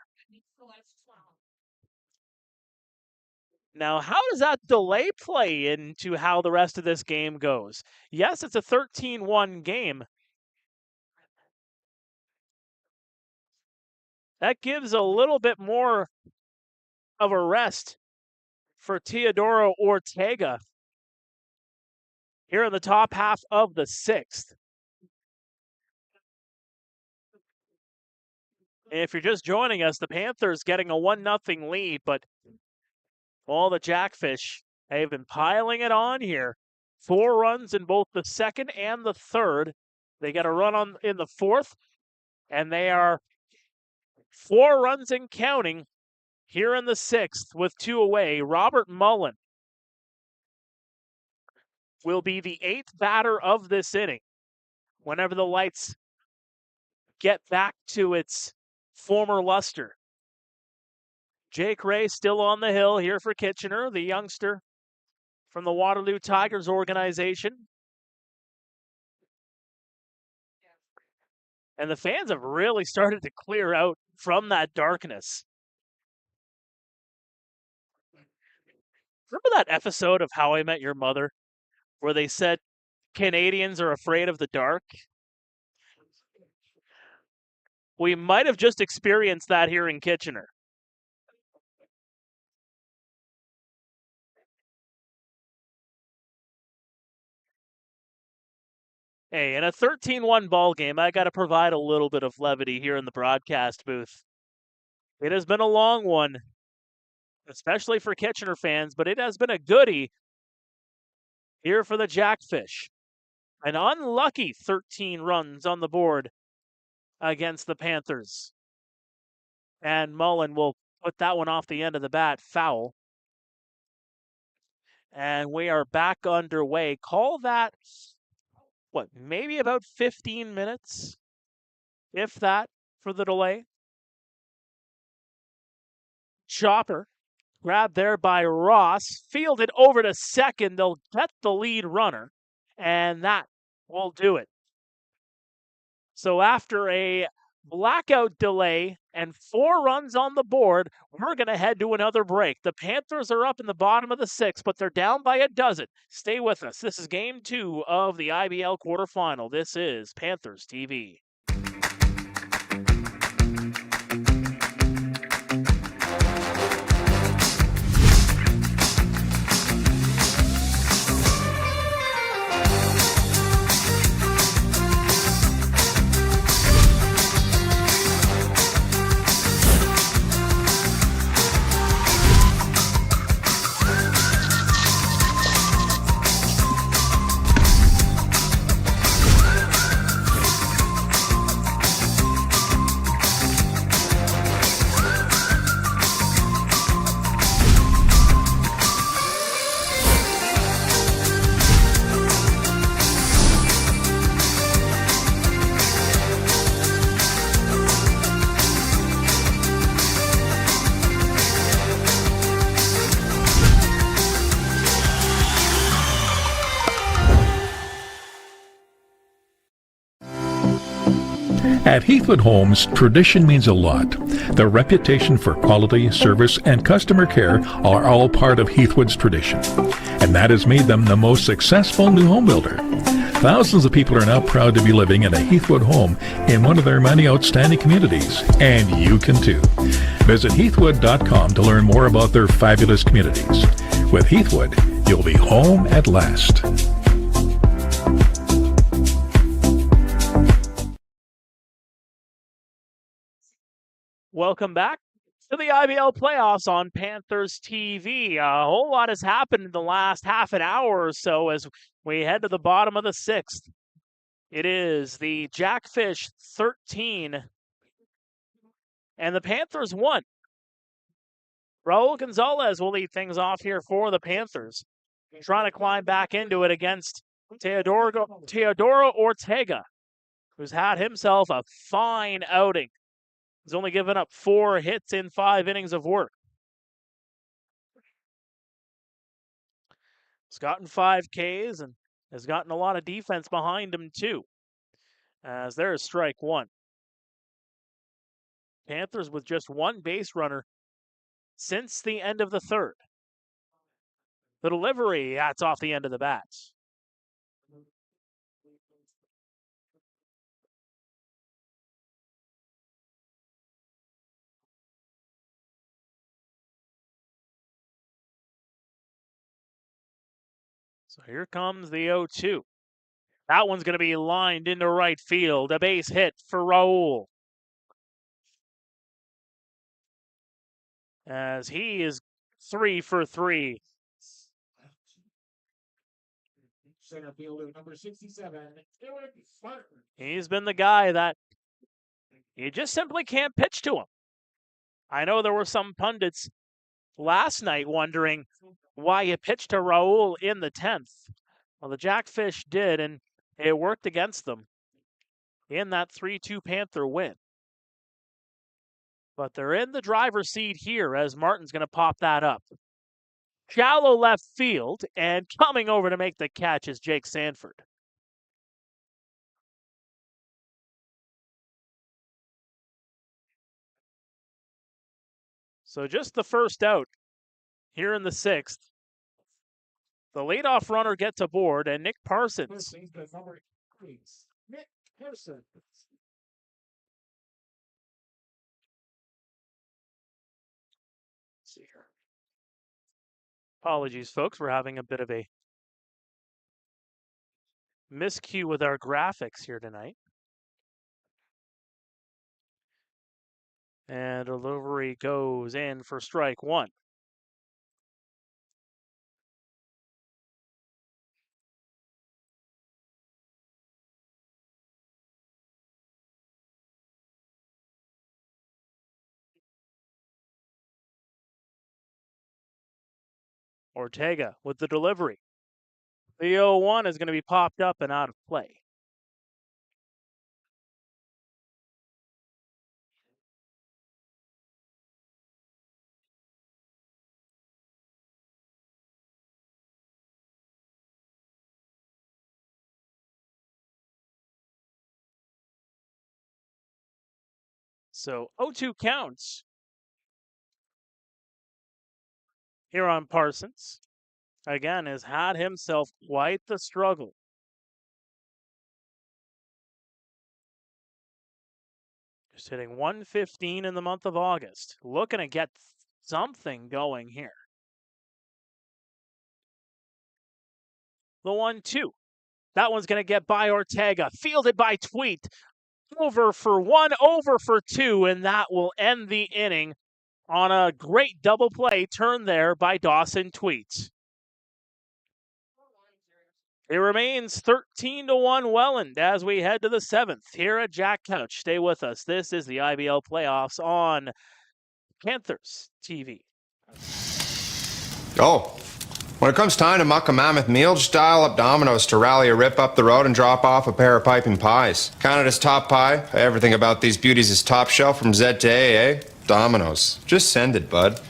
Now, how does that delay play into how the rest of this game goes? Yes, it's a 13-1 game. That gives a little bit more of a rest for Teodoro Ortega here in the top half of the sixth. If you're just joining us, the Panthers getting a 1-0 lead, but all the Jackfish have been piling it on here. 4 runs in both the second and the third. They got a run in the fourth, and they are 4 runs and counting here in the sixth with 2 away. Robert Mullen will be the 8th batter of this inning whenever the lights get back to its former luster. Jake Ray still on the hill here for Kitchener, the youngster from the Waterloo Tigers organization. And the fans have really started to clear out from that darkness. Remember that episode of How I Met Your Mother where they said Canadians are afraid of the dark? We might have just experienced that here in Kitchener. Hey, in a 13-1 ball game, I got to provide a little bit of levity here in the broadcast booth. It has been a long one, especially for Kitchener fans, but it has been a goodie here for the Jackfish. An unlucky 13 runs on the board against the Panthers. And Mullen will put that one off the end of the bat, foul. And we are back underway. Call that, maybe about 15 minutes, if that, for the delay. Chopper, grabbed there by Ross, fielded over to second. They'll get the lead runner, and that will do it. So after a blackout delay, and 4 runs on the board. We're going to head to another break. The Panthers are up in the bottom of the 6th, but they're down by a dozen. Stay with us. This is Game 2 of the IBL quarterfinal. This is Panthers TV. At Heathwood Homes, tradition means a lot. Their reputation for quality, service, and customer care are all part of Heathwood's tradition. And that has made them the most successful new home builder. Thousands of people are now proud to be living in a Heathwood home in one of their many outstanding communities. And you can too. Visit heathwood.com to learn more about their fabulous communities. With Heathwood, you'll be home at last. Welcome back to the IBL playoffs on Panthers TV. A whole lot has happened in the last half an hour or so as we head to the bottom of the 6th. It is the Jackfish 13 and the Panthers 1. Raul Gonzalez will lead things off here for the Panthers, trying to climb back into it against Teodoro Ortega, who's had himself a fine outing. He's only given up 4 hits in 5 innings of work. He's gotten 5 Ks and has gotten a lot of defense behind him too. As there's strike 1. Panthers with just 1 base runner since the end of the 3rd. The delivery, that's off the end of the bats. So here comes the 0-2. That one's going to be lined into right field. A base hit for Raul. As he is 3 for 3. Center fielder number 67, Eric Martin. He's been the guy that you just simply can't pitch to him. I know there were some pundits last night wondering why you pitched to Raul in the 10th. Well, the Jackfish did, and it worked against them in that 3-2 Panther win. But they're in the driver's seat here as Martin's going to pop that up. Shallow left field, and coming over to make the catch is Jake Sanford. So just the first out here in the 6th. The leadoff runner gets aboard, and Nick Parsons. Nick Parsons. See here. Apologies, folks. We're having a bit of a miscue with our graphics here tonight. And delivery goes in for strike 1. Ortega with the delivery. The 0-1 is going to be popped up and out of play. So 0-2 counts here on Parsons. Again, has had himself quite the struggle. Just hitting 115 in the month of August. Looking to get something going here. The 1-2. That one's going to get by Ortega. Fielded by Tweet. Over for 1, over for 2, and that will end the inning on a great double play turn there by Dawson Tweet. It remains 13-1 Welland as we head to the 7th here at Jack Couch. Stay with us. This is the IBL playoffs on Panthers TV. Oh, when it comes time to muck a mammoth meal, just dial up Domino's to rally a rip up the road and drop off a pair of piping pies. Canada's top pie. Everything about these beauties is top shelf from Z to AA. Domino's. Just send it, bud.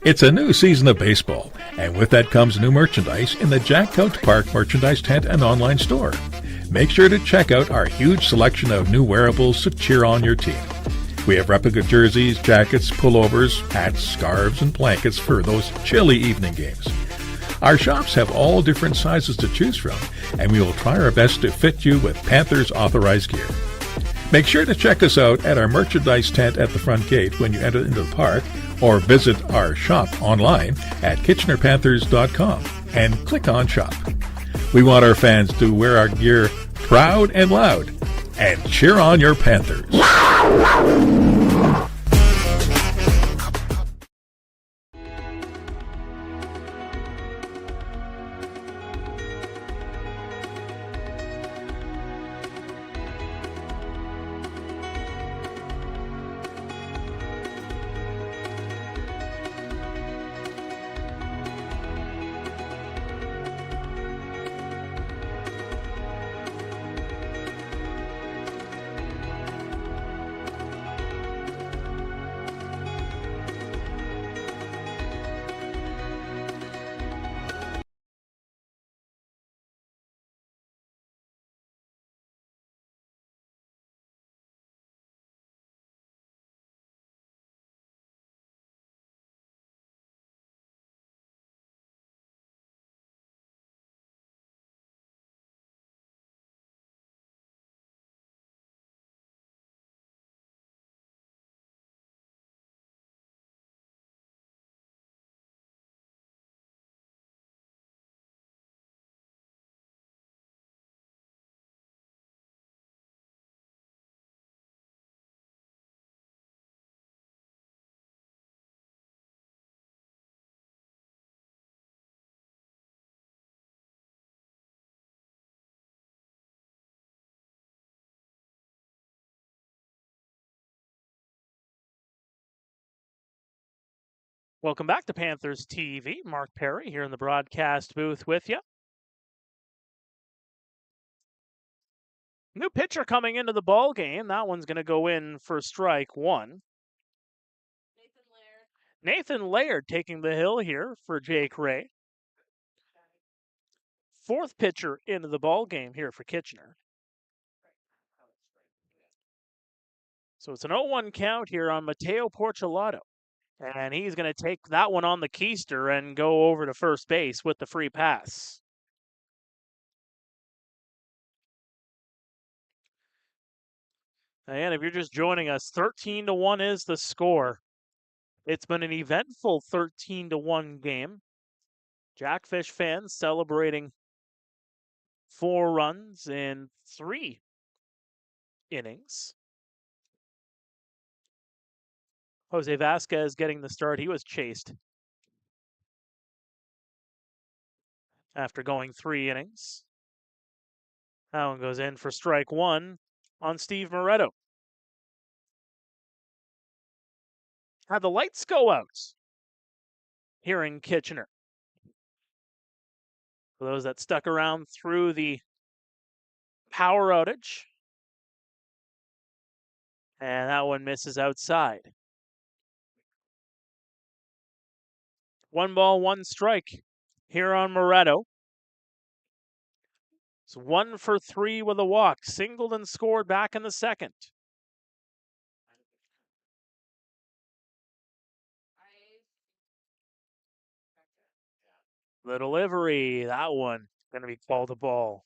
It's a new season of baseball, and with that comes new merchandise in the Jack Couch Park merchandise tent and online store. Make sure to check out our huge selection of new wearables to cheer on your team. We have replica jerseys, jackets, pullovers, hats, scarves, and blankets for those chilly evening games. Our shops have all different sizes to choose from, and we will try our best to fit you with Panthers authorized gear. Make sure to check us out at our merchandise tent at the front gate when you enter into the park, or visit our shop online at KitchenerPanthers.com and click on Shop. We want our fans to wear our gear proud and loud and cheer on your Panthers. Welcome back to Panthers TV. Mark Pare here in the broadcast booth with you. New pitcher coming into the ball game. That one's going to go in for strike one. Nathan Laird taking the hill here for Jake Ray. Fourth pitcher into the ball game here for Kitchener. So it's an 0-1 count here on Mateo Porcelato. And he's going to take that one on the keister and go over to first base with the free pass. And if you're just joining us, 13-1 is the score. It's been an eventful 13-1 game. Jackfish fans celebrating 4 runs in 3 innings. Jose Vasquez getting the start. He was chased after going 3 innings. That one goes in for strike one on Steve Moretto. Had the lights go out here in Kitchener. For those that stuck around through the power outage. And that one misses outside. 1 ball, 1 strike here on Moretto. It's 1 for 3 with a walk. Singled and scored back in the second. The delivery, that one, going to be called a ball.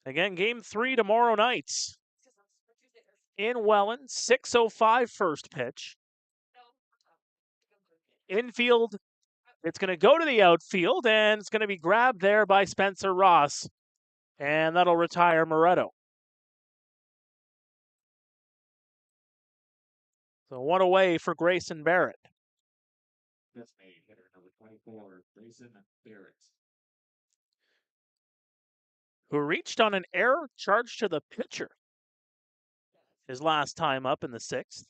Again, game 3 tomorrow night in Welland, 6:05 first pitch. Infield, it's going to go to the outfield, and it's going to be grabbed there by Spencer Ross, and that'll retire Moretto. So one away for Grayson Barrett. That's made hitter number 24, Grayson Barrett. Who reached on an error charged to the pitcher his last time up in the 6th.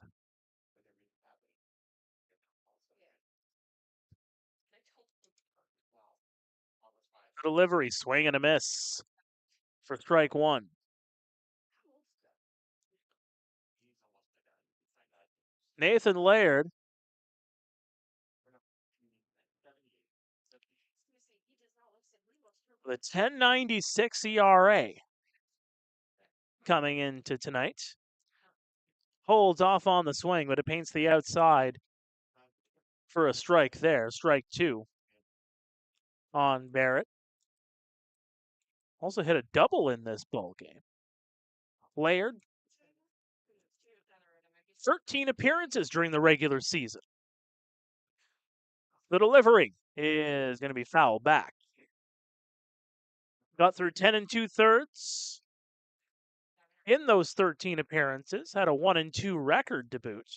Delivery, swing and a miss for strike 1. Nathan Laird with a 10.96 ERA coming into tonight. Holds off on the swing, but it paints the outside for a strike there. Strike 2 on Barrett. Also hit a double in this ball game. Laird, 13 appearances during the regular season. The delivery is going to be fouled back. Got through 10 2/3 in those 13 appearances. Had a 1-2 record to boot.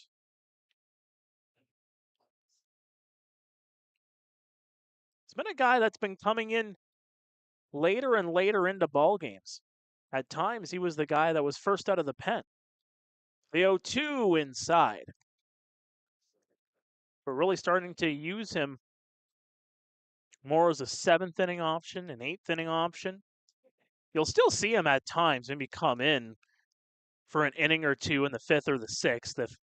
It's been a guy that's been coming in later and later into ball games. At times, he was the guy that was first out of the pen. The 0-2 inside. We're really starting to use him more as a 7th inning option, an 8th inning option. You'll still see him at times maybe come in for an inning or two in the 5th or the 6th if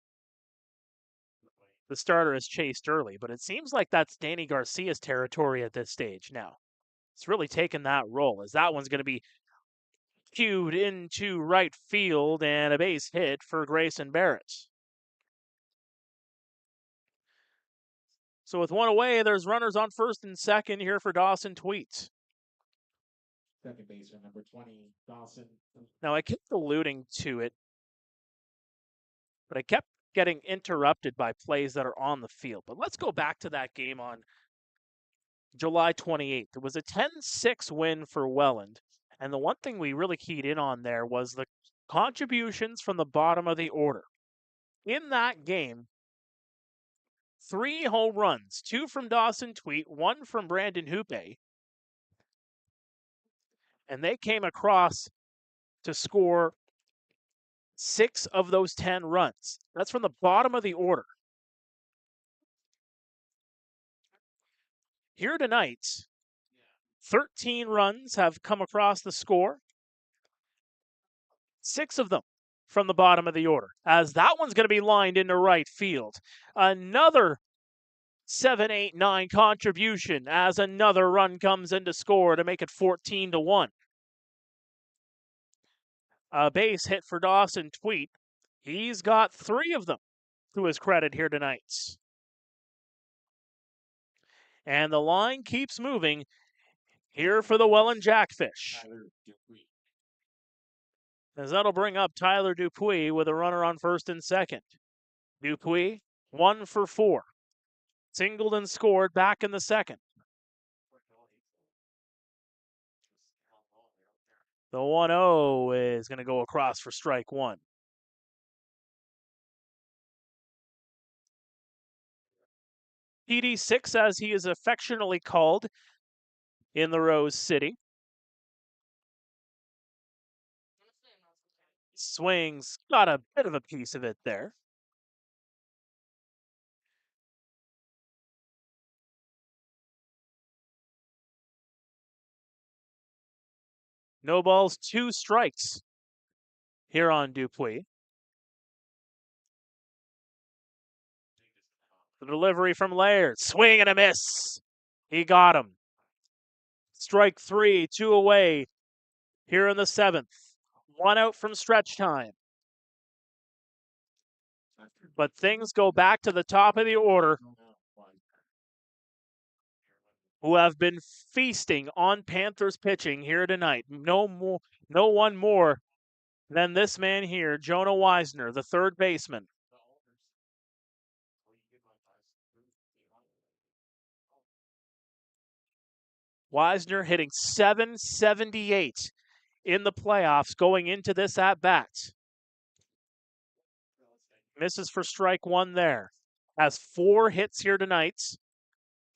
the starter is chased early. But it seems like that's Danny Garcia's territory at this stage now. It's really taken that role, as that one's going to be cued into right field and a base hit for Grayson Barrett. So with one away, there's runners on first and second here for Dawson Tweets. Second baseman number 20, Dawson. Now, I kept alluding to it, but I kept getting interrupted by plays that are on the field. But let's go back to that game on July 28th. It was a 10-6 win for Welland. And the one thing we really keyed in on there was the contributions from the bottom of the order. In that game, 3 home runs, 2 from Dawson Tweet, 1 from Brandon Hoope. And they came across to score 6 of those 10 runs. That's from the bottom of the order. Here tonight, 13 runs have come across the score. 6 of them from the bottom of the order, as that one's going to be lined into right field. Another 7, 8, 9 contribution as another run comes in to score to make it 14-1. A base hit for Dawson Tweet. He's got 3 of them to his credit here tonight. And the line keeps moving here for the Welland Jackfish. As that'll bring up Tyler Dupuis with a runner on first and second. Dupuis, 1 for 4. Singled and scored back in the second. The 1-0 is going to go across for strike 1. PD6, as he is affectionately called in the Rose City. Swings, got a bit of a piece of it there. No balls, 2 strikes here on Dupuis. The delivery from Laird, swing and a miss. He got him. Strike 3, 2 away here in the 7th. 1 out from stretch time. But things go back to the top of the order, who have been feasting on Panthers pitching here tonight. No one more than this man here, Jonah Wisner, the third baseman. Wisner hitting .778 in the playoffs going into this at-bat. Misses for strike one there. Has 4 hits here tonight.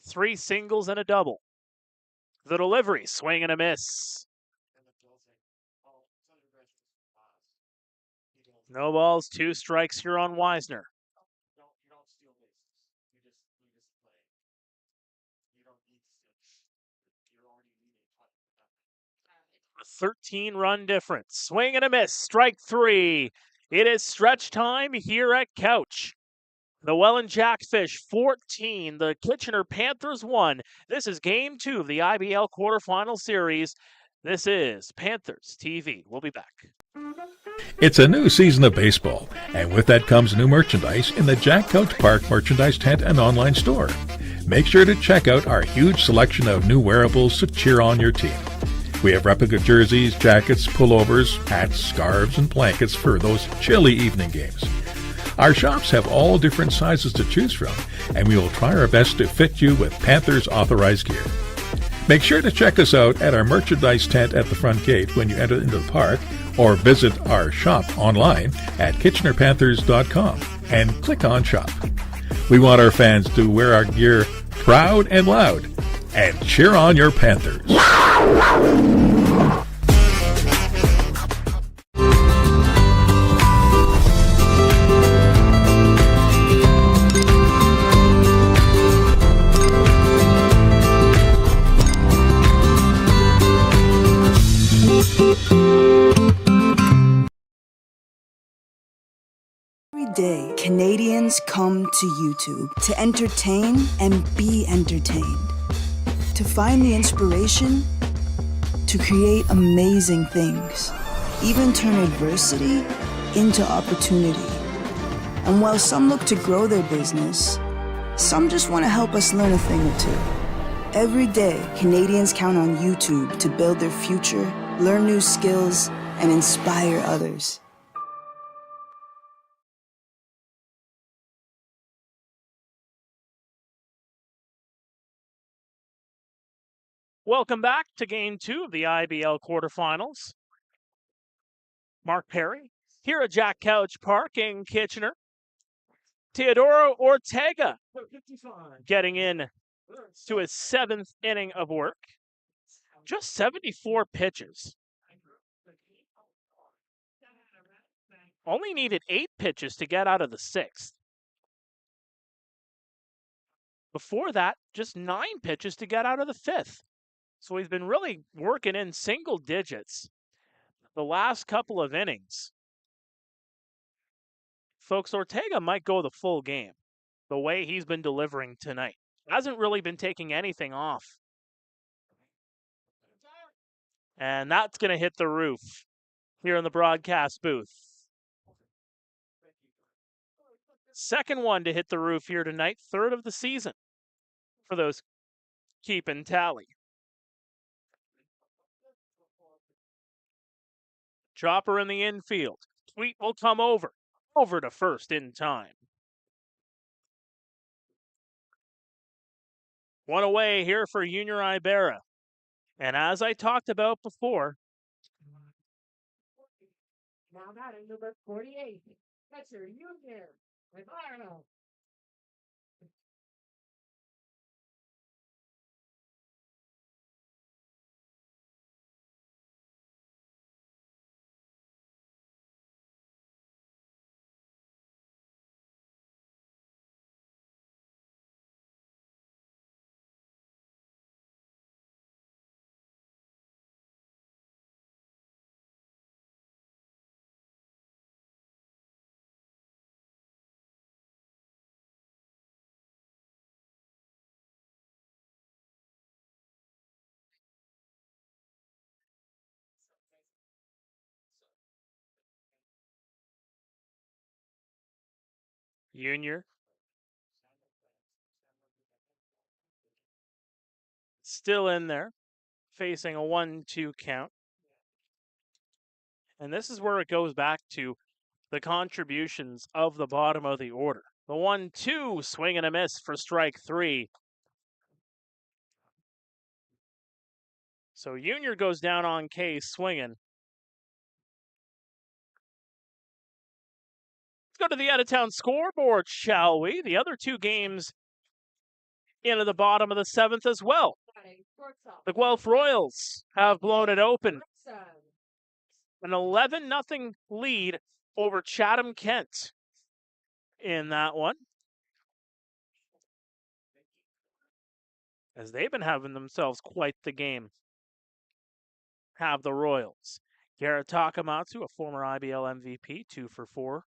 3 singles and a double. The delivery, swing and a miss. No balls, 2 strikes here on Wisner. 13-run difference. Swing and a miss. Strike 3. It is stretch time here at Couch. The Welland Jackfish 14, the Kitchener Panthers 1. This is Game 2 of the IBL quarterfinal series. This is Panthers TV. We'll be back. It's a new season of baseball, and with that comes new merchandise in the Jack Couch Park merchandise tent and online store. Make sure to check out our huge selection of new wearables to cheer on your team. We have replica jerseys, jackets, pullovers, hats, scarves, and blankets for those chilly evening games. Our shops have all different sizes to choose from, and we will try our best to fit you with Panthers authorized gear. Make sure to check us out at our merchandise tent at the front gate when you enter into the park, or visit our shop online at KitchenerPanthers.com and click on Shop. We want our fans to wear our gear proud and loud and cheer on your Panthers. Every day, Canadians come to YouTube to entertain and be entertained, to find the inspiration to create amazing things, even turn adversity into opportunity. And while some look to grow their business, some just want to help us learn a thing or two. Every day, Canadians count on YouTube to build their future, learn new skills, and inspire others. Welcome back to Game 2 of the IBL quarterfinals. Mark Pare here at Jack Couch Park in Kitchener. Teodoro Ortega getting in to his 7th inning of work. Just 74 pitches. Only needed 8 pitches to get out of the 6th. Before that, just 9 pitches to get out of the 5th. So he's been really working in single digits the last couple of innings. Folks, Ortega might go the full game the way he's been delivering tonight. Hasn't really been taking anything off. And that's going to hit the roof here in the broadcast booth. Second one to hit the roof here tonight, 3rd of the season for those keeping tally. Chopper in the infield. Tweet will come over to first in time. One away here for Junior Ibarra. And as I talked about before, Now batting number 48, catcher Junior Ibarra. Junior. Still in there, facing a 1-2 count. And this is where it goes back to the contributions of the bottom of the order. The 1-2 swing and a miss for strike 3. So Junior goes down on K swinging. Let's go to the out-of-town scoreboard, shall we? The other two games into the bottom of the 7th as well. The Guelph Royals have blown it open. An 11-0 lead over Chatham-Kent in that one, as they've been having themselves quite the game. Have the Royals. Garrett Takamatsu, a former IBL MVP, 2 for 4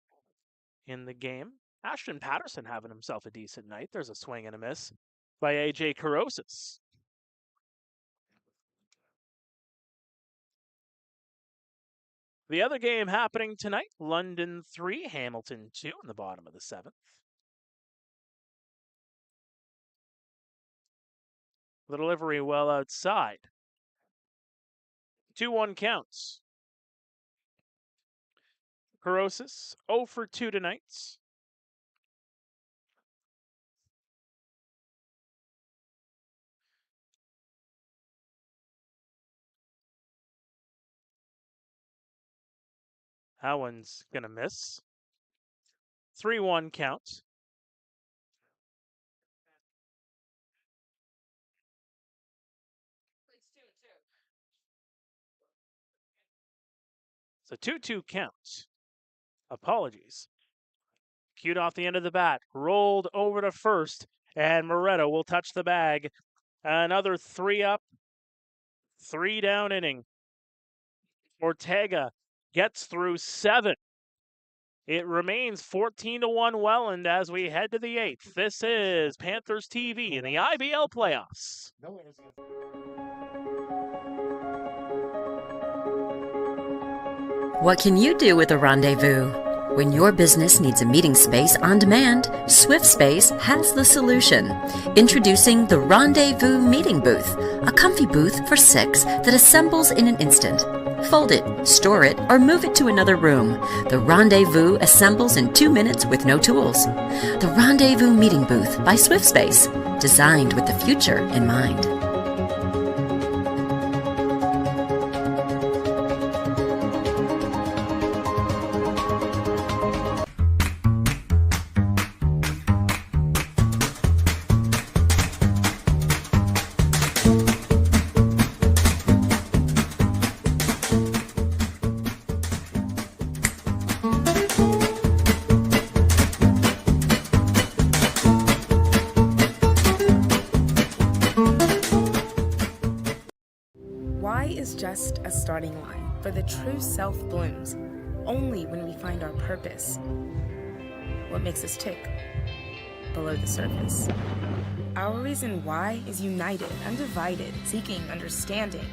in the game. Ashton Patterson having himself a decent night. There's a swing and a miss by AJ Carosis. The other game happening tonight, London 3, Hamilton 2 in the bottom of the 7th. The delivery well outside. 2-1 counts. Carosis 0 for 2 tonight. That one's going to miss. 3-1 count. It's a 2-2 count. Apologies. Cued off the end of the bat. Rolled over to first. And Moretto will touch the bag. Another 3 up, 3 down inning. Ortega gets through 7. It remains 14-1 Welland as we head to the 8th. This is Panthers TV in the IBL playoffs. What can you do with a rendezvous? When your business needs a meeting space on demand, SwiftSpace has the solution. Introducing the Rendezvous Meeting Booth, a comfy booth for 6 that assembles in an instant. Fold it, store it, or move it to another room. The Rendezvous assembles in 2 minutes with no tools. The Rendezvous Meeting Booth by SwiftSpace, designed with the future in mind. Just a starting line, for the true self blooms only when we find our purpose. What makes us tick? Below the surface. Our reason why is united, undivided, seeking understanding.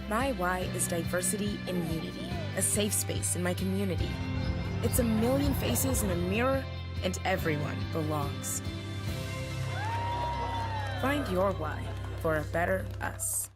My why is diversity and unity, a safe space in my community. It's a million faces in a mirror, and everyone belongs. Find your why for a better us.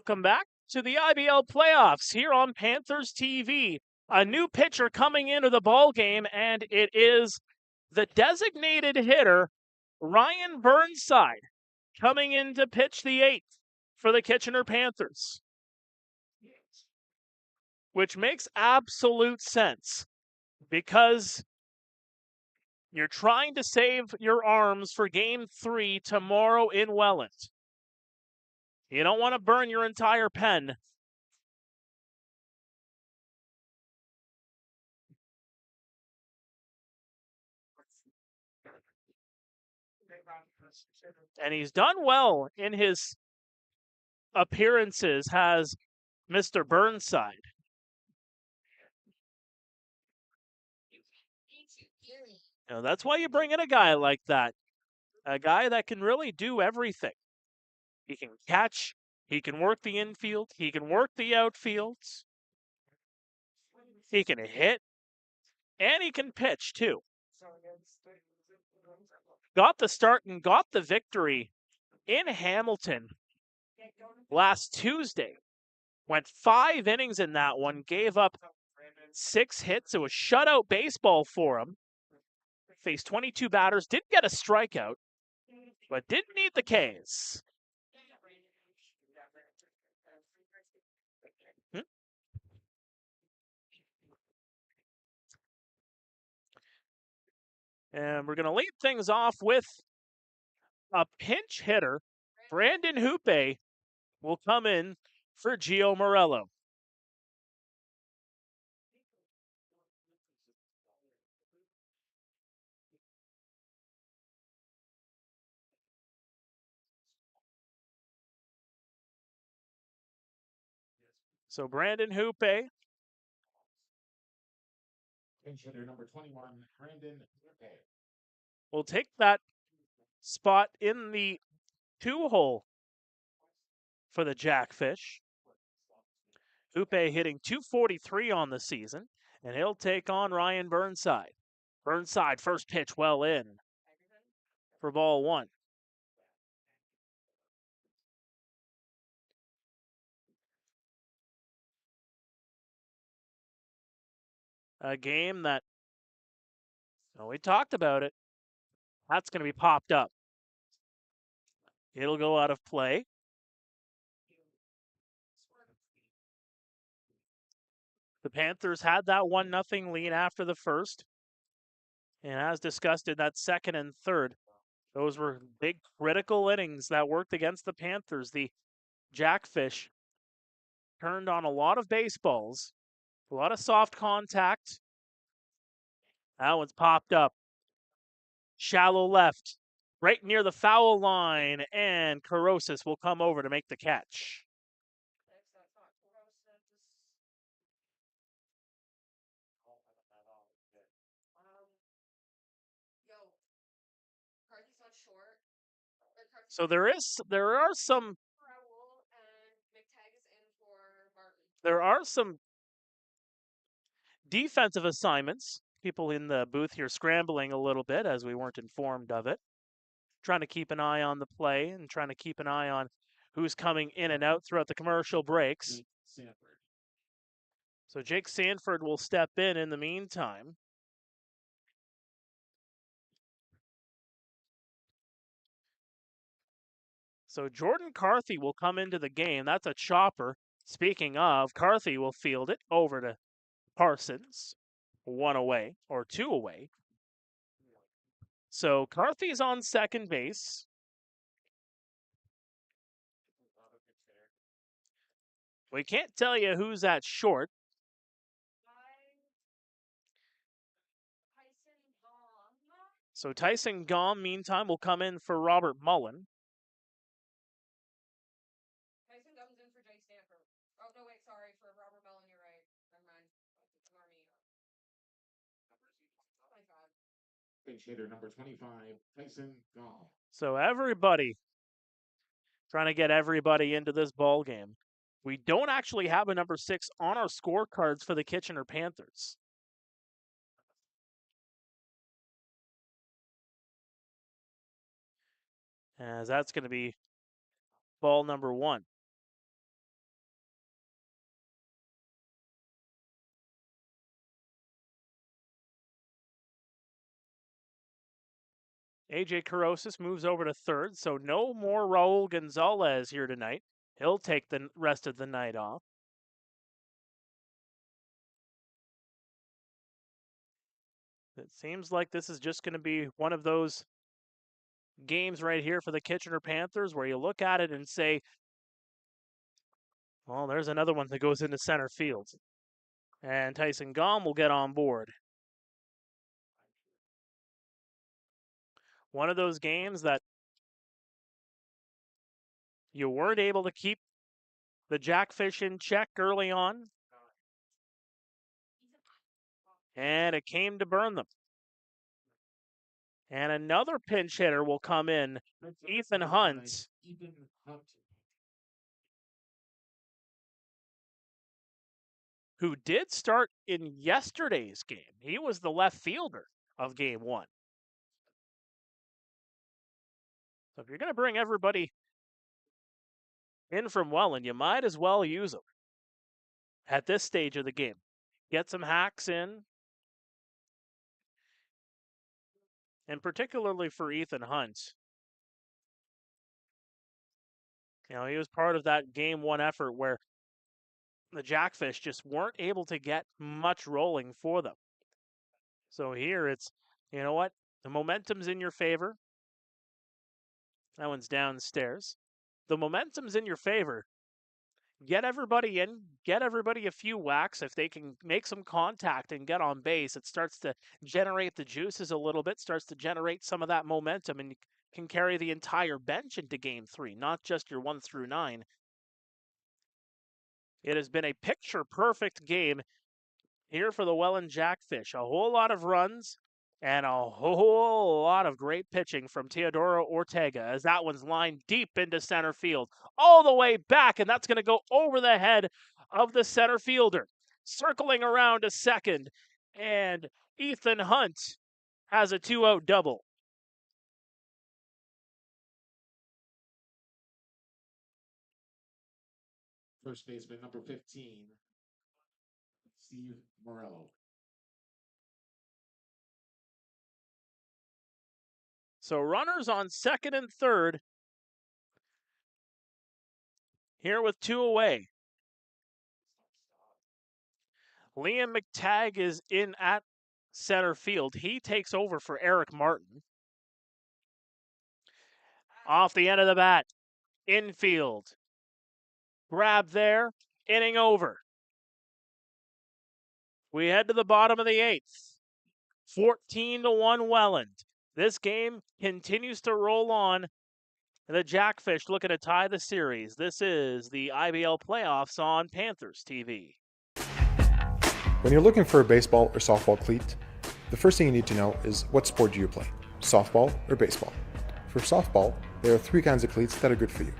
Welcome back to the IBL playoffs here on Panthers TV. A new pitcher coming into the ball game, and it is the designated hitter, Ryan Burnside, coming in to pitch the 8th for the Kitchener Panthers, which makes absolute sense because You're trying to save your arms for Game 3 tomorrow in Welland. You don't want to burn your entire pen. And he's done well in his appearances, has Mr. Burnside. That's why you bring in a guy like that. A guy that can really do everything. He can catch, he can work the infield, he can work the outfields, he can hit, and he can pitch too. Got the start and got the victory in Hamilton last Tuesday. Went 5 innings in that one, gave up 6 hits. It was shutout baseball for him. Faced 22 batters, didn't get a strikeout, but didn't need the Ks. And we're going to lead things off with a pinch hitter. Brandon Hoope will come in for Gio Morello. So Brandon Hoope. Pinch hitter number 21, Brandon Hoope. Will take that spot in the 2-hole for the Jackfish. Hoope hitting .243 on the season, and he'll take on Ryan Burnside. Burnside, first pitch well in for ball 1. A game that, we talked about it, that's going to be popped up. It'll go out of play. The Panthers had that 1-0 lead after the first. And as discussed in that second and third, those were big critical innings that worked against the Panthers. The Jackfish turned on a lot of baseballs, a lot of soft contact. That one's popped up. Shallow left, right near the foul line, and Carosis will come over to make the catch. So there are some defensive assignments. People in the booth here scrambling a little bit as we weren't informed of it. Trying to keep an eye on the play and trying to keep an eye on who's coming in and out throughout the commercial breaks. So Jake Sanford will step in the meantime. So Jordan Carthy will come into the game. That's a chopper. Speaking of, Carthy will field it over to Parsons. 1 away, or 2 away. So Carthy's on second base. We can't tell you who's at short. So Tyson Gaum, meantime, will come in for Robert Mullen. Tyson comes in for Jay Stanford. Oh, no, wait, sorry. For Robert Mullen, you're right. Never mind. Ignore me. Pinch hitter number 25, Tyson Gaum. So everybody trying to get everybody into this ball game. We don't actually have a number 6 on our scorecards for the Kitchener Panthers. As that's going to be ball number 1. AJ Carosis moves over to third, so no more Raul Gonzalez here tonight. He'll take the rest of the night off. It seems like this is just going to be one of those games right here for the Kitchener Panthers where you look at it and say, well, there's another one that goes into center field. And Tyson Gaum will get on board. One of those games that you weren't able to keep the Jackfish in check early on. And it came to burn them. And another pinch hitter will come in, Ethan Hunt. Who did start in yesterday's game. He was the left fielder of game 1. So if you're going to bring everybody in from Welland, you might as well use them at this stage of the game. Get some hacks in. And particularly for Ethan Hunt. You know, he was part of that game 1 effort where the Jackfish just weren't able to get much rolling for them. So here it's, you know what? The momentum's in your favor. That one's downstairs. The momentum's in your favor. Get everybody in. Get everybody a few whacks. If they can make some contact and get on base, it starts to generate the juices a little bit, starts to generate some of that momentum, and you can carry the entire bench into game 3, not just your 1 through 9. It has been a picture-perfect game here for the Welland Jackfish. A whole lot of runs and a whole lot of great pitching from Teodoro Ortega as that one's lined deep into center field, all the way back, and that's going to go over the head of the center fielder. Circling around to second, and Ethan Hunt has a 2-out double. First baseman number 15, Steve Morello. So runners on second and third here with 2 away. Liam McTagg is in at center field. He takes over for Eric Martin. Off the end of the bat, infield. Grab there, inning over. We head to the bottom of the 8th. 14-1 Welland. This game continues to roll on. The Jackfish looking to tie the series. This is the IBL playoffs on Panthers TV. When you're looking for a baseball or softball cleat, the first thing you need to know is what sport do you play, softball or baseball? For softball, there are 3 kinds of cleats that are good for you.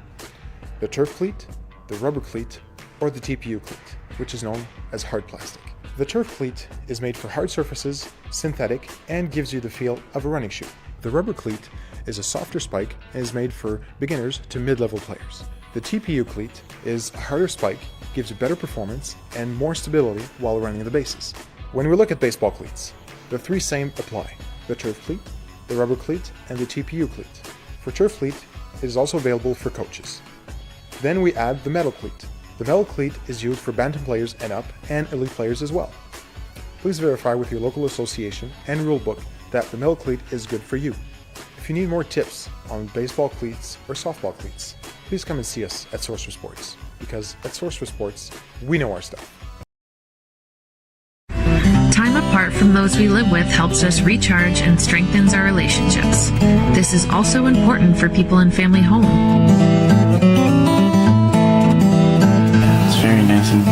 The turf cleat, the rubber cleat, or the TPU cleat, which is known as hard plastic. The turf cleat is made for hard surfaces, synthetic, and gives you the feel of a running shoe. The rubber cleat is a softer spike and is made for beginners to mid-level players. The TPU cleat is a harder spike, gives you better performance and more stability while running the bases. When we look at baseball cleats, the 3 same apply: the turf cleat, the rubber cleat, and the TPU cleat. For turf cleat, it is also available for coaches. Then we add the metal cleat. The metal cleat is used for bantam players and up, and elite players as well. Please verify with your local association and rulebook that the metal cleat is good for you. If you need more tips on baseball cleats or softball cleats, please come and see us at Source for Sports, because at Source for Sports, we know our stuff. Time apart from those we live with helps us recharge and strengthens our relationships. This is also important for people in family home. It's very nice and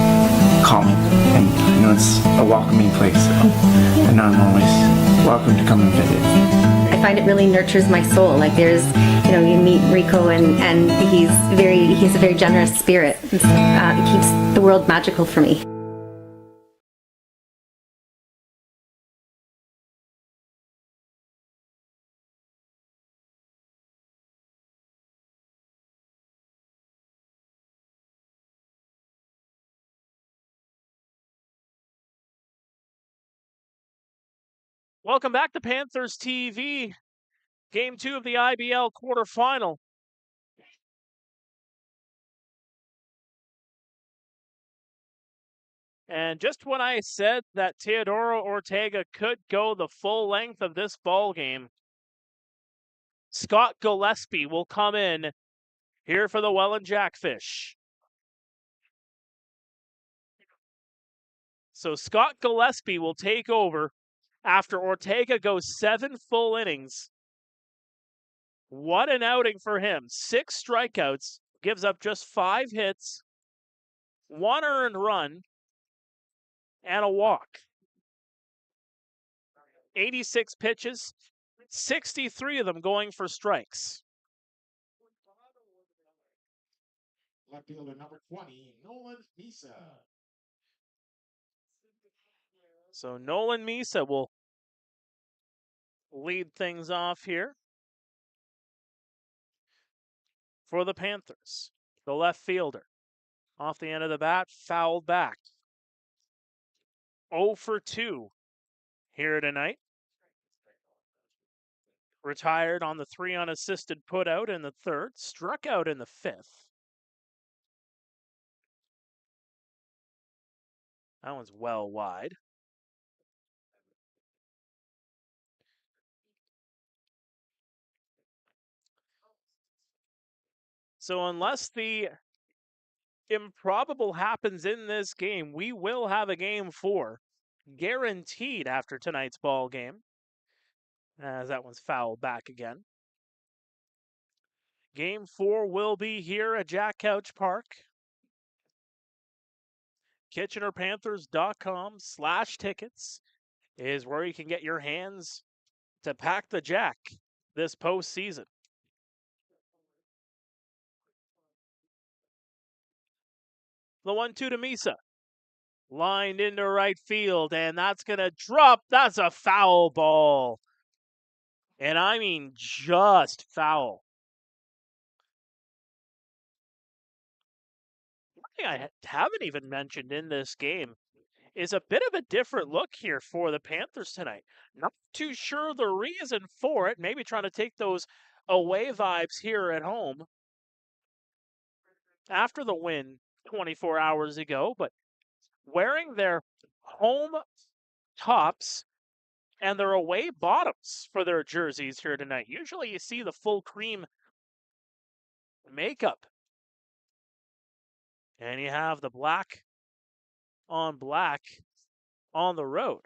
calming, and you know, it's a welcoming place, and I'm always welcome to come and visit. I find it really nurtures my soul. Like there's, you know, you meet Rico and he's a very generous spirit. It keeps the world magical for me. Welcome back to Panthers TV. Game 2 of the IBL quarterfinal. And just when I said that Teodoro Ortega could go the full length of this ball game, Scott Gillespie will come in here for the Welland Jackfish. So Scott Gillespie will take over after Ortega goes 7 full innings. What an outing for him. 6 strikeouts, gives up just 5 hits, 1 earned run, and a walk. 86 pitches, 63 of them going for strikes. Left fielder number 20, Nolan Misa. So Nolan Misa will lead things off here for the Panthers. The left fielder off the end of the bat, fouled back. 0 for 2 here tonight. Retired on the 3 unassisted putout in the 3rd, struck out in the 5th. That one's well wide. So unless the improbable happens in this game, we will have a game 4 guaranteed after tonight's ball game, as that one's fouled back again. Game 4 will be here at Jack Couch Park. KitchenerPanthers.com/tickets is where you can get your hands to pack the Jack this postseason. The 1-2 to Misa. Lined into right field, and that's going to drop. That's a foul ball. And I mean just foul. One thing I haven't even mentioned in this game is a bit of a different look here for the Panthers tonight. Not too sure the reason for it. Maybe trying to take those away vibes here at home after the win 24 hours ago, but wearing their home tops and their away bottoms for their jerseys here tonight. Usually you see the full cream makeup. And you have the black on the road.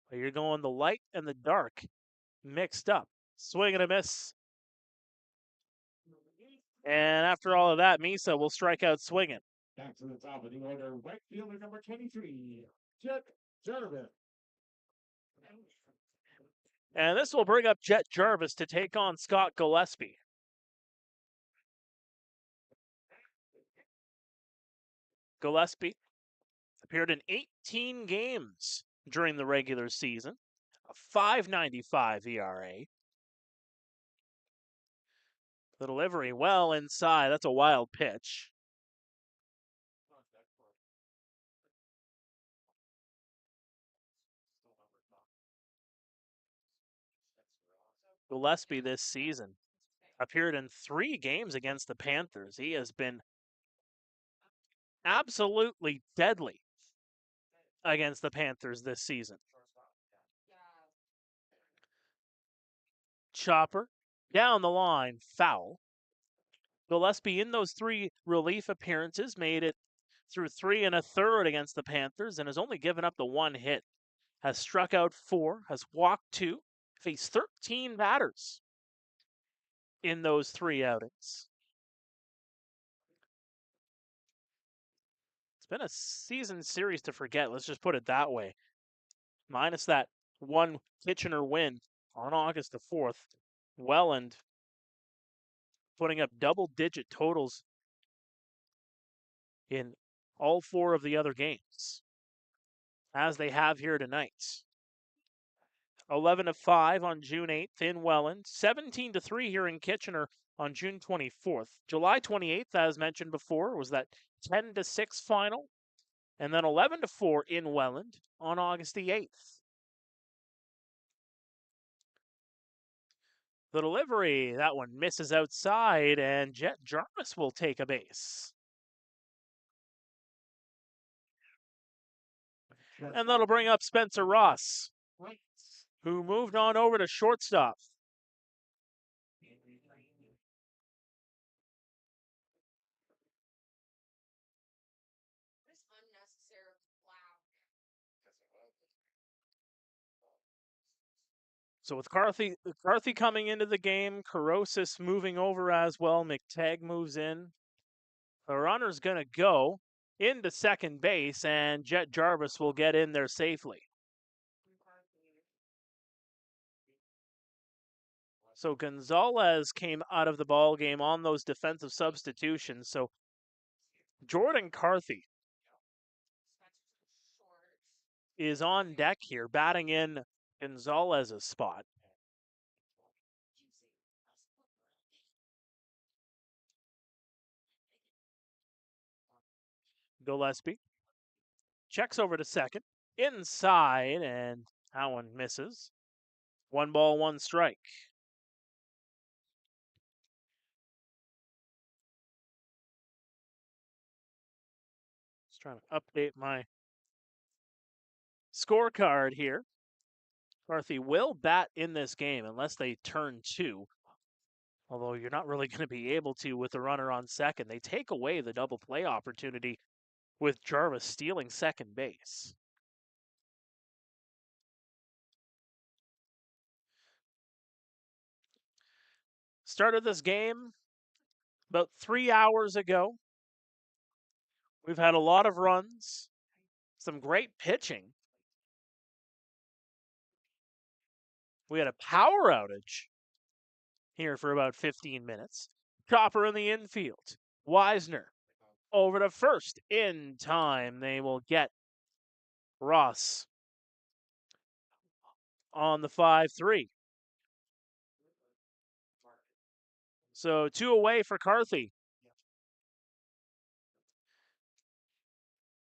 But you're going the light and the dark mixed up. Swing and a miss. And after all of that, Misa will strike out swinging. Back to the top of the order, right fielder number 23, Jet Gervais. And this will bring up Jet Gervais to take on Scott Gillespie. Gillespie appeared in 18 games during the regular season, a .595 ERA. The delivery well inside. That's a wild pitch. Gillespie this season appeared in 3 games against the Panthers. He has been absolutely deadly against the Panthers this season. Chopper down the line, foul. Gillespie in those 3 relief appearances made it through 3 1/3 against the Panthers and has only given up the 1 hit. Has struck out 4, has walked 2, faced 13 batters in those 3 outings. It's been a season series to forget, let's just put it that way. Minus that 1 Kitchener win on August the 4th, Welland putting up double-digit totals in all 4 of the other games, as they have here tonight. 11-5 on June 8th in Welland, 17-3 here in Kitchener on June 24th. July 28th, as mentioned before, was that 10-6 final, and then 11-4 in Welland on August the 8th. The delivery, that one misses outside, and Jet Gervais will take a base. And that'll bring up Spencer Ross, who moved on over to shortstop. So with Carthy coming into the game, Carosis moving over as well, McTagg moves in. The runner's going to go into second base, and Jet Gervais will get in there safely. So Gonzalez came out of the ball game on those defensive substitutions. So Jordan Carthy is on deck here, batting in Gonzalez's spot. Gillespie checks over to second, inside, and that one misses. 1 ball, 1 strike. Just trying to update my scorecard here. Carthy will bat in this game unless they turn 2. Although you're not really going to be able to with the runner on second. They take away the double play opportunity with Gervais stealing second base. Started this game about 3 hours ago. We've had a lot of runs, some great pitching. We had a power outage here for about 15 minutes. Chopper in the infield. Wisner over to first in time. They will get Ross on the 5-3. So 2 away for Carthy.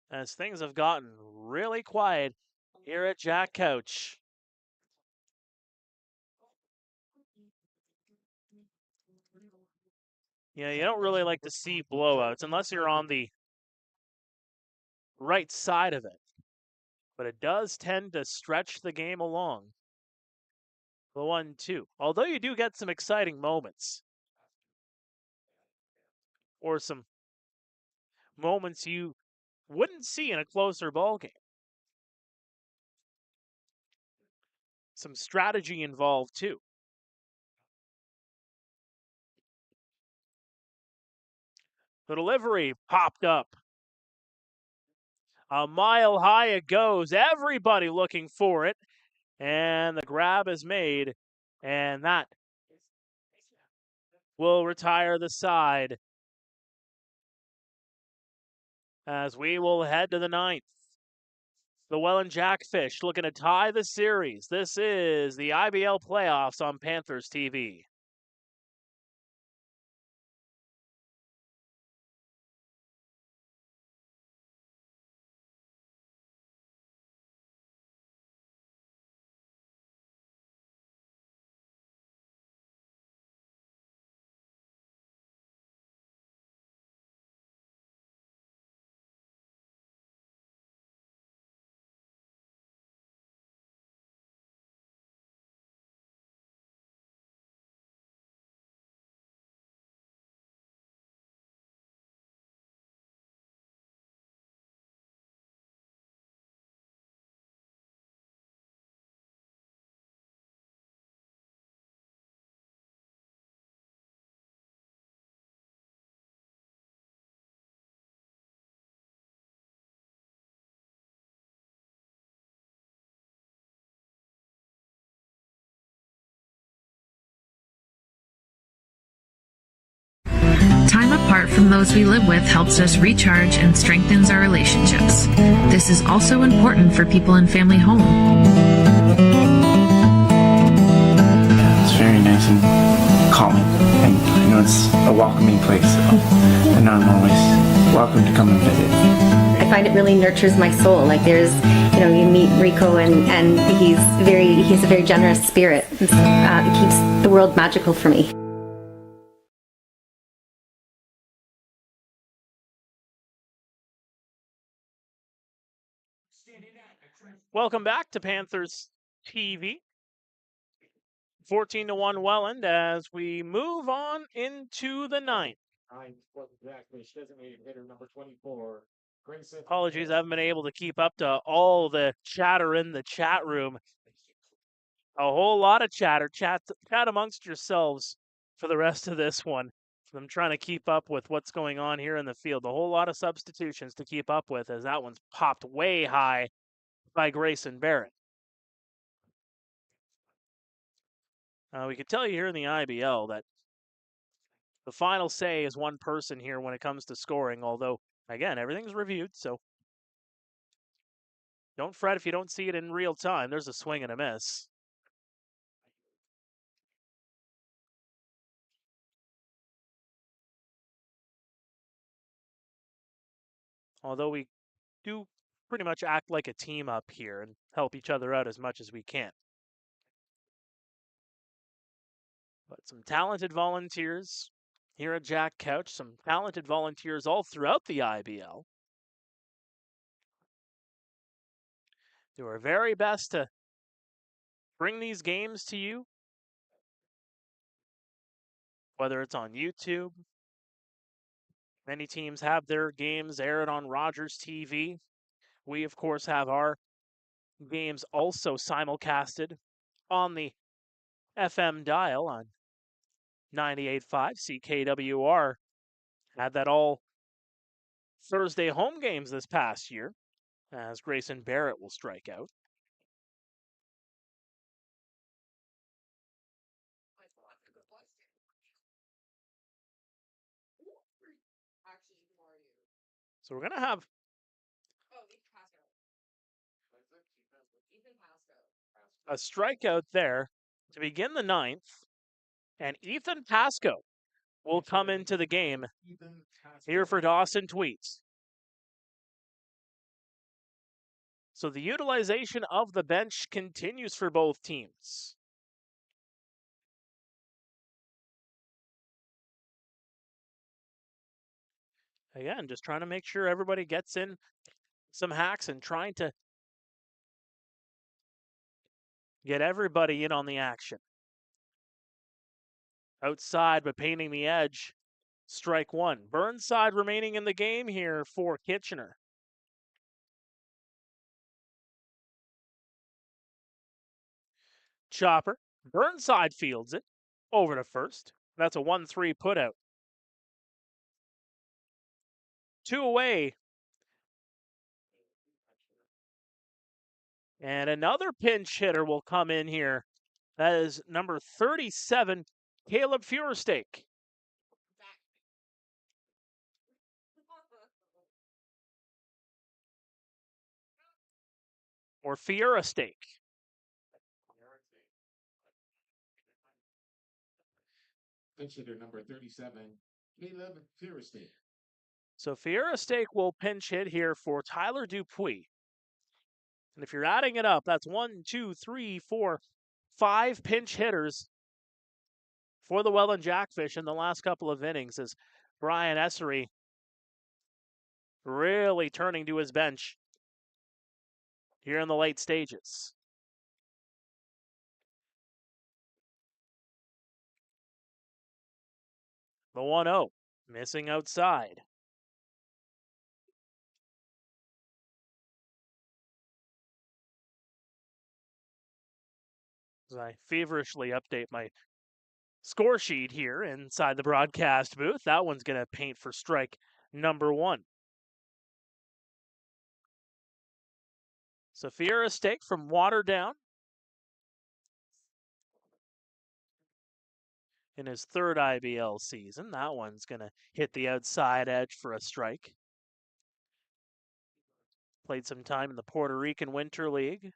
As things have gotten really quiet here at Jack Couch. Yeah, you don't really like to see blowouts unless you're on the right side of it. But it does tend to stretch the game along. The 1-2. Although you do get some exciting moments. Or some moments you wouldn't see in a closer ball game. Some strategy involved too. The delivery popped up. A mile high it goes. Everybody looking for it. And the grab is made. And that will retire the side. As we will head to the 9th. The Welland Jackfish looking to tie the series. This is the IBL playoffs on Panthers TV. Time apart from those we live with helps us recharge and strengthens our relationships. This is also important for people in family home. It's very nice and calming, and I know it's a welcoming place, and I'm always welcome to come and visit. I find it really nurtures my soul. Like there's, you meet Rico and he has a very generous spirit. It keeps the world magical for me. Welcome back to Panthers TV. 14-1 Welland as we move on into the ninth. Welland Jackfish, designated hitter number 24. Apologies, I haven't been able to keep up to all the chatter in the chat room. A whole lot of chatter. Chat amongst yourselves for the rest of this one. I'm trying to keep up with what's going on here in the field. A whole lot of substitutions to keep up with as that one's popped way high by Grayson Barrett. We could tell you here in the IBL that the final say is one person here when it comes to scoring, although, again, everything's reviewed, so don't fret if you don't see it in real time. There's a swing and a miss. Although we do pretty much act like a team up here and help each other out as much as we can. But some talented volunteers here at Jack Couch, some talented volunteers all throughout the IBL. Do our very best to bring these games to you, whether it's on YouTube. Many teams have their games aired on Rogers TV. We, of course, have our games also simulcasted on the FM dial on 98.5 CKWR. Had that all Thursday home games this past year, as Grayson Barrett will strike out. So we're going to have a strikeout there to begin the ninth, and Ethan Pasco will come into the game here for Dawson Tweets. So the utilization of the bench continues for both teams. Again, just trying to make sure everybody gets in some hacks and trying to get everybody in on the action. Outside, but painting the edge. Strike one. Burnside remaining in the game here for Kitchener. Chopper. Burnside fields it. Over to first. That's a 1-3 putout. 2 away. And another pinch hitter will come in here. That is number 37, Caleb Feuerstake. Or Feuerstake. Pinch hitter number 37, Caleb Feuerstake. So Feuerstake will pinch hit here for Tyler Dupuis. And if you're adding it up, that's 1, 2, 3, 4, 5 pinch hitters for the Welland Jackfish in the last couple of innings as Brian Essery really turning to his bench here in the late stages. The 1-0, missing outside. As I feverishly update my score sheet here inside the broadcast booth, that one's going to paint for strike number 1. So Feuerstake from Waterdown in his 3rd IBL season. That one's going to hit the outside edge for a strike. Played some time in the Puerto Rican Winter League.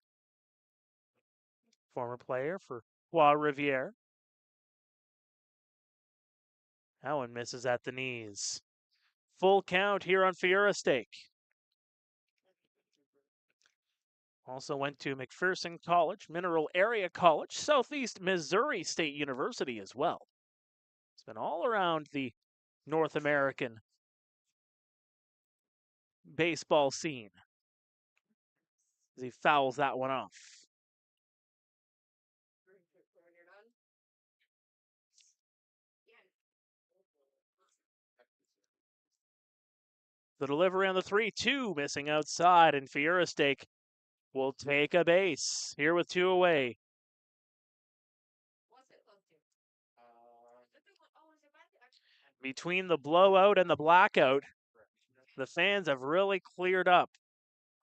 Former player for Trois Rivières. That one misses at the knees. Full count here on Feuerstake. Also went to McPherson College, Mineral Area College, Southeast Missouri State University as well. It's been all around the North American baseball scene. as he fouls that one off. The delivery on the 3-2, missing outside, and Fierestake will take a base here with 2 away. Between the blowout and the blackout, the fans have really cleared up.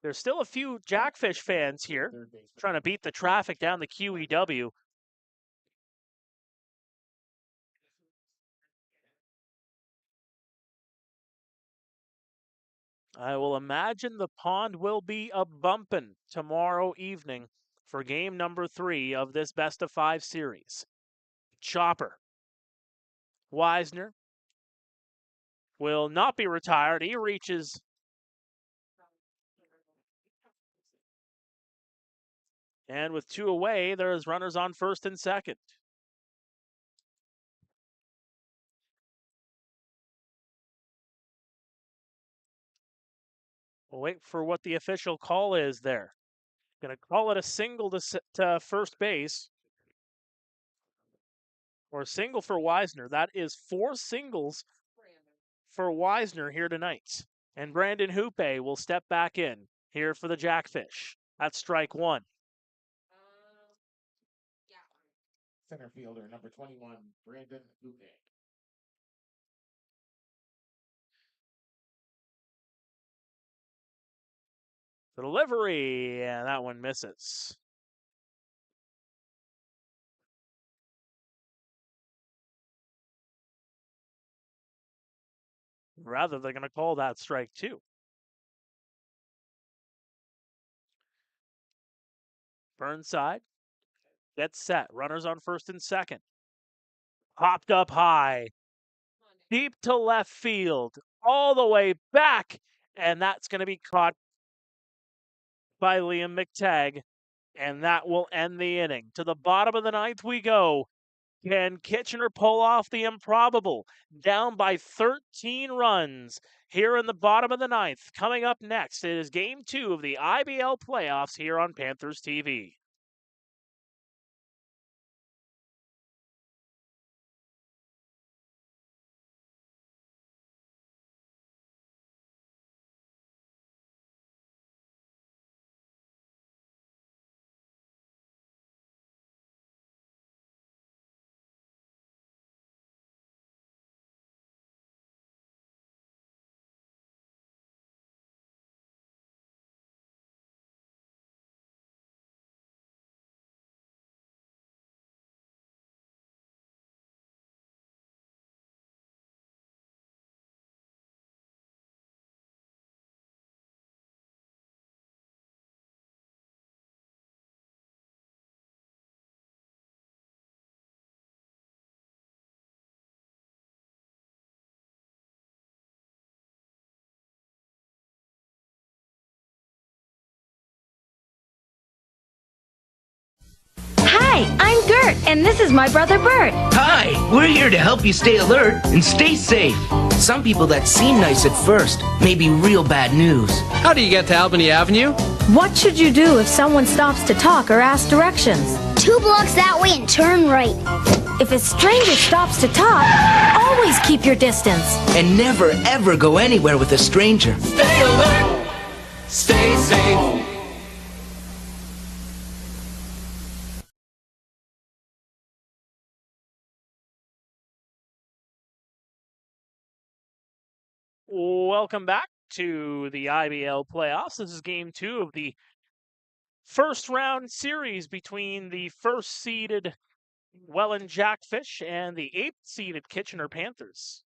There's still a few Jackfish fans here trying to beat the traffic down the QEW. I will imagine the pond will be a bumpin' tomorrow evening for game number 3 of this best-of-5 series. Chopper. Wisner will not be retired. He reaches and with 2 away, there's runners on first and second. We'll wait for what the official call is there. Going to call it a single to first base. Or a single for Wisner. That is 4 singles for Wisner here tonight. And Brandon Hoope will step back in here for the Jackfish. That's strike 1. Center fielder, number 21, Brandon Hoope. The delivery, and that one misses. Rather, they're going to call that strike 2. Burnside gets set. Runners on first and second. Popped up high. Deep to left field. All the way back. And that's going to be caught by Liam McTagg. And that will end the inning. To the bottom of the 9th we go. Can Kitchener pull off the improbable? Down by 13 runs here in the bottom of the 9th. Coming up next, it is Game 2 of the IBL playoffs here on Panthers TV. Hi, I'm Gert, and this is my brother Bert. Hi, we're here to help you stay alert and stay safe. Some people that seem nice at first may be real bad news. How do you get to Albany Avenue? What should you do if someone stops to talk or ask directions? 2 blocks that way and turn right. If a stranger stops to talk, always keep your distance. And never ever go anywhere with a stranger. Stay alert! Stay safe! Welcome back to the IBL playoffs. This is Game 2 of the first round series between the first-seeded Welland Jackfish and the 8th-seeded Kitchener Panthers.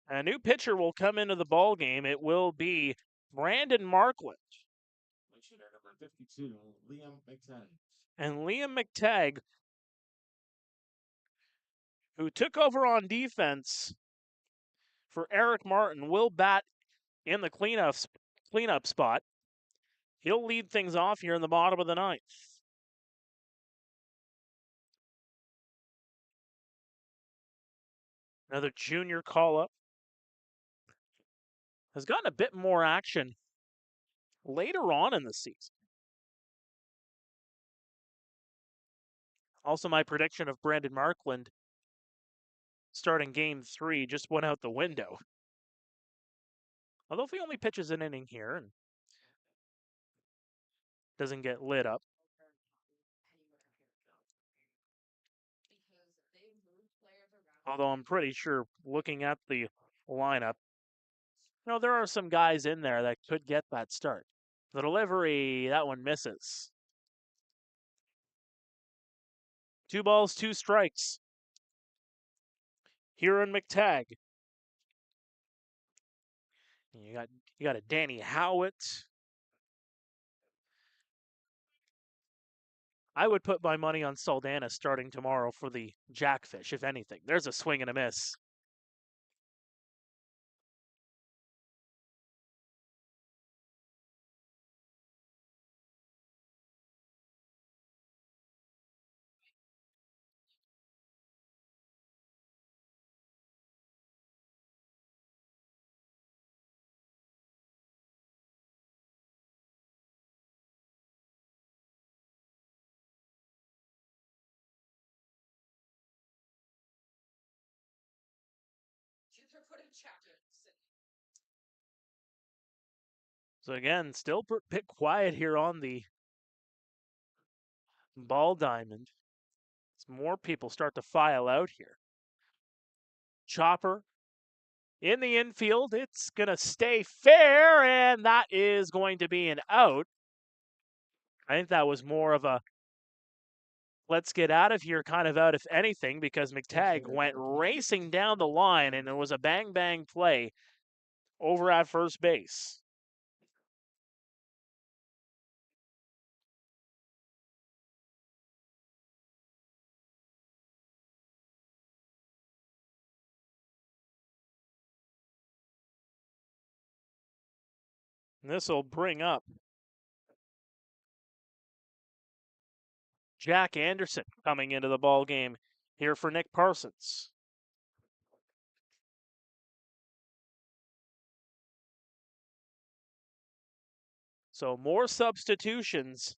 A new pitcher will come into the ball game. It will be Brandon Markland. Number 52, Liam McTagg. And Liam McTagg, who took over on defense for Eric Martin. Will bat in the cleanup spot. He'll lead things off here in the bottom of the ninth. Another junior call-up. Has gotten a bit more action later on in the season. Also, my prediction of Brandon Markland starting game 3 just went out the window. Although if he only pitches an inning here and doesn't get lit up. Although I'm pretty sure looking at the lineup, there are some guys in there that could get that start. The delivery, that one misses. 2 balls, 2 strikes. Here in McTagg. You got a Danny Howitt. I would put my money on Saldana starting tomorrow for the Jackfish, if anything. There's a swing and a miss. So again, still a bit quiet here on the ball diamond. As more people start to file out here. Chopper in the infield. It's going to stay fair, and that is going to be an out. I think that was more of a let's get out of here kind of out, if anything, because McTagg went racing down the line, and it was a bang-bang play over at first base. This will bring up Jack Anderson coming into the ball game here for Nick Parsons. So more substitutions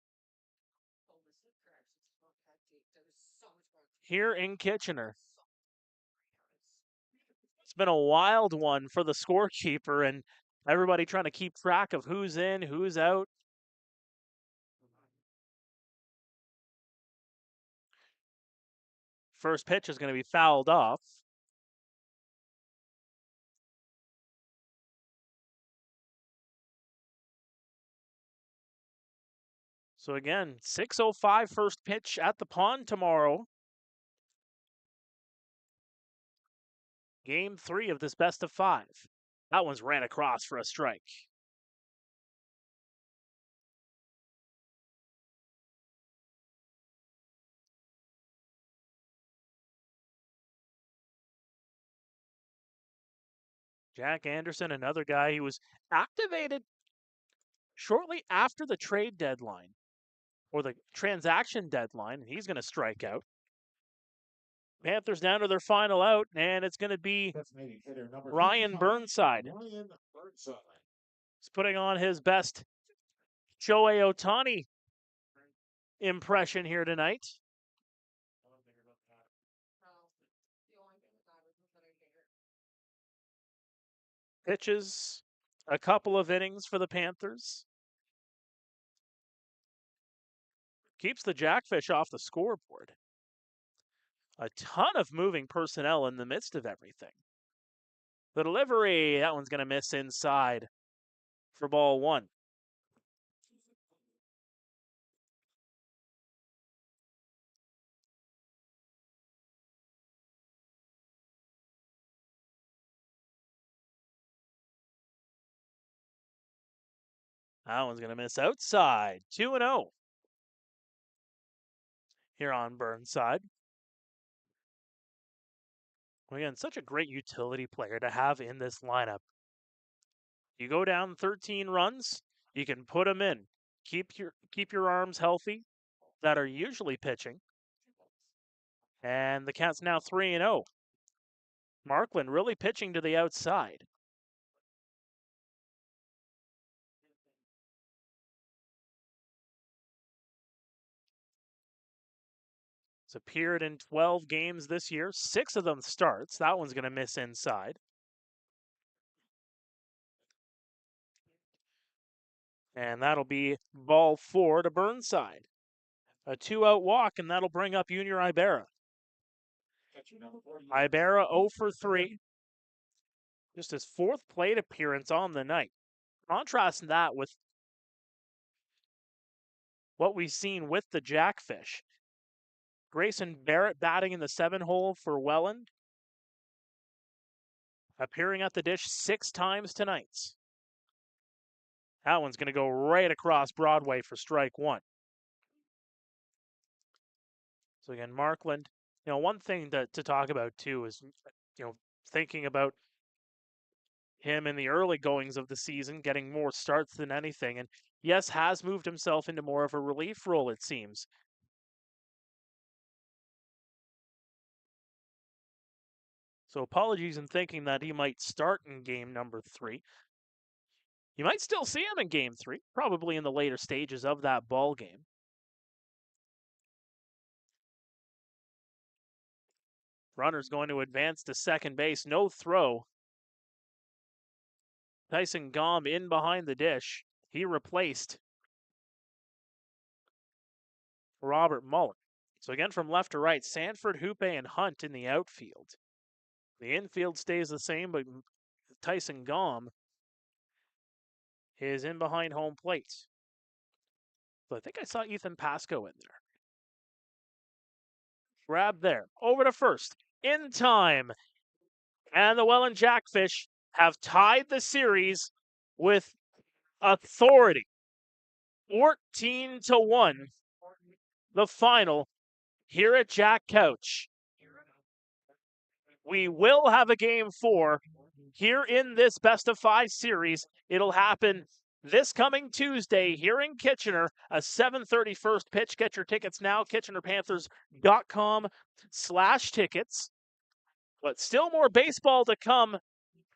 here in Kitchener. It's been a wild one for the scorekeeper and everybody trying to keep track of who's in, who's out. First pitch is going to be fouled off. So again, 6:05 first pitch at the Pond tomorrow. Game 3 of this best of 5. That one's ran across for a strike. Jack Anderson, another guy who was activated shortly after the trade deadline or the transaction deadline, and he's going to strike out. Panthers down to their final out, and it's going to be Ryan Burnside. He's putting on his best Shohei Ohtani impression here tonight. Pitches a couple of innings for the Panthers. Keeps the Jackfish off the scoreboard. A ton of moving personnel in the midst of everything. The delivery, that one's going to miss inside for ball 1. That one's going to miss outside. 2-0 here on Burnside. Again, such a great utility player to have in this lineup. You go down 13 runs, you can put them in. Keep your arms healthy that are usually pitching. And the count's now 3-0. Markland really pitching to the outside. It's appeared in 12 games this year. 6 of them starts. That one's going to miss inside. And that'll be ball 4 to Burnside. A 2-out walk, and that'll bring up Junior Ibarra. Ibarra 0 for 3. Just his 4th plate appearance on the night. Contrast that with what we've seen with the Jackfish. Grayson Barrett batting in the 7-hole for Welland. Appearing at the dish 6 times tonight. That one's going to go right across Broadway for strike 1. So again, Markland, one thing to talk about too is, thinking about him in the early goings of the season, getting more starts than anything. And yes, has moved himself into more of a relief role, it seems. So apologies in thinking that he might start in game number 3. You might still see him in game 3, probably in the later stages of that ball game. Runner's going to advance to second base. No throw. Tyson Gomb in behind the dish. He replaced Robert Mullen. So again, from left to right, Sanford, Hoope, and Hunt in the outfield. The infield stays the same, but Tyson Gomb is in behind home plate. So I think I saw Ethan Pasco in there. Grab there. Over to first. In time. And the Welland Jackfish have tied the series with authority. 14-1. The final here at Jack Couch. We will have a game 4 here in this best-of-5 series. It'll happen this coming Tuesday here in Kitchener, a 7:30 first pitch. Get your tickets now, kitchenerpanthers.com/tickets. But still more baseball to come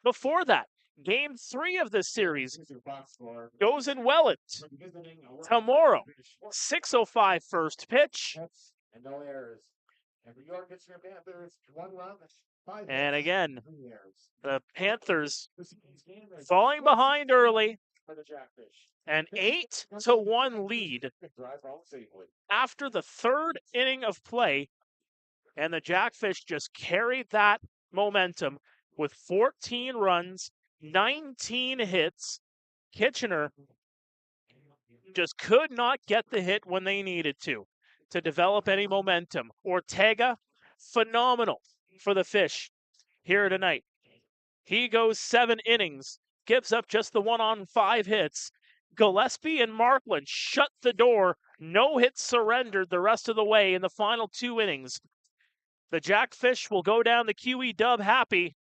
before that. Game 3 of this series goes in Welland tomorrow, 6:05 first pitch. And no errors. And for your Kitchener Panthers, 1 run, 5 And hits, again, 3 errors. the Panthers falling behind early. For the Jackfish. An 8-1 lead Drive home safely. after the 3rd inning of play. And the Jackfish just carried that momentum with 14 runs, 19 hits. Kitchener just could not get the hit when they needed to develop any momentum. Ortega, phenomenal for the Fish here tonight. He goes 7 innings, gives up just the 1 on 5 hits. Gillespie and Markland shut the door. No hits surrendered the rest of the way in the final 2 innings. The Jackfish will go down the QE dub happy,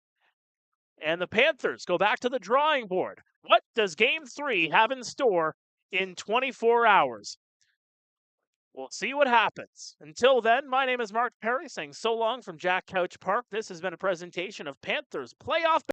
and the Panthers go back to the drawing board. What does Game 3 have in store in 24 hours? We'll see what happens. Until then, my name is Mark Pare, saying so long from Jack Couch Park. This has been a presentation of Panthers Playoff